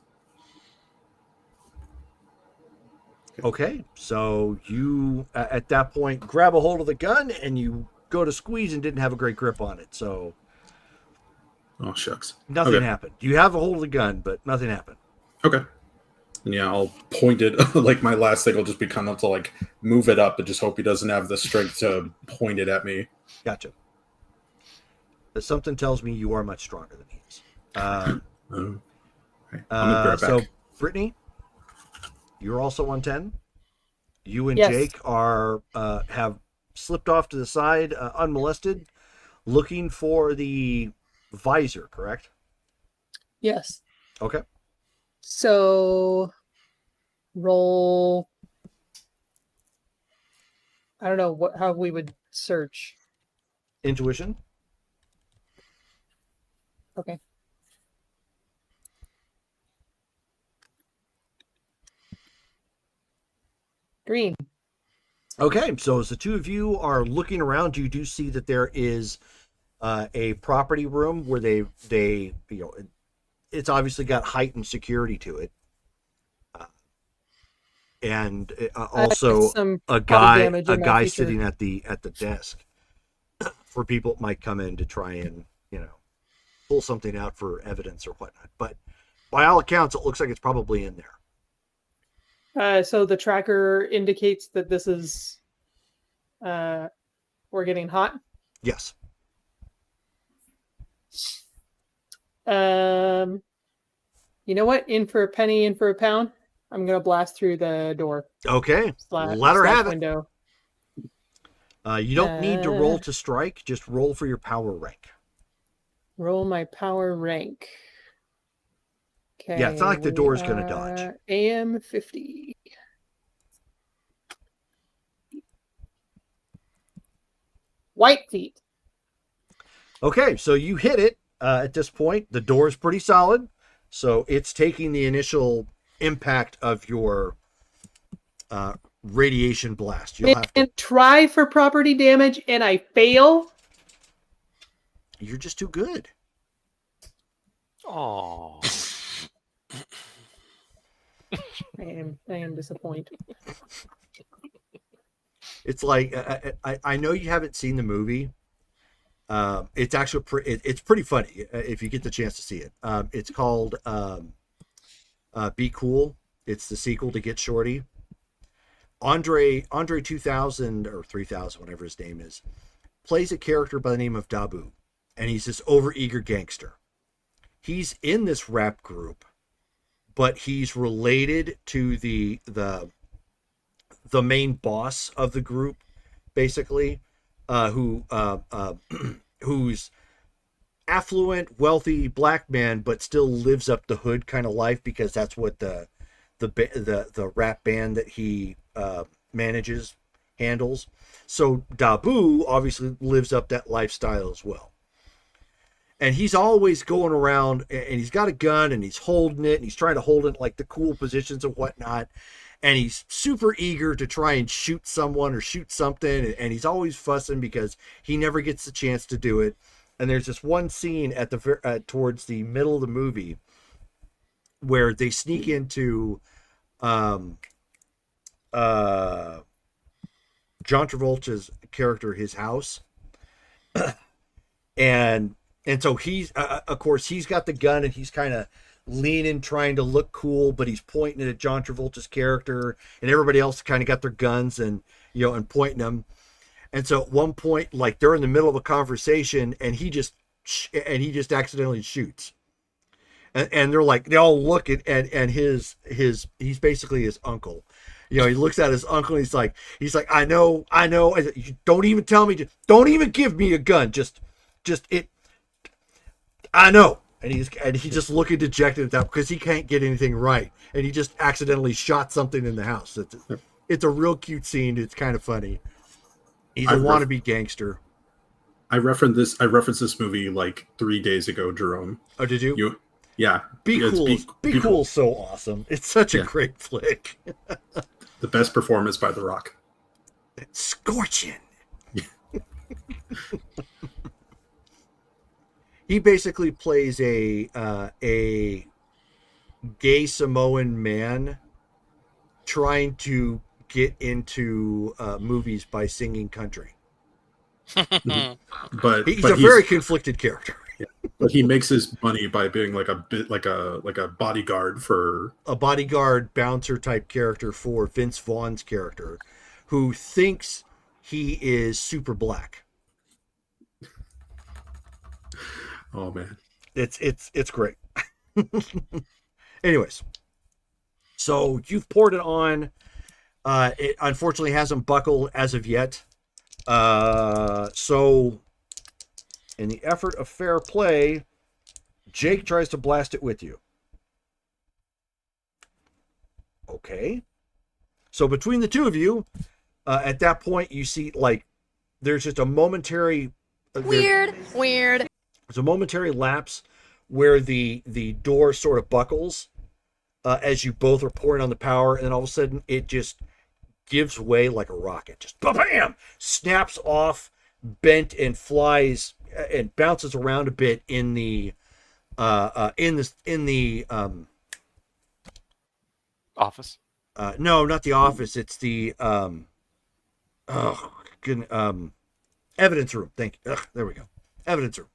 Okay, so you at that point grab a hold of the gun and you go to squeeze and didn't have a great grip on it. So Oh shucks. Nothing Okay. happened. You have a hold of the gun, but nothing happened. Okay. And yeah, I'll point it like my last thing will just be kind of to like move it up and just hope he doesn't have the strength to point it at me. Gotcha. But something tells me you are much stronger than he is. Okay. I'm gonna grab So, back. Brittany, you're also on 10. You and Yes. Jake are have slipped off to the side, unmolested, looking for the visor. Correct? Yes. Okay. So roll. I don't know how we would search. Intuition. Okay. Green. Okay, so as the two of you are looking around, you do see that there is a property room where they it's obviously got heightened security to it, and also some a body guy damage in my feature. sitting at the desk for people that might come in to try and pull something out for evidence or whatnot. But by all accounts, it looks like it's probably in there. So the tracker indicates that this is we're getting hot. Yes. You know what? In for a penny, in for a pound. I'm gonna blast through the door. Okay. Slash Let her have it. window. You don't need to roll to strike. Just roll for your power rank. Roll my power rank. Okay. Yeah, it's not like the door's gonna dodge. AM 50. White feet. Okay, so you hit it at this point. The door is pretty solid, so it's taking the initial impact of your radiation blast. You'll have to. And try for property damage, and I fail. You're just too good. Oh. I am disappointed. It's like I know you haven't seen the movie. It's actually it's pretty funny if you get the chance to see it. It's called Be Cool. It's the sequel to Get Shorty. Andre 2000 or 3000, whatever his name is, plays a character by the name of Dabu, and he's this overeager gangster. He's in this rap group, but he's related to the main boss of the group, basically, who's affluent, wealthy black man, but still lives up the hood kind of life because that's what the rap band that he manages handles. So Dabu obviously lives up that lifestyle as well. And he's always going around, and he's got a gun, and he's holding it, and he's trying to hold it like the cool positions and whatnot. And he's super eager to try and shoot someone or shoot something, and he's always fussing because he never gets the chance to do it. And there's this one scene at the towards the middle of the movie where they sneak into John Travolta's character, his house, and so he's of course he's got the gun and he's kind of leaning, trying to look cool, but he's pointing it at John Travolta's character, and everybody else kind of got their guns and and pointing them. And so at one point, like they're in the middle of a conversation, and he just accidentally shoots. And they're like, they all look at and he's basically his uncle. He looks at his uncle and he's like, I know. Don't even tell me. Don't even give me a gun. Just it. I know. And he's just looking dejected at that because he can't get anything right, and he just accidentally shot something in the house. It's a real cute scene. It's kind of funny. He's a wannabe gangster. I referenced this movie like 3 days ago, Jerome. Oh, did you? Yeah. Be Cool is so awesome. It's such a great flick. The best performance by The Rock. It's scorching. He basically plays a gay Samoan man trying to get into movies by singing country. But he's a very conflicted character. Yeah. But he makes his money by being like a bodyguard for a bodyguard bouncer type character for Vince Vaughn's character, who thinks he is super black. Oh man, it's great. Anyways, so you've poured it on. It unfortunately hasn't buckled as of yet. So in the effort of fair play, Jake tries to blast it with you. Okay. So between the two of you, at that point, you see like there's just a momentary Weird. There's a momentary lapse where the door sort of buckles as you both are pouring on the power, and then all of a sudden it just gives way like a rocket. Just bam, snaps off, bent, and flies and bounces around a bit in the Office. No, not the office. It's the evidence room. Thank you. There we go. Evidence room.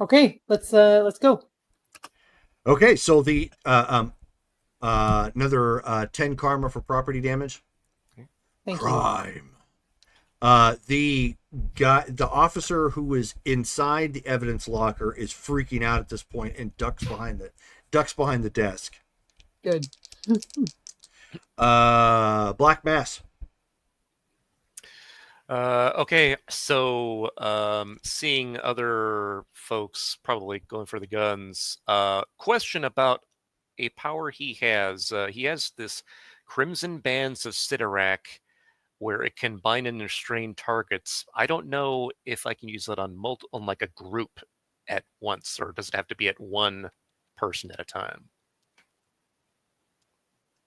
Okay, let's go. Okay, so the another 10 karma for property damage. Thank Crime. The officer who was inside the evidence locker is freaking out at this point and ducks behind the desk. Good. Black Mass. Okay, so seeing other folks probably going for the guns. Question about a power he has. He has this Crimson Bands of Sidorak, where it can bind and restrain targets. I don't know if I can use that on like a group at once, or does it have to be at one person at a time?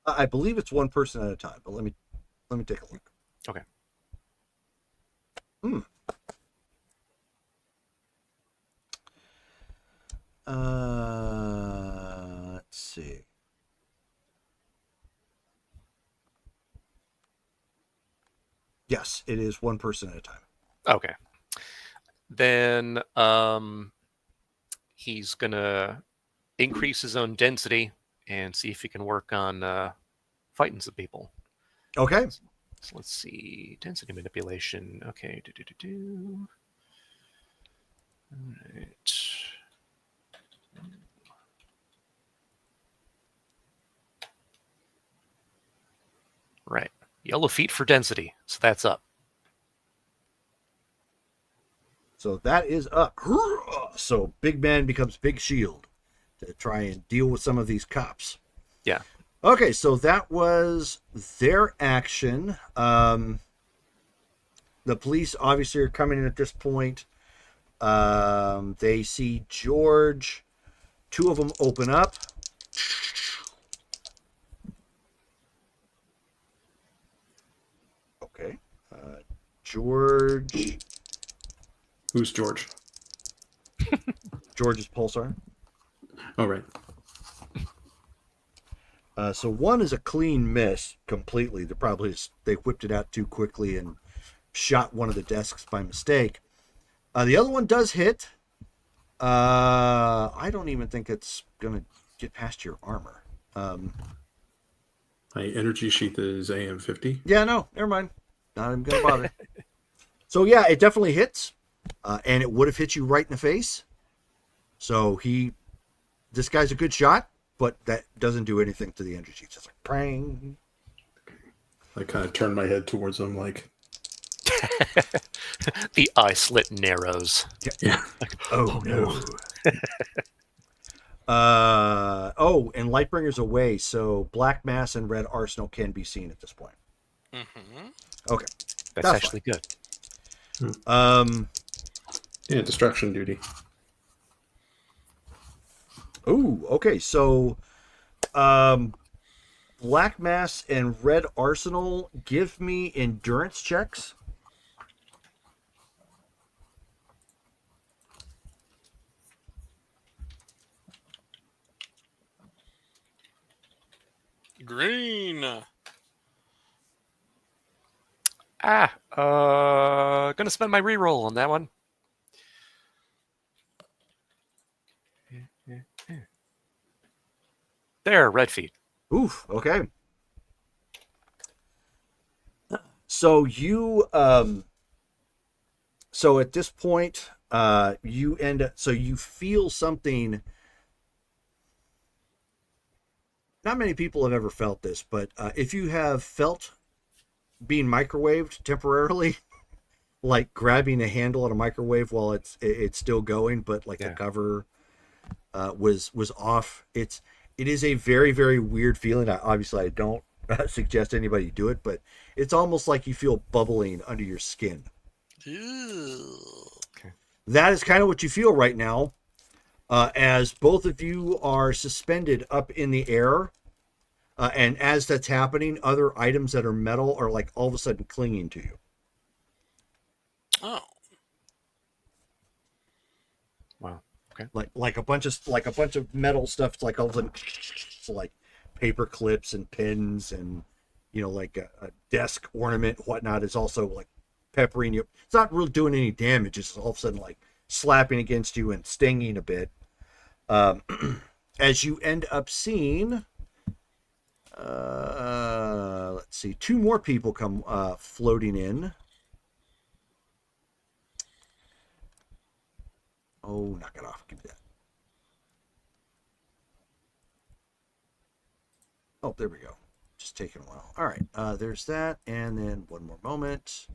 I believe it's one person at a time, but let me take a look. Okay. Let's see. Yes, it is one person at a time. Okay. Then he's gonna increase his own density and see if he can work on fighting some people. Okay. So let's see. Density manipulation. Okay. All right. Right. Yellow feet for density. So that's up. So that is up. So Big Man becomes Big Shield to try and deal with some of these cops. Yeah. Okay, so that was their action. The police obviously are coming in at this point. They see George. Two of them open up. Okay. George. Who's George? George's Pulsar. Oh, right. So one is a clean miss completely. They whipped it out too quickly and shot one of the desks by mistake. The other one does hit. I don't even think it's gonna get past your armor. My energy sheath is AM50. Yeah, no, never mind. Not even gonna bother. So yeah, it definitely hits, and it would have hit you right in the face. So this guy's a good shot, but that doesn't do anything to the energy. It's just like prang. I kind of turn my head towards him, like the eye slit narrows. Yeah. Oh no. And Lightbringer's away, so Black Mass and Red Arsenal can be seen at this point. Mm-hmm. Okay, That's actually good. Yeah, distraction duty. Ooh, okay, so Black Mass and Red Arsenal, give me endurance checks. Green. Gonna spend my reroll on that one. There, red feet. Oof. Okay. So you so at this point you you feel something. Not many people have ever felt this, but if you have felt being microwaved temporarily, like grabbing a handle on a microwave while it's still going, but like the cover was off. It is a very, very weird feeling. I don't suggest anybody do it, but it's almost like you feel bubbling under your skin. Okay. That is kind of what you feel right now, as both of you are suspended up in the air. And as that's happening, other items that are metal are like all of a sudden clinging to you. Oh. Wow. Okay. Like a bunch of metal stuff. It's like all of a sudden, like paper clips and pins and like a desk ornament, whatnot, is also like peppering you. It's not really doing any damage. It's all of a sudden like slapping against you and stinging a bit. As you end up seeing, let's see, 2 more people come floating in. Oh, knock it off. Give me that. Oh, there we go. Just taking a while. All right. There's that. And then one more moment.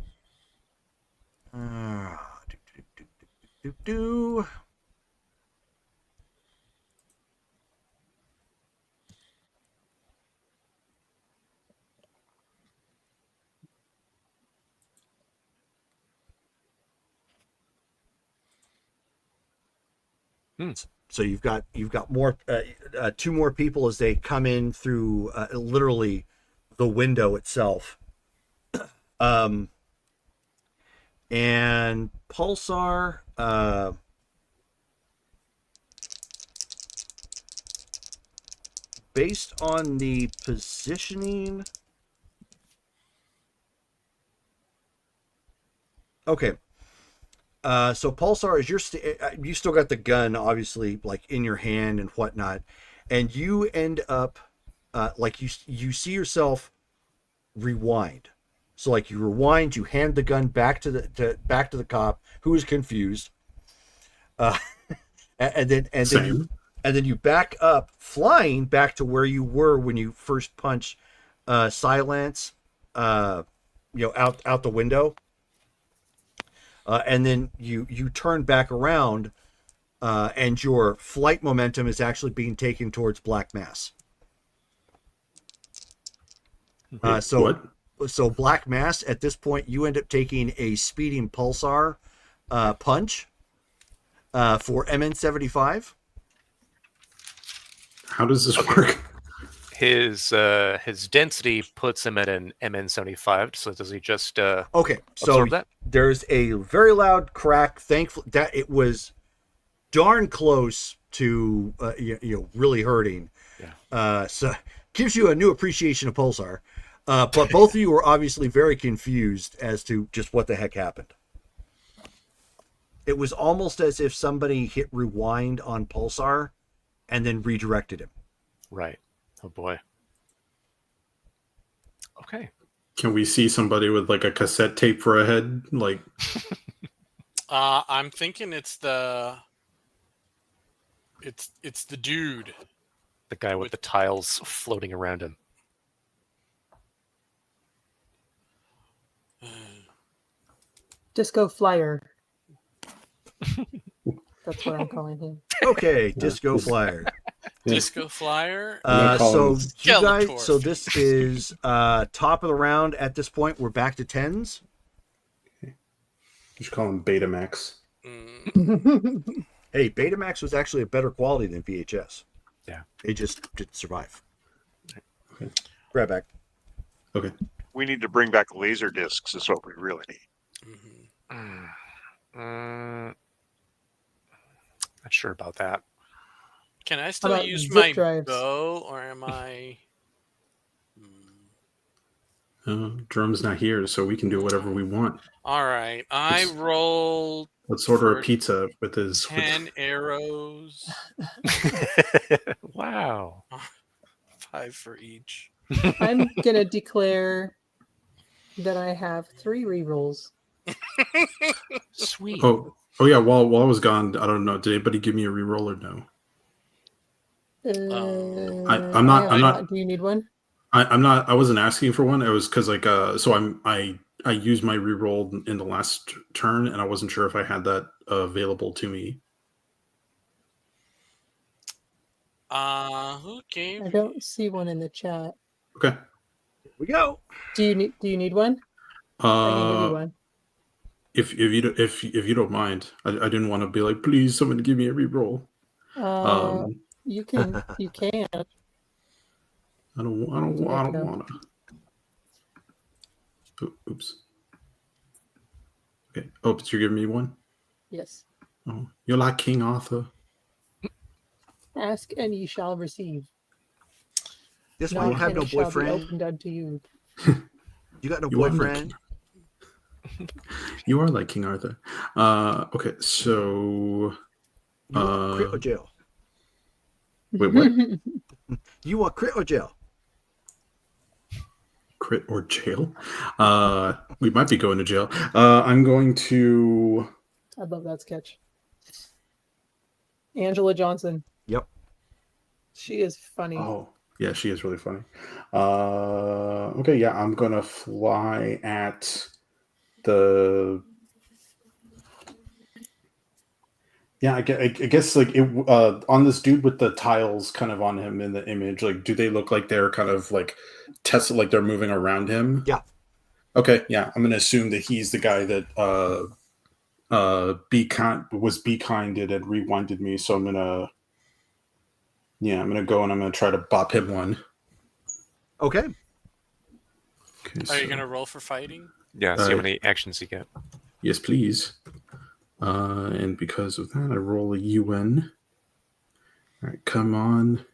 So you've got more 2 more people as they come in through literally the window itself. And Pulsar, based on the positioning. Okay. So Pulsar, is you still got the gun, obviously, like in your hand and whatnot, and you end up like you see yourself rewind. So like you rewind, you hand the gun back to the cop who is confused, and then you back up, flying back to where you were when you first punched Silence, out the window. And then you turn back around, and your flight momentum is actually being taken towards Black Mass. So Black Mass, at this point, you end up taking a speeding Pulsar punch for MN75. How does this work? His density puts him at an MN75. So does he just okay? So absorb that? There's a very loud crack. Thankfully, that it was darn close to really hurting. Yeah. So gives you a new appreciation of Pulsar. But both of you were obviously very confused as to just what the heck happened. It was almost as if somebody hit rewind on Pulsar and then redirected him. Right. Oh boy. Okay. Can we see somebody with like a cassette tape for a head? Like, I'm thinking it's the dude. The guy with the tiles floating around him. Disco Flyer. That's what I'm calling him. Okay, Disco Flyer. Disco Flyer. So you guys, so this is top of the round at this point. We're back to 10s. Just call him Betamax. Hey, Betamax was actually a better quality than VHS. Yeah. It just didn't survive. Okay. Grab back. Okay. We need to bring back laser discs is what we really need. Not sure about that. Can I still about use zip my drives? bow, or am I? Drum's not here, so we can do whatever we want. All right, I rolled Let's order for a pizza with his 10 arrows. Wow. 5 for each. I'm gonna declare that I have 3 rerolls. Sweet. Oh yeah. While I was gone, I don't know. Did anybody give me a reroll or no? I'm not. Do you need one? I'm not. I wasn't asking for one. It was because so I used my reroll in the last turn, and I wasn't sure if I had that available to me. Who gave? I don't see one in the chat. Okay. Here we go. Do you need one? I can give you one. If you don't mind, I didn't want to be like, please, someone give me a reroll. You can. I don't want to. Oops. Okay. Oh, but you're giving me one? Yes. Oh, you're like King Arthur. Ask and ye shall receive. This one, you Knock have and no it shall be boyfriend. opened unto you. You got no You are like boyfriend. You are like King Arthur. Okay, so You want crit or jail? wait, what? You want crit or jail? Crit or jail? We might be going to jail. I'm going to. I love that sketch. Angela Johnson. Yep. She is funny. Oh, yeah, she is really funny. Okay, yeah, I'm gonna fly at the. Yeah, I guess like it on this dude with the tiles kind of on him in the image. Like, do they look like they're kind of like tested, like they're moving around him? Yeah. Okay, yeah, I'm gonna assume that he's the guy that Be Kind did and rewinded me. So I'm gonna go and I'm gonna try to bop him one. Okay. Are you gonna roll for fighting? Yeah, see how many actions you get. Yes, please. And because of that, I roll a UN. All right, come on.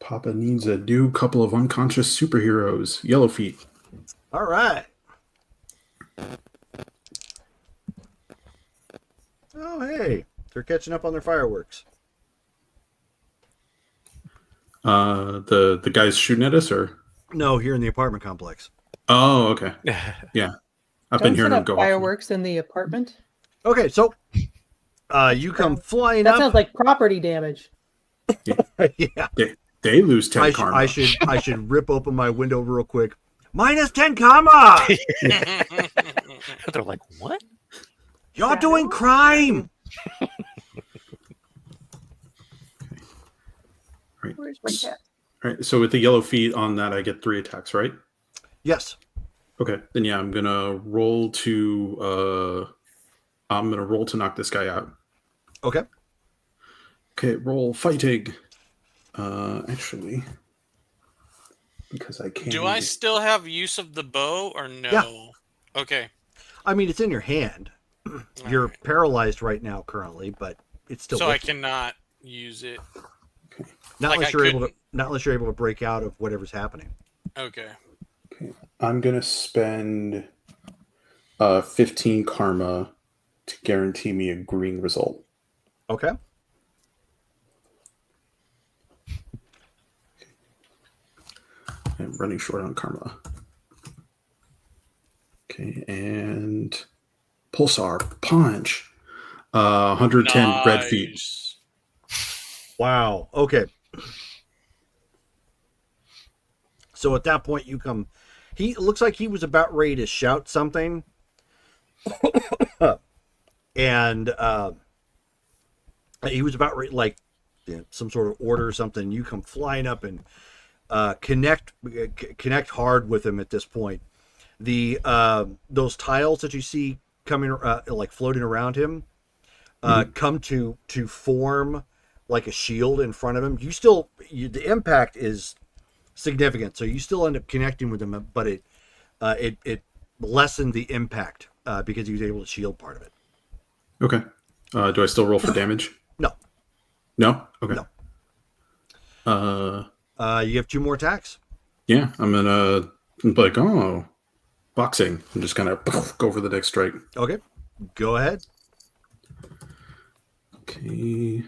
Papa needs a new couple of unconscious superheroes. Yellow Feet. All right. Oh, hey. They're catching up on their fireworks. The guys shooting at us, or? No, here in the apartment complex. Oh, okay. Yeah. I've been hearing them go fireworks in the apartment. Okay, so you come flying That up. sounds like property damage. Yeah. They lose 10 karma. I should rip open my window real quick. Minus 10 karma. They're like, what? You're doing crime. Right. Where's my cat? Right. So with the Yellow Feet on that, I get 3 attacks, right? Yes. Okay. Then yeah, I'm gonna roll to knock this guy out. Okay. Okay, roll fighting. Actually, because I can't. Do I still have use of the bow or no? Yeah. Okay. I mean, it's in your hand. You're paralyzed right now, currently, but it's still. So I with you. cannot use it. Not like unless you're able to. Not unless you're able to break out of whatever's happening. Okay. Okay, I'm gonna spend 15 karma to guarantee me a green result. Okay. I'm running short on karma. Okay, and Pulsar Punch. 110 red feet. Wow. Okay. So at that point, you come. He looks like he was about ready to shout something, and he was about ready, like some sort of order or something. You come flying up and connect hard with him at this point. The those tiles that you see coming like floating around him come to form like a shield in front of him. The impact is significant, so you still end up connecting with him, but it lessened the impact because he was able to shield part of it. Okay. Do I still roll for damage? No. No? Okay. No. You have 2 more attacks. Yeah, I'm gonna be like, oh, boxing. I'm just gonna go for the next strike. Okay. Go ahead. Okay.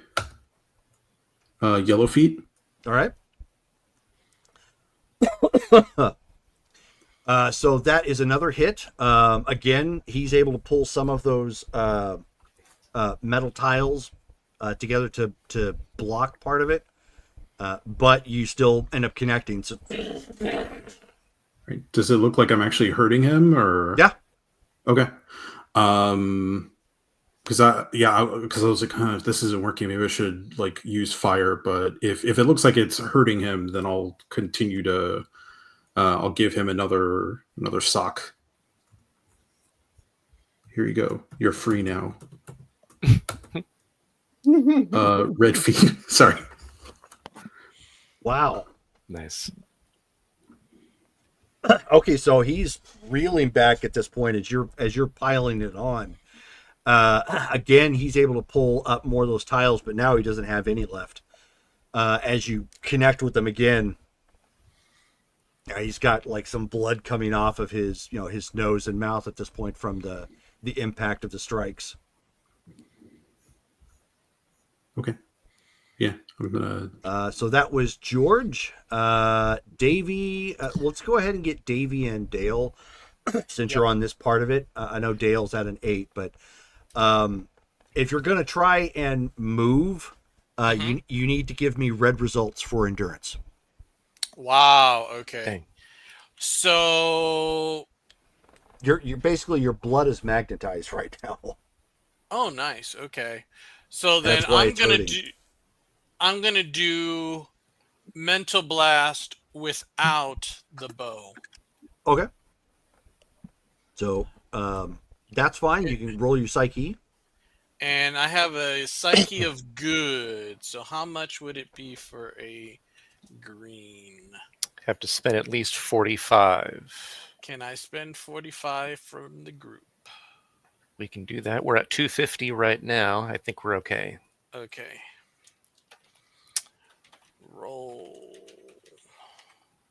Yellow Feet. All right. So that is another hit. Again, he's able to pull some of those metal tiles together to block part of it, but you still end up connecting. So, Right. Does it look like I'm actually hurting him, or yeah, okay? Because I was like, this isn't working. Maybe I should like use fire. But if it looks like it's hurting him, then I'll continue to. I'll give him another sock. Here you go. You're free now. Red feet. Sorry. wow. Nice. Okay, so he's reeling back at this point as you're piling it on. Again, he's able to pull up more of those tiles, but now he doesn't have any left. As you connect with them again, he's got like some blood coming off of his nose and mouth at this point from the impact of the strikes. Okay. Yeah, I'm gonna. So that was George. Davey. Let's go ahead and get Davey and Dale since you're on this part of it. I know Dale's at an 8, but if you're gonna try and move, you need to give me red results for endurance. Wow. Okay. Dang. So You're basically, your blood is magnetized right now. oh, nice. Okay. So then That's why I'm it's gonna hurting. do mental blast without the bow. Okay. So that's fine. You can roll your psyche. And I have a psyche of good. So how much would it be for a green? Have to spend at least 45. Can I spend 45 from the group? We can do that. We're at 250 right now. I think we're okay. Okay. Roll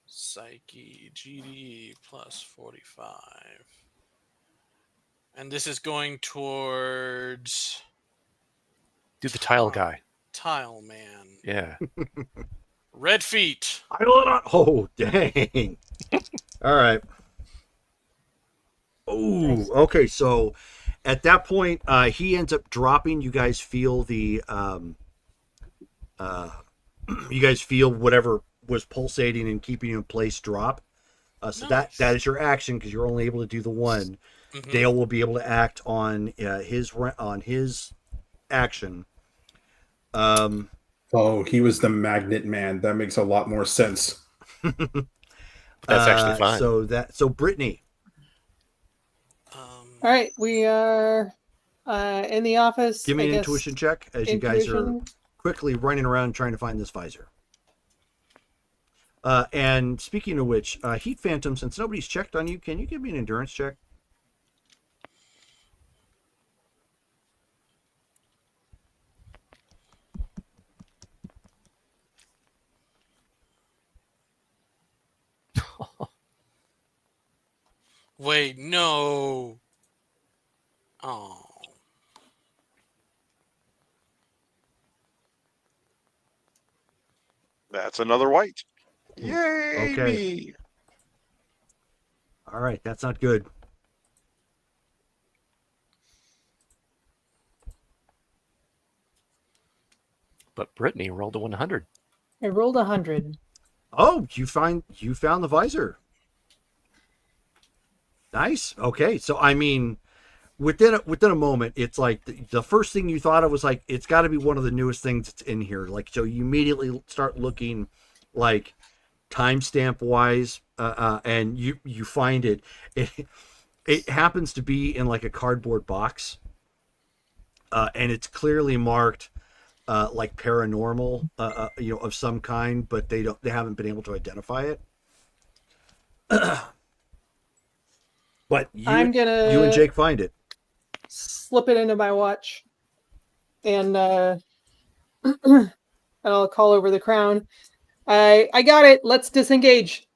psyche GD plus 45. And this is going towards Do the tile guy. Tile Man. Yeah. Red feet. Oh, dang. All right. Oh, okay. So at that point, he ends up dropping. You guys feel you guys feel whatever was pulsating and keeping you in place drop. So Nice. that is your action because you're only able to do the one. Mhm. Dale will be able to act on his action. Oh, he was the magnet man. That makes a lot more sense. That's actually fine. So Brittany. All right, we are in the office. Give me I an guess. intuition check as you guys are Intuition. quickly running around trying to find this visor. And speaking of which, Heat Phantom, since nobody's checked on you, can you give me an endurance check? Wait, no. Oh. That's another white. Yay! Okay. Me. All right, that's not good. But Brittany rolled a 100. I rolled 100. Oh, you found the visor. Nice. Okay, so I mean, within a moment, it's like the first thing you thought of was like it's got to be one of the newest things that's in here. Like, so you immediately start looking, like timestamp wise, and you find it. It happens to be in like a cardboard box, and it's clearly marked like paranormal, of some kind, but they haven't been able to identify it. But you and Jake find it. Slip it into my watch, and I'll call over the crown. I got it. Let's disengage.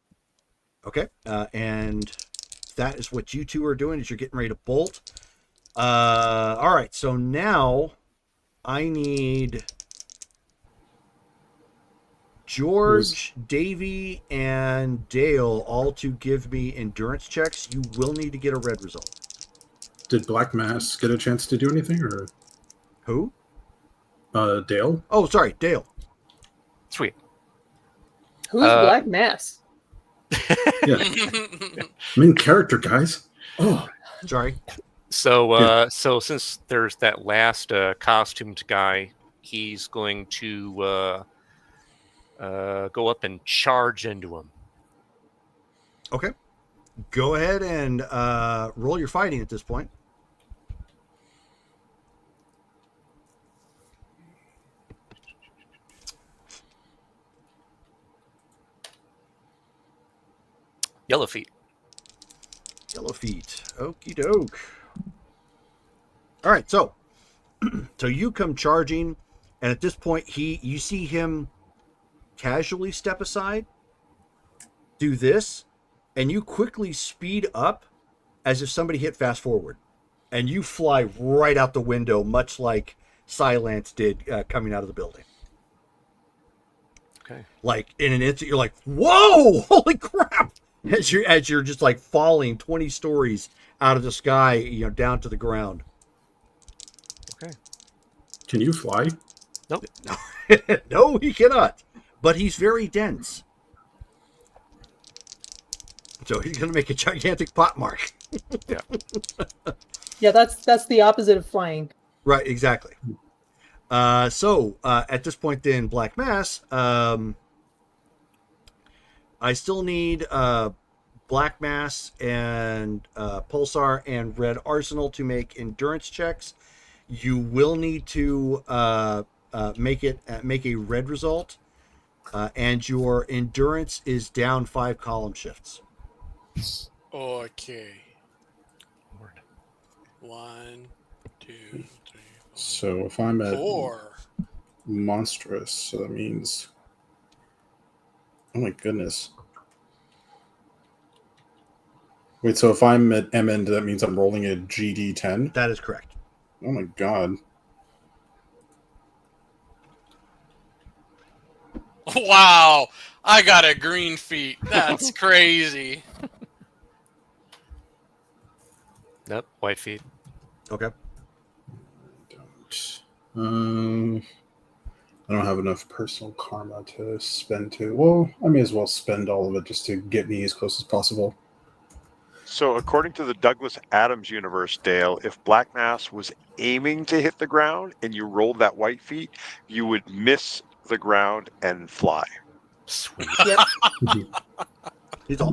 Okay, and that is what you two are doing as you're getting ready to bolt. All right, so now I need George, Davey, and Dale all to give me endurance checks. You will need to get a red result. Did Black Mass get a chance to do anything, or who? Dale. Oh, sorry, Dale. Sweet. Who's Black Mass? Yeah. Main character, guys. Oh, sorry. So, so since there's that last costumed guy, he's going to go up and charge into him. Okay. Go ahead and roll your fighting at this point. Yellow feet. Yellow feet. Okie doke. All right, so you come charging, and at this point, you see him casually step aside, do this, and you quickly speed up as if somebody hit fast forward, and you fly right out the window, much like Silence did coming out of the building. Okay. Like in an instant, you're like, "Whoa! Holy crap!" As you're just like falling 20 stories out of the sky, down to the ground. Okay. Can you fly? Nope. No, he cannot. But he's very dense. So he's going to make a gigantic pot mark. Yeah. Yeah, that's the opposite of flying. Right, exactly. So at this point then, Black Mass, I still need Black Mass and Pulsar and Red Arsenal to make endurance checks. You will need to make a red result, and your endurance is down 5 column shifts. Okay. 1, 2, 3, 4. So if I'm at 4. monstrous, so that means, oh my goodness. Wait, so if I'm at MN, that means I'm rolling a GD10? That is correct. Oh my god. Wow, I got a green feet. That's crazy. Nope. White feet. Okay. I don't have enough personal karma to spend to. Well, I may as well spend all of it just to get me as close as possible. So, according to the Douglas Adams universe, Dale, if Black Mass was aiming to hit the ground and you rolled that white feet, you would miss the ground and fly. Sweet. Yep. He's all,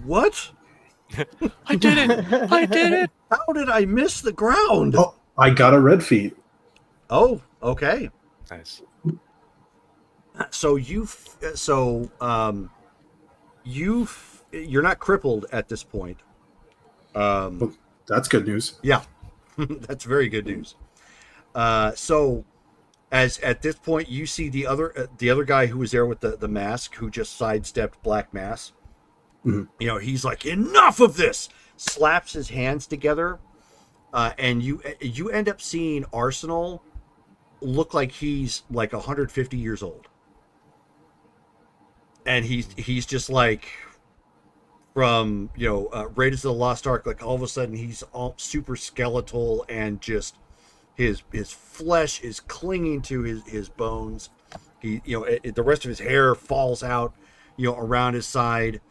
what? I did it! I did it! How did I miss the ground? Oh, I got a red feet. Oh, okay. Nice. So you're not crippled at this point. That's good news. Yeah, that's very good news. So as at this point you see the other guy who was there with the mask who just sidestepped Black Mass. Mm-hmm. He's like, enough of this. Slaps his hands together, and you end up seeing Arsenal look like he's like 150 years old, and he's just like from Raiders of the Lost Ark. Like all of a sudden he's all super skeletal, and just his flesh is clinging to his bones. He the rest of his hair falls out around his side.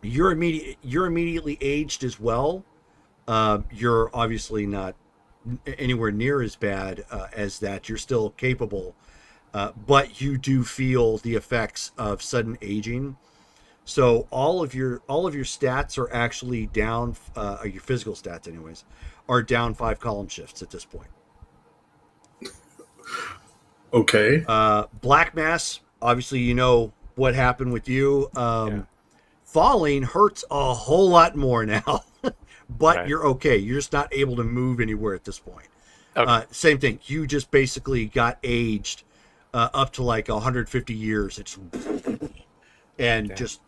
You're immediately aged as well. You're obviously not anywhere near as bad as that. You're still capable, but you do feel the effects of sudden aging. So all of your stats are actually down. Your physical stats, anyways, are down 5 column shifts at this point. Okay. Black Mass, obviously, you know what happened with you. Falling hurts a whole lot more now, but Right. you're okay. You're just not able to move anywhere at this point. Okay. Same thing. You just basically got aged up to like 150 years. And just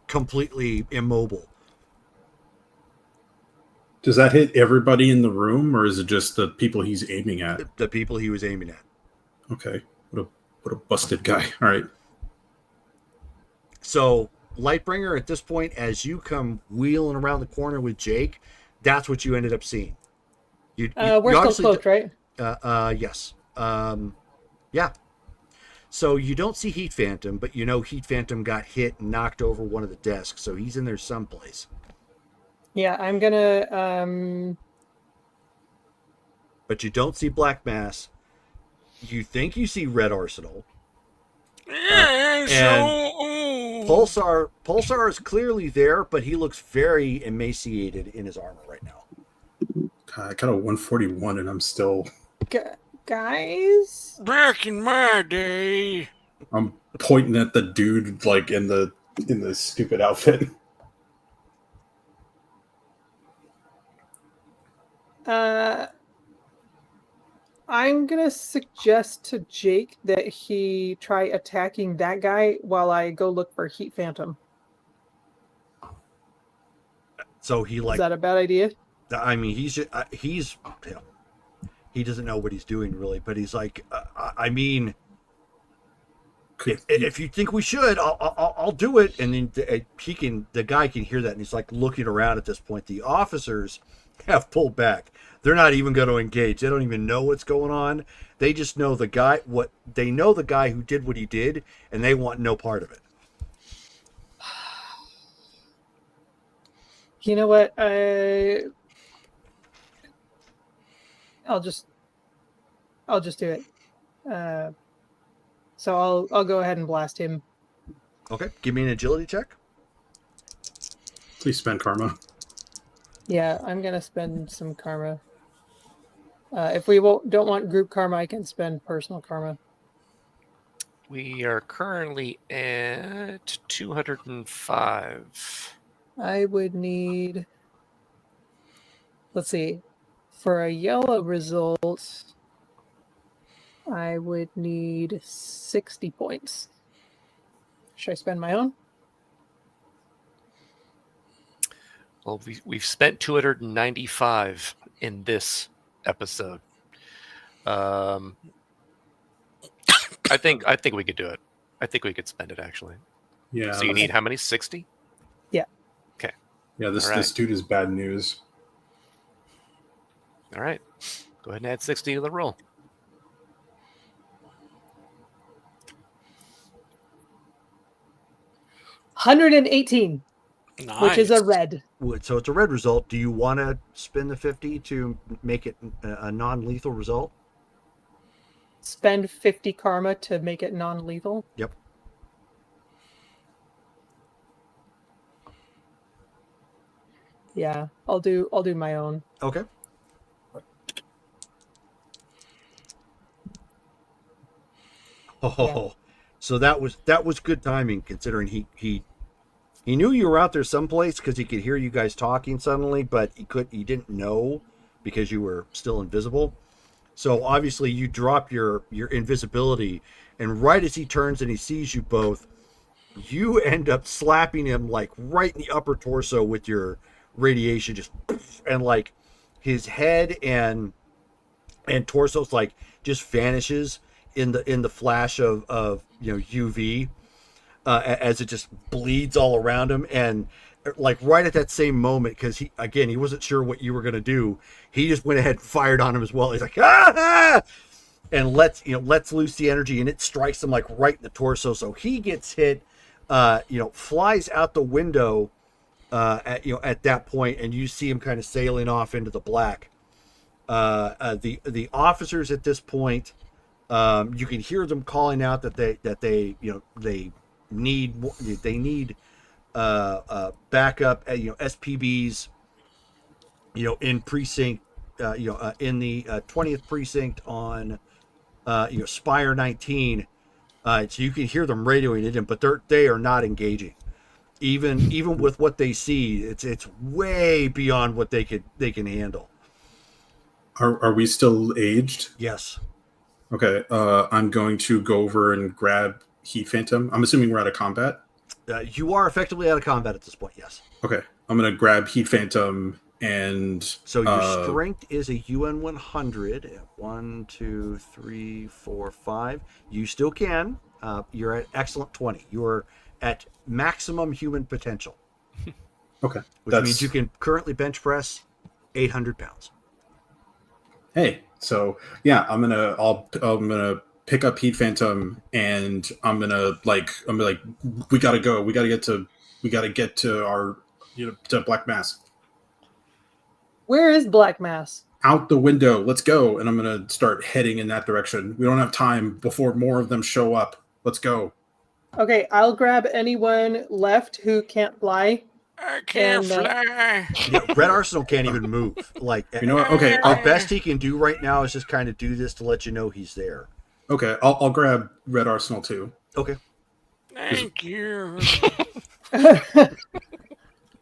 completely immobile. Does that hit everybody in the room, or is it just the people he's aiming at? The people he was aiming at. Okay. What a busted guy. All right. So, Lightbringer, at this point, as you come wheeling around the corner with Jake, that's what you ended up seeing. We're still cloaked, right? Yes. Yeah. So you don't see Heat Phantom, but you know Heat Phantom got hit and knocked over one of the desks, so he's in there someplace. Yeah, I'm gonna. But you don't see Black Mass. You think you see Red Arsenal. And Pulsar is clearly there, but he looks very emaciated in his armor right now. I got a 141 and I'm still... Guys? Back in my day. I'm pointing at the dude like in the stupid outfit. I'm gonna suggest to Jake that he try attacking that guy while I go look for Heat Phantom. So he like... Is that a bad idea? I mean, he's you know, he doesn't know what he's doing really, but he's like, I mean, if you think we should, I'll do it. And then the guy can hear that, and he's like looking around at this point. The officers have pulled back. They're not even going to engage. They don't even know what's going on. They just know the guy who did what he did, and they want no part of it. You know what? I'll just do it. So I'll go ahead and blast him. Okay, give me an agility check. Please spend karma. Yeah, I'm gonna spend some karma. If we don't want group karma, I can spend personal karma. We are currently at 205. I would need... Let's see. For a yellow result, I would need 60 points. Should I spend my own? Well, we've spent 295 in this episode. I think we could do it. I think we could spend it actually. Yeah. So you need how many? 60? Yeah. Okay. Yeah, this dude is bad news. All right. Go ahead and add 60 to the roll. $118, Nice. which is a red. So it's a red result. Do you want to spend the 50 to make it a non-lethal result? Spend 50 karma to make it non-lethal. Yep. Yeah, I'll do my own. Okay. Oh, Yeah. So that was good timing considering he knew you were out there someplace because he could hear you guys talking suddenly, but he didn't know because you were still invisible. So obviously you drop your invisibility, and right as he turns and he sees you both, you end up slapping him like right in the upper torso with your radiation, just, and like his head and torso's like just vanishes in the flash of UV as it just bleeds all around him. And like right at that same moment, because he wasn't sure what you were going to do, he just went ahead and fired on him as well. He's like, ah! And lets loose the energy, and it strikes him like right in the torso. So he gets hit, flies out the window at that point, and you see him kind of sailing off into the black. The officers at this point, you can hear them calling out that they need backup, SPBs, in precinct, in the 20th precinct on, Spire 19. So you can hear them radioing it in, but they are not engaging. Even with what they see, it's way beyond what they can handle. Are we still aged? Yes. Okay. I'm going to go over and grab Heat Phantom. I'm assuming we're out of combat. You are effectively out of combat at this point. Yes. Okay. I'm going to grab Heat Phantom And So your strength is a UN 100. 1, 2, 3, 4, 5. You still can. You're at excellent 20. You're at maximum human potential. Okay. Which means you can currently bench press 800 pounds. Hey, so yeah, I'm gonna pick up Heat Phantom, and I'm gonna we gotta go. We gotta get to our to Black Mass. Where is Black Mass? Out the window. Let's go. And I'm gonna start heading in that direction. We don't have time before more of them show up. Let's go. Okay, I'll grab anyone left who can't fly. I can't fly. Yeah, Red Arsenal can't even move. Like, You know what? Okay, the best he can do right now is just kind of do this to let you know he's there. Okay, I'll grab Red Arsenal too. Okay. Thank you.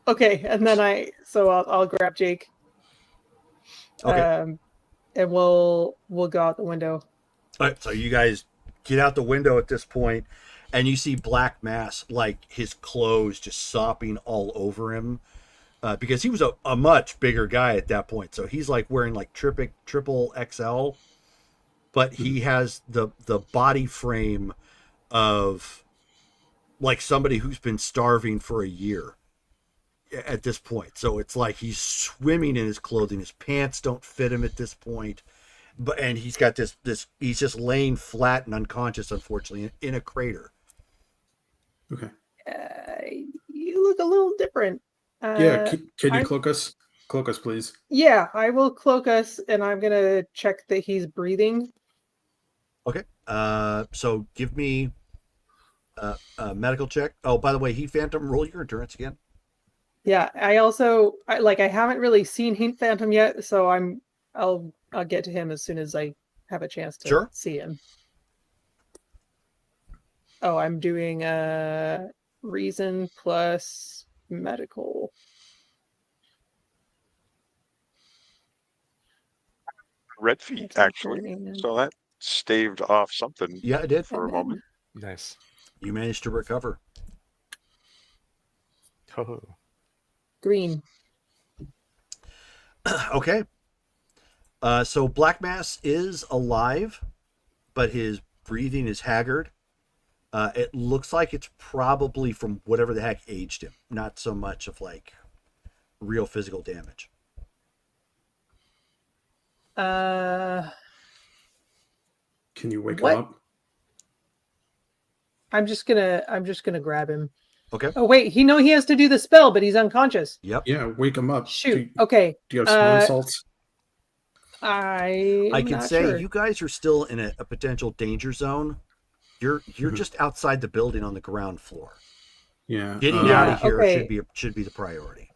Okay, and then I'll grab Jake. Okay. And we'll go out the window. All right, so you guys get out the window at this point, and you see Black Mass, like his clothes just sopping all over him, because he was a much bigger guy at that point. So he's like wearing like triple XL, but he has the body frame of like somebody who's been starving for a year at this point. So it's like he's swimming in his clothing. His pants don't fit him at this point. And he's got this he's just laying flat and unconscious, unfortunately, in a crater. Okay. You look a little different. Yeah, can you cloak us? Cloak us, please. Yeah, I will cloak us, and I'm gonna check that he's breathing. Okay. So give me a medical check. Oh, by the way, Heat Phantom, roll your endurance again. Yeah, I haven't really seen Heat Phantom yet, so I'll get to him as soon as I have a chance to see him. Oh, I'm doing reason plus medical. Red feet, actually. So that staved off something. Yeah, it did for a moment. Nice. You managed to recover. Oh. Green. Okay. So Black Mass is alive, but his breathing is haggard. It looks like it's probably from whatever the heck aged him, not so much of like real physical damage. Can you wake What? him up? I'm just gonna grab him. Okay. Oh wait, he has to do the spell, but he's unconscious. Yep. Yeah, wake him up. Shoot. Okay. Do you have smelling salts? I can say you guys are still in a potential danger zone. You're just outside the building on the ground floor. Yeah. Getting out of here okay. should be the priority.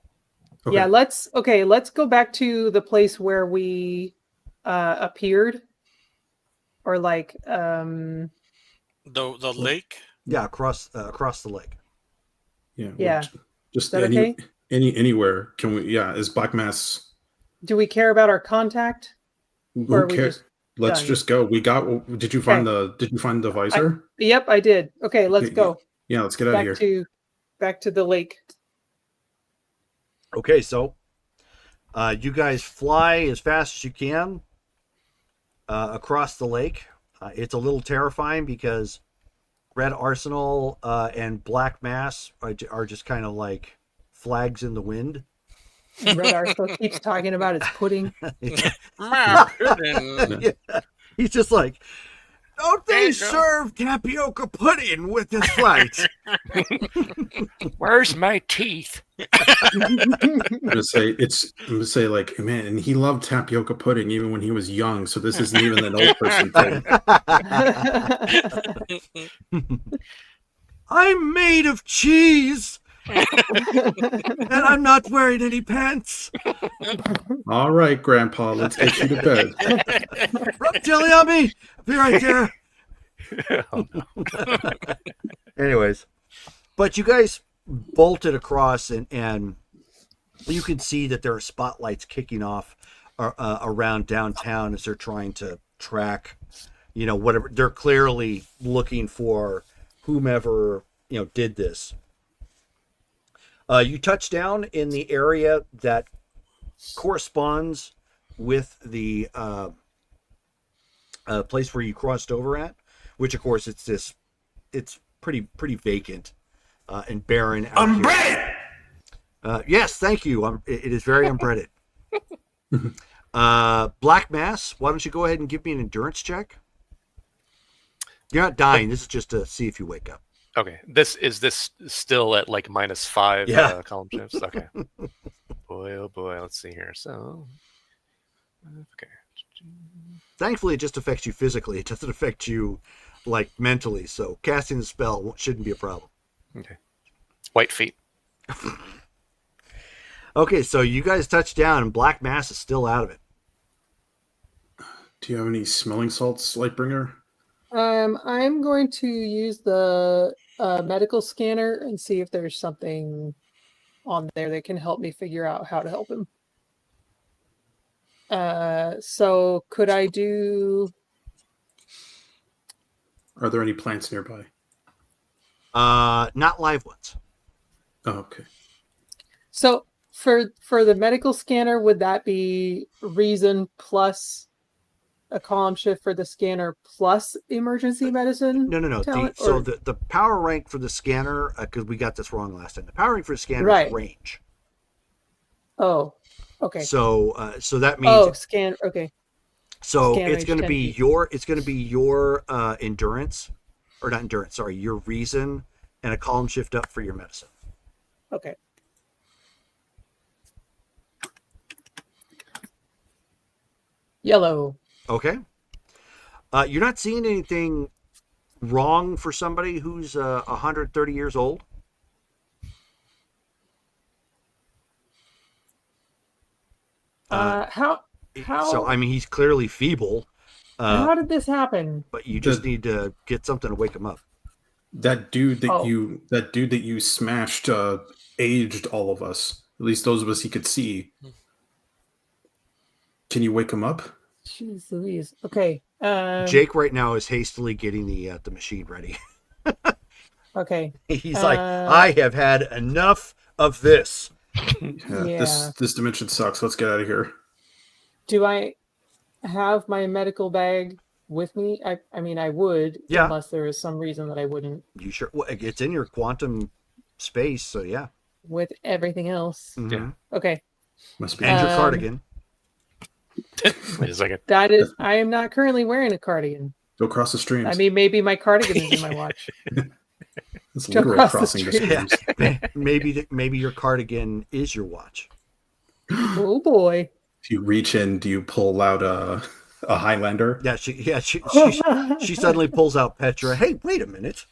Okay. Yeah, let's go back to the place where we appeared, or like the lake. Yeah, across the lake. Yeah. Yeah. Just Is that okay? anywhere. Can we? Yeah. Is Black Mass? Do we care about our contact? Who are we cares? just Let's done? just go. We got. Did you find the visor? Yep, I did. Okay, let's go. Yeah, let's get out of here. Back to the lake. Okay, so you guys fly as fast as you can across the lake. It's a little terrifying because Red Arsenal and Black Mass are just kind of like flags in the wind. Red Arsenal keeps talking about its pudding. My pudding. Yeah. He's just like, don't they serve tapioca pudding with this flight? Where's my teeth? I'm gonna say like, man, and he loved tapioca pudding even when he was young. So this isn't even an old person thing. I'm made of cheese, and I'm not wearing any pants. All right, Grandpa, let's get you to bed. Rub jelly on me. I'll be right there. Oh, no. Anyways, but you guys bolted across, and you can see that there are spotlights kicking off around downtown as they're trying to track, whatever. They're clearly looking for whomever, did this. You touch down in the area that corresponds with the place where you crossed over at, which of course it's pretty vacant and barren. Unbreaded! Yes, thank you. It is very unbreaded. Black Mass, why don't you go ahead and give me an endurance check? You're not dying. This is just to see if you wake up. Okay. This still at like -5 Yeah. column shifts? Okay. Boy, oh boy. Let's see here. So, okay. Thankfully, it just affects you physically. It doesn't affect you like mentally. So casting the spell shouldn't be a problem. Okay. White feet. Okay, so you guys touch down, and Black Mass is still out of it. Do you have any smelling salts, Lightbringer? I'm going to use the medical scanner and see if there's something on there that can help me figure out how to help him. So could I do? Are there any plants nearby? Not live ones. Oh, okay. So for the medical scanner, would that be reason plus a column shift for the scanner plus emergency medicine? No. talent, So or- the power rank for the scanner, because we got this wrong last time. The power rank for the scanner Right. is range. Oh, okay. So that means Oh, scan. Okay. so scan it's range going to 10 be feet. your endurance, or not endurance. Sorry, your reason, and a column shift up for your medicine. Okay. Yellow. Okay. You're not seeing anything wrong for somebody who's 130 years old. How So I mean, he's clearly feeble, how did this happen? but you just The- need to get something to wake him up. That dude that Oh. you smashed aged all of us. At least those of us he could see. Can you wake him up? Jeez Louise. Okay. Jake right now is hastily getting the machine ready. Okay. He's like, I have had enough of this. Yeah. This dimension sucks. Let's get out of here. Do I have my medical bag with me? I mean, I would, Yeah. unless there is some reason that I wouldn't, You sure? Well, it's in your quantum space, so yeah. with everything else. Mhm. Yeah. Okay. Must be. And your Um, cardigan. Wait a second. That is, I am not currently wearing a cardigan. Go cross the streams. I mean, maybe my cardigan is in my watch. it's go literal across the crossing the street. streams. Maybe your cardigan is your watch. Oh boy. If you reach in, do you pull out a Highlander? Yeah, she suddenly pulls out Petra. Hey, wait a minute.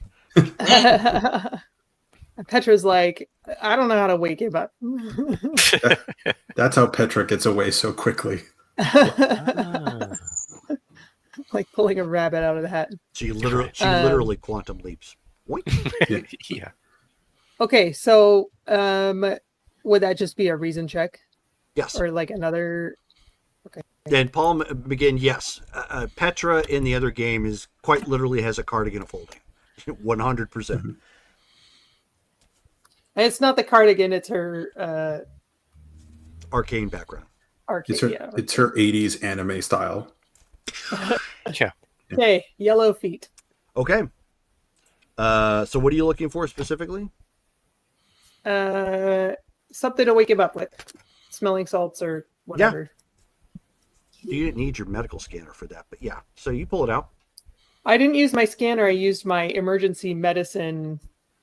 Petra's like, I don't know how to wake him up. That's how Petra gets away so quickly. Ah. Like pulling a rabbit out of the hat. She literally quantum leaps. Boink. Yeah. Okay, so would that just be a reason check Yes. or like another? And Paul McGinn, yes. Petra in the other game is quite literally has a cardigan of holding. 100%. And it's not the cardigan; it's her Arcane background. arcade. It's her 80s anime style. Yeah. Okay, yellow feet. Okay. So what are you looking for specifically? Something to wake him up with, smelling salts or whatever. You didn't need your medical scanner for that, but yeah. So you pull it out. I didn't use my scanner. I used my emergency medicine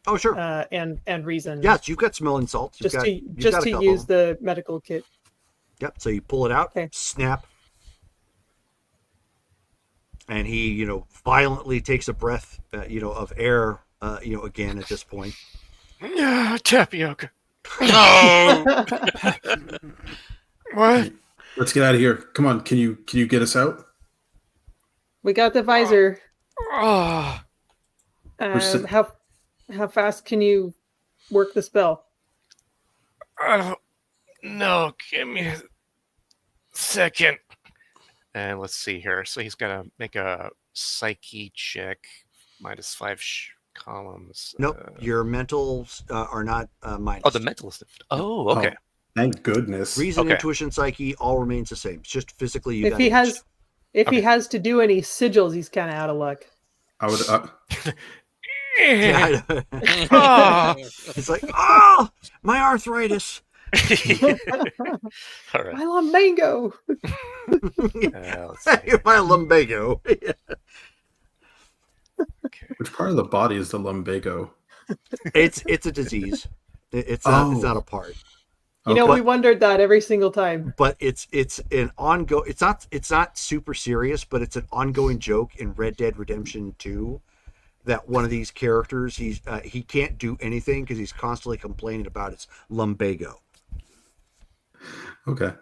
Oh, sure. and reason. Yes, you've got smelling salts. You've just got a to couple. use the medical kit. Yep. So you pull it out, Okay. snap, and he, violently takes a breath, of air, again at this point. Tapioca. No. What? Let's get out of here. Come on, can you get us out? We got the visor. Oh. sit- How fast can you work the spell? I don't know. Give me a second. And let's see here. So he's gonna make a psyche check, -5 columns. Nope. Your mentals are not minus. Oh, the mentalist. Oh, okay. Thank goodness. Reason, Okay. intuition, psyche all remains the same. It's just physically you If got he aged. has, if he Okay. has to do any sigils, he's kind of out of luck. I would. Yeah, I know. Ah. It's like, oh, my arthritis. All right. I love mango. Let's see. My lumbago. Which part of the body is the lumbago? It's a disease. It's not a part. You know, Okay. we wondered that every single time. But it's an ongoing. It's not super serious, but it's an ongoing joke in Red Dead Redemption 2 that one of these characters he can't do anything because he's constantly complaining about his lumbago. Okay.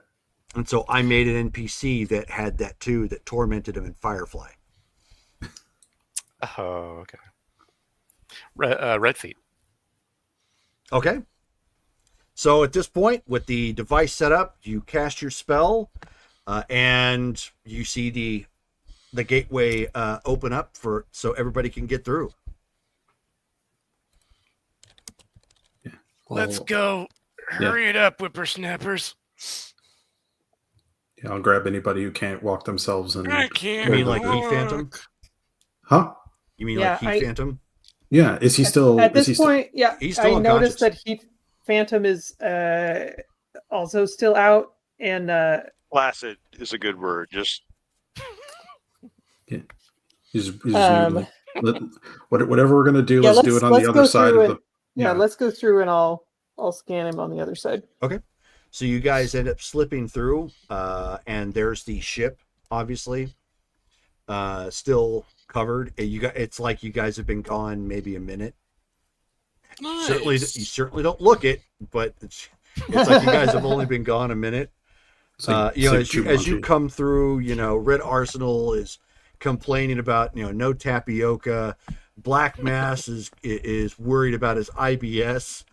And so I made an NPC that had that too, that tormented him in Firefly. Oh, okay. Red feet. Okay. So at this point, with the device set up, you cast your spell, and you see the gateway open up so everybody can get through. Let's go. Yeah. Hurry it up, whippersnappers. Yeah, I'll grab anybody who can't walk themselves and. I can't. You mean like Heat Phantom? Huh? You mean Yeah, like Heat Phantom? Yeah. Is he still? At is this he still- point, yeah, He's still I noticed unconscious. that Heat Phantom is also still out, and Placid is a good word. Just He's Um, whatever we're gonna do, yeah, let's do it on let's the go other side through of the. yeah, let's go through and I'll scan him on the other side. Okay. So you guys end up slipping through, and there's the ship, obviously, still covered. And it's like you guys have been gone maybe a minute. Nice. You certainly don't look it, but it's like you guys have only been gone a minute. It's like As you Jumanji. come through, Red Arsenal is complaining about no tapioca. Black Mass is worried about his IBS.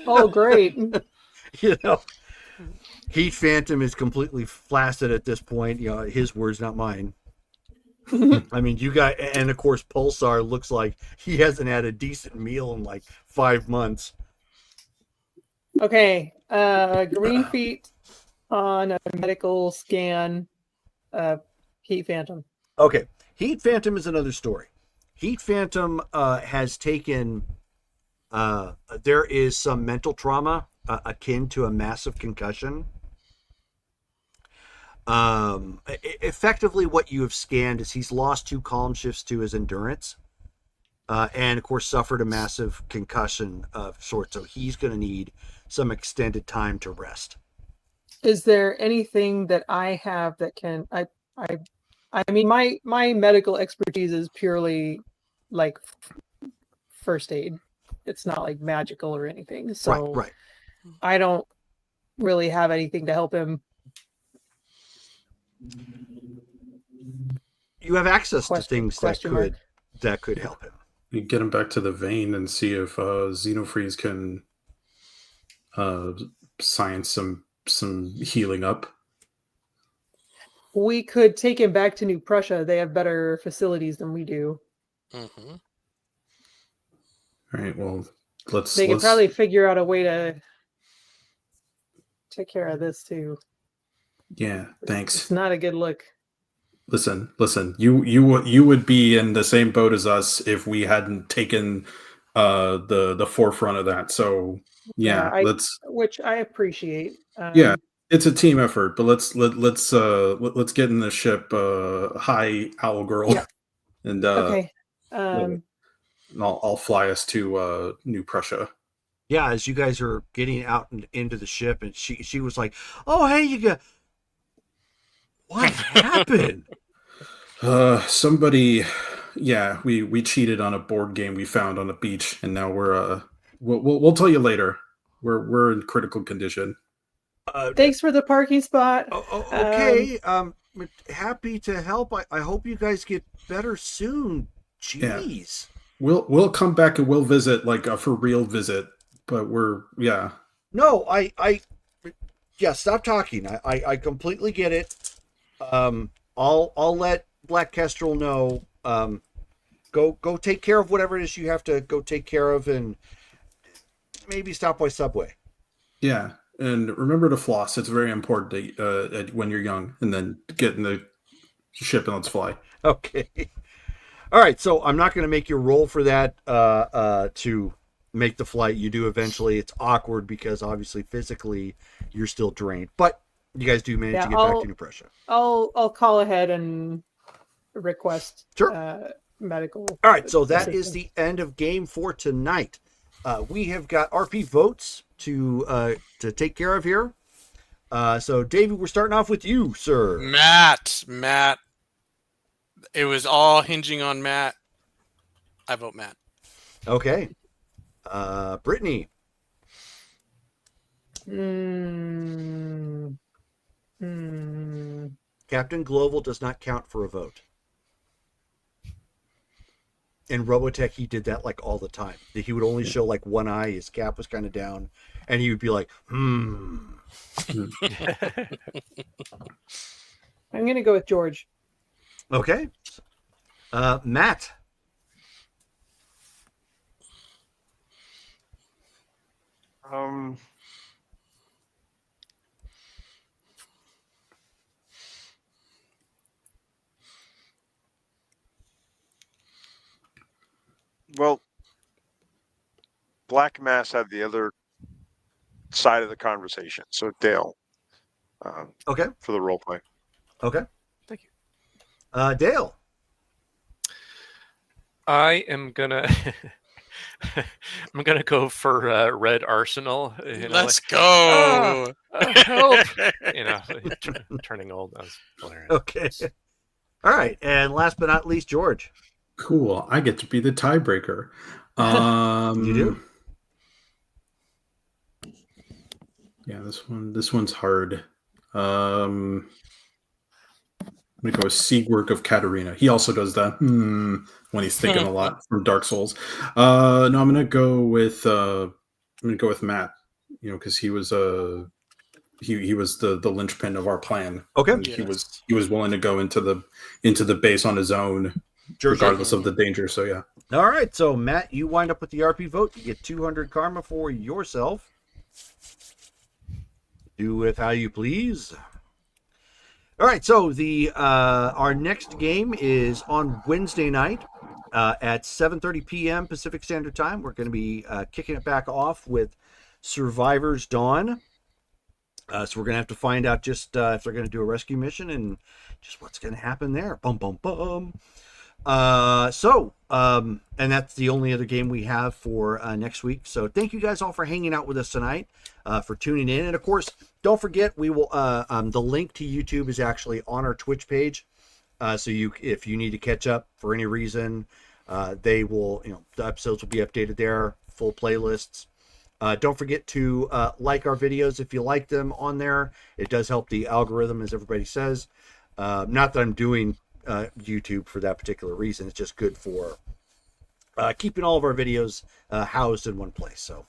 Oh, great. Heat Phantom is completely flaccid at this point. His words, not mine. I mean, you guys, and of course, Pulsar looks like he hasn't had a decent meal in like 5 months. Okay, green feet on a medical scan. Heat Phantom. Okay, Heat Phantom is another story. Heat Phantom has taken. There is some mental trauma akin to a massive concussion. Effectively, what you have scanned is he's lost 2 column shifts to his endurance, and of course suffered a massive concussion of sorts. So he's going to need some extended time to rest. Is there anything that I have that can I mean my medical expertise is purely like first aid. It's not like magical or anything. So Right. I don't really have anything to help him. You have access to Question- things question mark. that could help him. You get him back to the vein and see if Xenofreeze can science some healing up. We could take him back to New Prussia. They have better facilities than we do. Mm-hmm. All right. Well, let's. They could let's probably figure out a way to take care of this too. Yeah. Thanks. It's not a good look. Listen. You would be in the same boat as us if we hadn't taken the forefront of that. So yeah, let's. Which I appreciate. Yeah, it's a team effort, but let's get in the ship. Hi, Owl Girl. Yeah. And Okay. and I'll fly us to New Prussia. Yeah, as you guys are getting out and into the ship, and she was like, "Oh, hey, you got what happened?" Somebody, yeah, we cheated on a board game we found on a beach, and now we'll tell you later. We're in critical condition. Thanks for the parking spot. Okay, happy to help. I hope you guys get better soon. Jeez. Yeah. We'll come back and we'll visit, like a for real visit. But No, yeah, stop talking. I completely get it. I'll let Black Kestrel know. Go take care of whatever it is you have to go take care of, and maybe stop by Subway. Yeah, and remember to floss. It's very important when you're young, and then get in the ship and let's fly. Okay. All right, so I'm not going to make you roll for that to make the flight. You do eventually. It's awkward because obviously physically you're still drained, but you guys do manage to get back to New Prussia. I'll call ahead and request Sure. medical. All right, so that is the end of game for tonight. We have got RP votes to take care of here. So David, we're starting off with you, sir. Matt. It was all hinging on Matt. I vote Matt. Okay. Brittany. Captain Global does not count for a vote. In Robotech, he did that like all the time. He would only show like one eye, his cap was kind of down, and he would be like, I'm going to go with George. Okay. Matt. Well, Black Mass had the other side of the conversation, so Dale. Okay. For the role play. Okay. Thank you. Dale. I am gonna I'm gonna go for Red Arsenal. Let's go. Help! Turning old. That was hilarious. Okay. All right, and last but not least, George. Cool. I get to be the tiebreaker. You do? Yeah, this one's hard. I'm gonna go with Siegwerk of Katarina. He also does that when he's thinking a lot from Dark Souls. No, I'm gonna go with Matt. Because he was he was the linchpin of our plan. Okay. Yes. He was willing to go into the base on his own, regardless of the danger. So yeah. All right, so Matt, you wind up with the RP vote. You get 200 karma for yourself. Do with how you please. All right, so the our next game is on Wednesday night at 7:30 p.m. Pacific Standard Time. We're going to be kicking it back off with Survivor's Dawn. So we're going to have to find out just if they're going to do a rescue mission and just what's going to happen there. Bum, bum, bum. And that's the only other game we have for next week. So thank you guys all for hanging out with us tonight, for tuning in. And of course, don't forget, we will, the link to YouTube is actually on our Twitch page. So if you need to catch up for any reason, they will, the episodes will be updated there, full playlists. Don't forget to like our videos if you like them on there. It does help the algorithm, as everybody says. Not that I'm doing YouTube for that particular reason. It's just good for keeping all of our videos housed in one place. So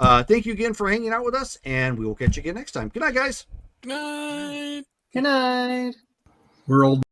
thank you again for hanging out with us, and we will catch you again next time. Good night, guys. Good night. Good night. We're old.